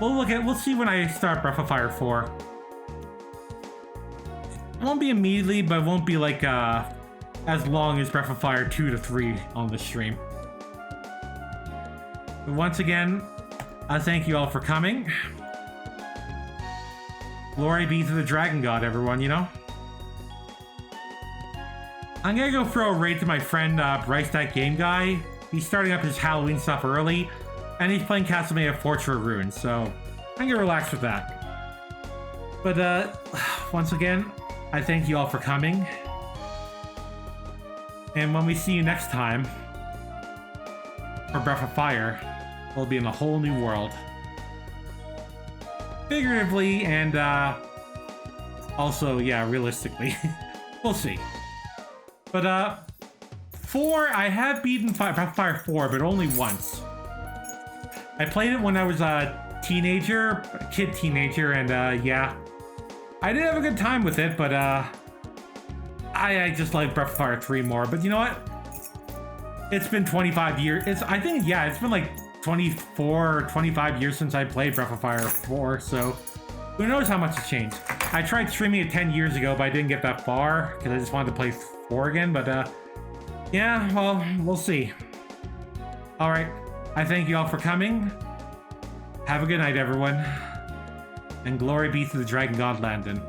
We'll see when I start Breath of Fire 4. It won't be immediately, but it won't be like as long as Breath of Fire 2 to 3 on the stream. But once again, I thank you all for coming. Glory be to the Dragon God, everyone, you know? I'm gonna go throw a raid to my friend Bryce That Game Guy. He's starting up his Halloween stuff early, and he's playing Castlevania Fortress of Ruin, so I'm gonna relax with that. But once again, I thank you all for coming. And when we see you next time for Breath of Fire, we'll be in a whole new world. Figuratively and also, yeah, realistically. We'll see. But 4, I have beaten Breath of Fire 4, but only once. I played it when I was a teenager, and yeah. I did have a good time with it, but I just like Breath of Fire 3 more. But you know what? It's been 25 years. I think, yeah, it's been like 24 or 25 years since I played Breath of Fire 4, so who knows how much has changed. I tried streaming it 10 years ago, but I didn't get that far because I just wanted to play 4 again, but yeah, well, we'll see. Alright, I thank you all for coming. Have a good night, everyone. And glory be to the Dragon God Landon.